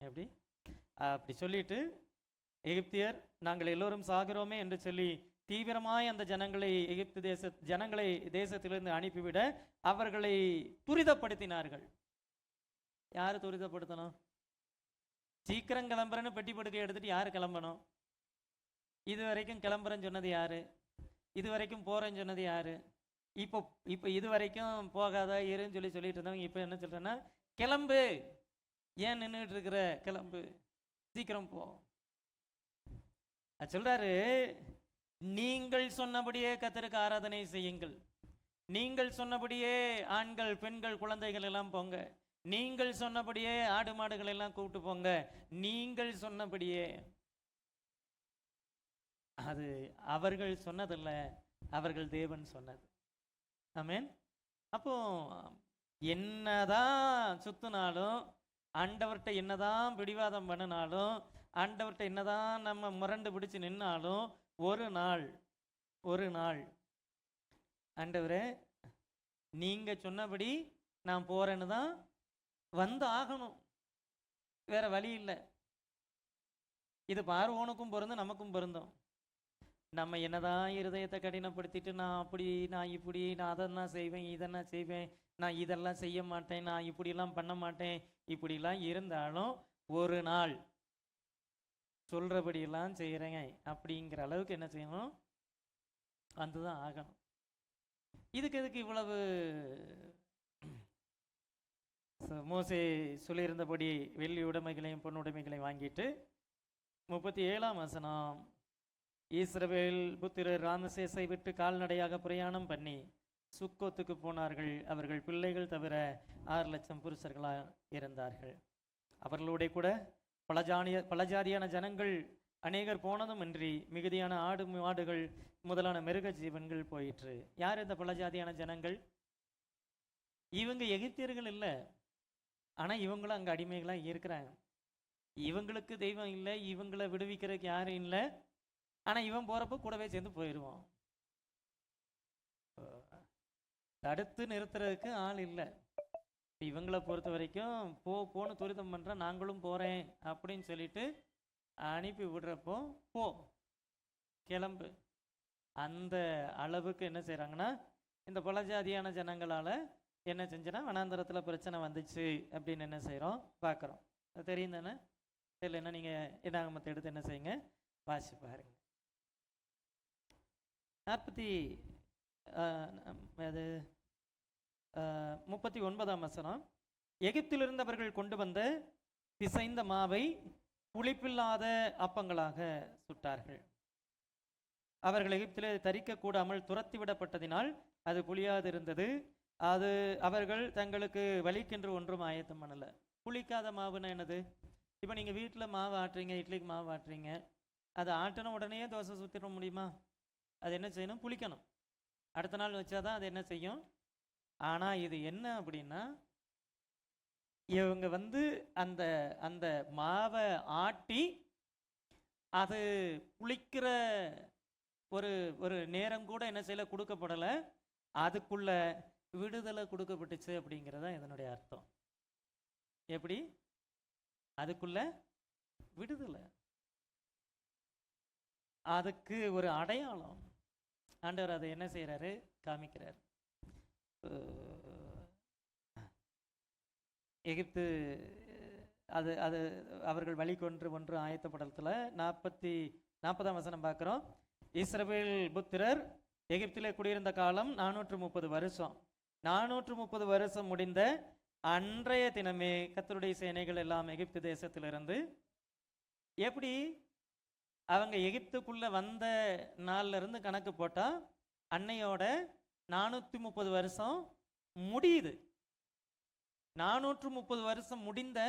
எப்படி அப்படி சொல்லிட்டு, எகிப்தியர் நாங்கள் எல்லோரும் சாகிறோமே என்று சொல்லி தீவிரமாய் அந்த ஜனங்களை தேசத்திலிருந்து அனுப்பிவிட அவர்களை துரிதப்படுத்தினார்கள். யாரு துரிதப்படுத்தணும்? சீக்கிரம் கிளம்புறன்னு பெட்டி படுக்கை எடுத்துட்டு யாரு கிளம்பணும்? இது வரைக்கும் கிளம்புறேன்னு சொன்னது யாரு? இது வரைக்கும் போறேன்னு சொன்னது யாரு? இப்போ இது வரைக்கும் போகாத இருன்னு சொல்லிட்டு இருந்தவங்க இப்போ என்ன சொல்றேன்னா, கிளம்பு, ஏன் நின்றுட்டு இருக்கிற, கிளம்பு, சீக்கிரம் போ சொல்றாரு. நீங்கள் சொன்னபடியே கர்த்தருக்கு ஆராதனை செய்யுங்கள், நீங்கள் சொன்னபடியே ஆண்கள் பெண்கள் குழந்தைகள் எல்லாம் போங்க, நீங்கள் சொன்னபடியே ஆடு மாடுகள் எல்லாம் கூப்பிட்டு போங்க, நீங்கள் சொன்னபடியே. அது அவர்கள் சொன்னதில்ல, அவர்கள் தேவன் சொன்னது. ஆமென். அப்போ என்னதான் சுத்தினாலும், ஆண்டவர்கிட்ட என்னதான் பிடிவாதம் பண்ணினாலும், ஆண்டவர்கிட்ட என்னதான் நம்ம முரண்டு பிடிச்சு நின்னாலும், ஒரு நாள் ஆண்டவரே நீங்க சொன்னபடி நான் போறேன்னு தான் வந்து ஆகணும், வேற வழி இல்லை. இது பார்வோனுக்கும் பொருந்தும், நமக்கும் பொருந்தும். நம்ம என்னதான் இருதயத்தை கடினப்படுத்திட்டு நான் அப்படி நான் இப்படி நான் அதெல்லாம் செய்வேன் இதெல்லாம் செய்வேன் நான் இதெல்லாம் செய்ய மாட்டேன் நான் இப்படிலாம் பண்ண மாட்டேன் இப்படிலாம் இருந்தாலும் ஒரு நாள் சொல்றபடியெல்லாம் செய்கிறேங்க அப்படிங்கிற அளவுக்கு என்ன செய்யணும், வந்துதான் ஆகணும். இதுக்கு எதுக்கு இவ்வளவு? மோசே சொல்லியிருந்தபடி வெள்ளி உடைமைகளையும் பொன் உடைமைகளையும் வாங்கிட்டு 37ஆம் வசனம், இஸ்ரவேல் புத்திரர் ராமசேஸை விட்டு கால்நடையாக பிரயாணம் பண்ணி சுக்கோத்துக்கு போனார்கள். அவர்கள் பிள்ளைகள் தவிர 6 லட்சம் புருஷர்களாக இருந்தார்கள். அவர்களோட கூட பலஜாதியான ஜனங்கள் அநேகர் போனதுமின்றி மிகுதியான ஆடு மாடுகள் முதலான மிருக ஜீவன்கள் போயிற்று. யார் இந்த பலஜாதியான ஜனங்கள்? இவங்க எகிப்தியர்கள் இல்லை, ஆனால் இவங்களும் அங்கே அடிமைகளாக இருக்கிறாங்க. இவங்களுக்கு தெய்வம் இல்லை, இவங்களை விடுவிக்கிறதுக்கு யாரும் இல்லை. ஆனால் இவன் போகிறப்ப கூடவே சேர்ந்து போயிடுவான். தடுத்து நிறுத்துறதுக்கு ஆள் இல்லை. இவங்களை பொறுத்த வரைக்கும் போன்னு துரிதம் பண்ணுற, நாங்களும் போகிறேன் அப்படின்னு சொல்லிட்டு அனுப்பி விடுறப்போ போ கிளம்பு. அந்த அளவுக்கு என்ன செய்கிறாங்கன்னா, இந்த பலஜாதியான ஜனங்களால் என்ன செஞ்சுன்னா வனாந்தரத்தில் பிரச்சனை வந்துச்சு அப்படின்னு என்ன செய்கிறோம் பார்க்குறோம். அது தெரியும் தானே? இல்லைன்னா நீங்கள் என்னாகமத்தை எடுத்து என்ன செய்யுங்க, வாசி பாருங்க. 39ஆம் வசனம், எகிப்திலிருந்து அவர்கள் கொண்டு வந்த பிசைந்த மாவை புளிப்பில்லாத அப்பங்களாக சுட்டார்கள். அவர்கள் எகிப்திலே தரிக்க கூடாமல் துரத்தி விடப்பட்டதினால் அது புளியாது இருந்தது. அது அவர்கள் தங்களுக்கு வலிக்கென்று ஒன்றும் ஆயத்தம் பண்ணலை. புளிக்காத மாவுன்னா என்னது? இப்போ நீங்கள் வீட்டில் மாவு ஆட்டுறீங்க, இட்லிக்கு மாவு ஆட்டுறீங்க, அது ஆட்டின உடனே தோசை சுற்றிட முடியுமா? அது என்ன செய்யணும்? புளிக்கணும். அடுத்த நாள் வச்சாதான் அது என்ன செய்யும். ஆனால் இது என்ன அப்படின்னா, இவங்க அந்த அந்த மாவை ஆட்டி அது புளிக்கிற ஒரு ஒரு நேரம் கூட என்ன செய்யல, கொடுக்கப்படலை. அதுக்குள்ள விடுதலை கொடுக்கப்பட்டுச்சு அப்படிங்கிறதா இதனுடைய அர்த்தம். எப்படி? அதுக்குள்ள விடுதலை, அதுக்கு ஒரு அடையாளம். ஆண்டவர் அதை என்ன செய்யறாரு, காமிக்கிறார். எகிப்து அது அது அவர்கள் வழிகொன்று ஒன்று ஆயத்தப்படலத்தில் 40ஆம் வசனம் பார்க்குறோம். இஸ்ரவேல் புத்திரர் எகிப்திலே குடியிருந்த காலம் 430 வருஷம். 430 வருஷம் முடிந்த அன்றைய தினமே கர்த்தருடைய சேனைகள் எல்லாம் எகிப்து தேசத்திலிருந்து, எப்படி அவங்க எகிப்துக்குள்ள வந்த நாள்ல இருந்து கணக்கு போட்டா அன்னையோட 430 வருஷம் முடியுது. 430 வருஷம் முடிந்த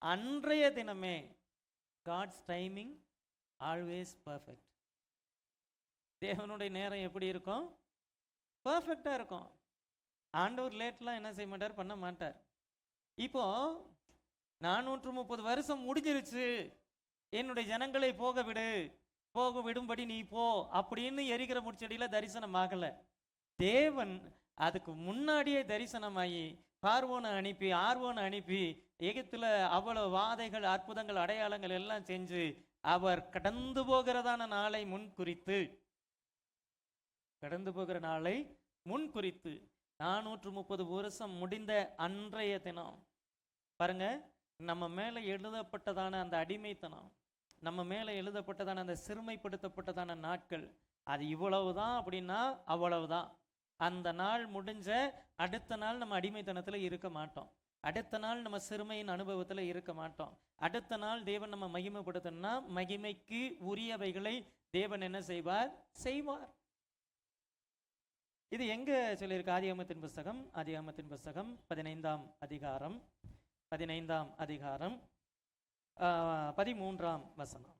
அன்றைய தினமே. God's timing always perfect. தேவனுடைய நேரம் எப்படி இருக்கும்? பர்ஃபெக்டாக இருக்கும். ஆண்டவர் லேட்லாம் என்ன செய்ய மாட்டார், பண்ண மாட்டார். இப்போ 430 வருஷம் முடிஞ்சிருச்சு, என்னுடைய ஜனங்களை போக விடும்படி நீ போ அப்படின்னு எரிகிற முச்சடியில் தரிசனம் ஆகலை. தேவன் அதுக்கு முன்னாடியே தரிசனமாகி பார்வோனை அனுப்பி ஆர்வோனை அனுப்பி எகிப்துல அவ்வளவு வாதைகள் அற்புதங்கள் அடையாளங்கள் எல்லாம் செஞ்சு அவர் கடந்து போகிறதான நாளை முன்குறித்து 430 வருஷம் முடிந்த அன்றைய தினம் பாருங்க, நம்ம மேல எழுதப்பட்டதான அந்த அடிமைத்தனம், நம்ம மேல எழுதப்பட்டதான அந்த சிறுமைப்படுத்தப்பட்டதான நாட்கள், அது இவ்வளவுதான் அப்படின்னா அவ்வளவுதான். அந்த நாள் முடிஞ்ச அடுத்த நாள் நம்ம அடிமைத்தனத்தில் இருக்க மாட்டோம். அடுத்த நாள் நம்ம சிறுமையின் அனுபவத்தில் இருக்க மாட்டோம். அடுத்த நாள் தேவன் நம்ம மகிமைப்படுத்தணும்னா மகிமைக்கு உரியவைகளை தேவன் என்ன செய்வார். இது எங்க சொல்லியிருக்கு? ஆதியாகமத்தின் புஸ்தகம் 15ஆம் அதிகாரம் 13ஆம் வசனம்.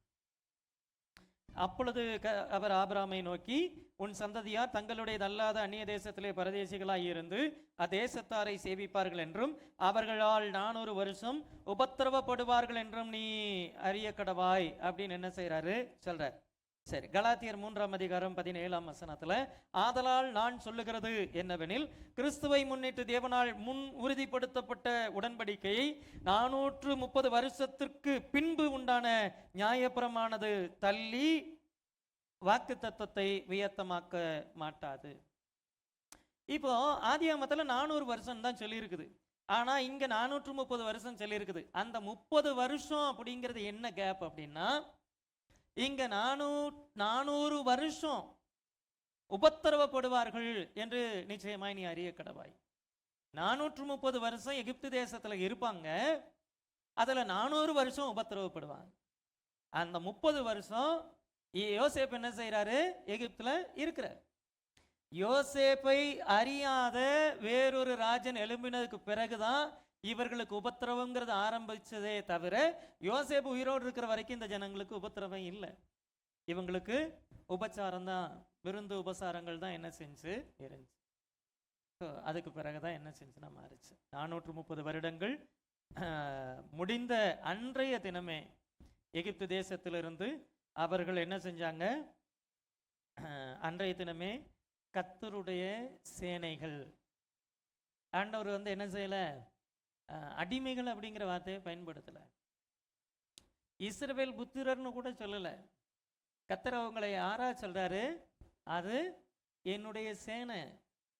அப்பொழுது அவர் ஆபிரகாமை நோக்கி, உன் சந்ததியார் தங்களுடையதல்லாத அந்நிய தேசத்திலே பரதேசிகளாய் இருந்து அதேசத்தாரை சேவிப்பார்கள் என்றும் அவர்களால் 400 வருஷம் உபத்திரவப்படுவார்கள் என்றும் நீ அறிய கடவாய் அப்படின்னு என்ன செய்யறாரு சொல்றார். சரி, கலாத்தியர் 3ஆம் அதிகாரம் 17ஆம் வசனத்துல, ஆதலால் நான் சொல்லுகிறது என்னவெனில், கிறிஸ்துவை முன்னிட்டு தேவனால் முன் உறுதிப்படுத்தப்பட்ட உடன்படிக்கையை 430 வருஷத்திற்கு பின்பு உண்டான நியாயப்பிரமானது தள்ளி வாக்கு தத்துவத்தை வியத்தமாக்க மாட்டாது. இப்போ ஆதியாகமத்துல 400 வருஷம் தான் சொல்லி இருக்குது. ஆனா இங்க 430 வருஷம் சொல்லி இருக்குது. அந்த 30 வருஷம் அப்படிங்கிறது என்ன கேப் அப்படின்னா, இங்க 400 வருஷம் உபத்திரவப்படுவார்கள் என்று நிச்சயமாய் நீ அறிய கடவாய். 430 வருஷம் எகிப்து தேசத்துல இருப்பாங்க, அதுல 400 வருஷம் உபத்திரவப்படுவாங்க. அந்த 30 வருஷம் யோசேப்பு என்ன செய்யறாரு? எகிப்துல இருக்கிறார். யோசேப்பை அறியாத வேறொரு ராஜன் எழும்பினதுக்கு பிறகுதான் இவர்களுக்கு உபத்திரவங்கிறது ஆரம்பிச்சதே தவிர, யோசேப்பு உயிரோடு இருக்கிற வரைக்கும் இந்த ஜனங்களுக்கு உபத்திரவம் இல்லை. இவங்களுக்கு உபச்சாரம் தான், விருந்து உபசாரங்கள் தான் என்ன செஞ்சு இருந்துச்சு. அதுக்கு பிறகுதான் என்ன செஞ்சுன்னா மாறிச்சு. 430 வருடங்கள் முடிந்த அன்றைய தினமே எகிப்து தேசத்திலிருந்து அவர்கள் என்ன செஞ்சாங்க? அன்றைய தினமே கர்த்தருடைய சேனைகள், ஆண்டவர் என்ன செய்யல? அடிமைகள் அப்படிங்கிற வார்த்தையை பயன்படுத்தல. இஸ்ரவேல் புத்திரர்னு கூட சொல்லல. கர்த்தர் அவங்களை யாரா சொல்றாரு? அது என்னுடைய சேனை,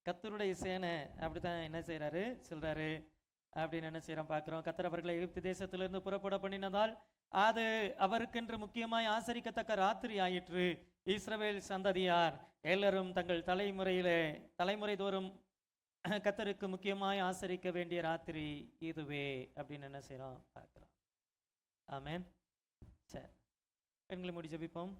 கர்த்தருடைய சேனை, அப்படித்தான் என்ன செய்யறாரு? சொல்றாரு. அப்படின்னு என்ன செய்யறோம் பார்க்கிறோம். கர்த்தர் அவர்களை எகிப்து தேசத்திலிருந்து புறப்பட பண்ணினதால் அது அவருக்கென்று முக்கியமாய் ஆசரிக்கத்தக்க ராத்திரி ஆயிற்று. இஸ்ரவேல் சந்ததியார் எல்லாரும் தங்கள் தலைமுறை தோறும் கர்த்தருக்கு முக்கியமாய் ஆசரிக்க வேண்டிய ராத்திரி இதுவே அப்படின்னு என்ன செய்யறோம் பார்க்கிறோம். ஆமென். சரி, பெண்களை முடி ஜெபிப்போம்.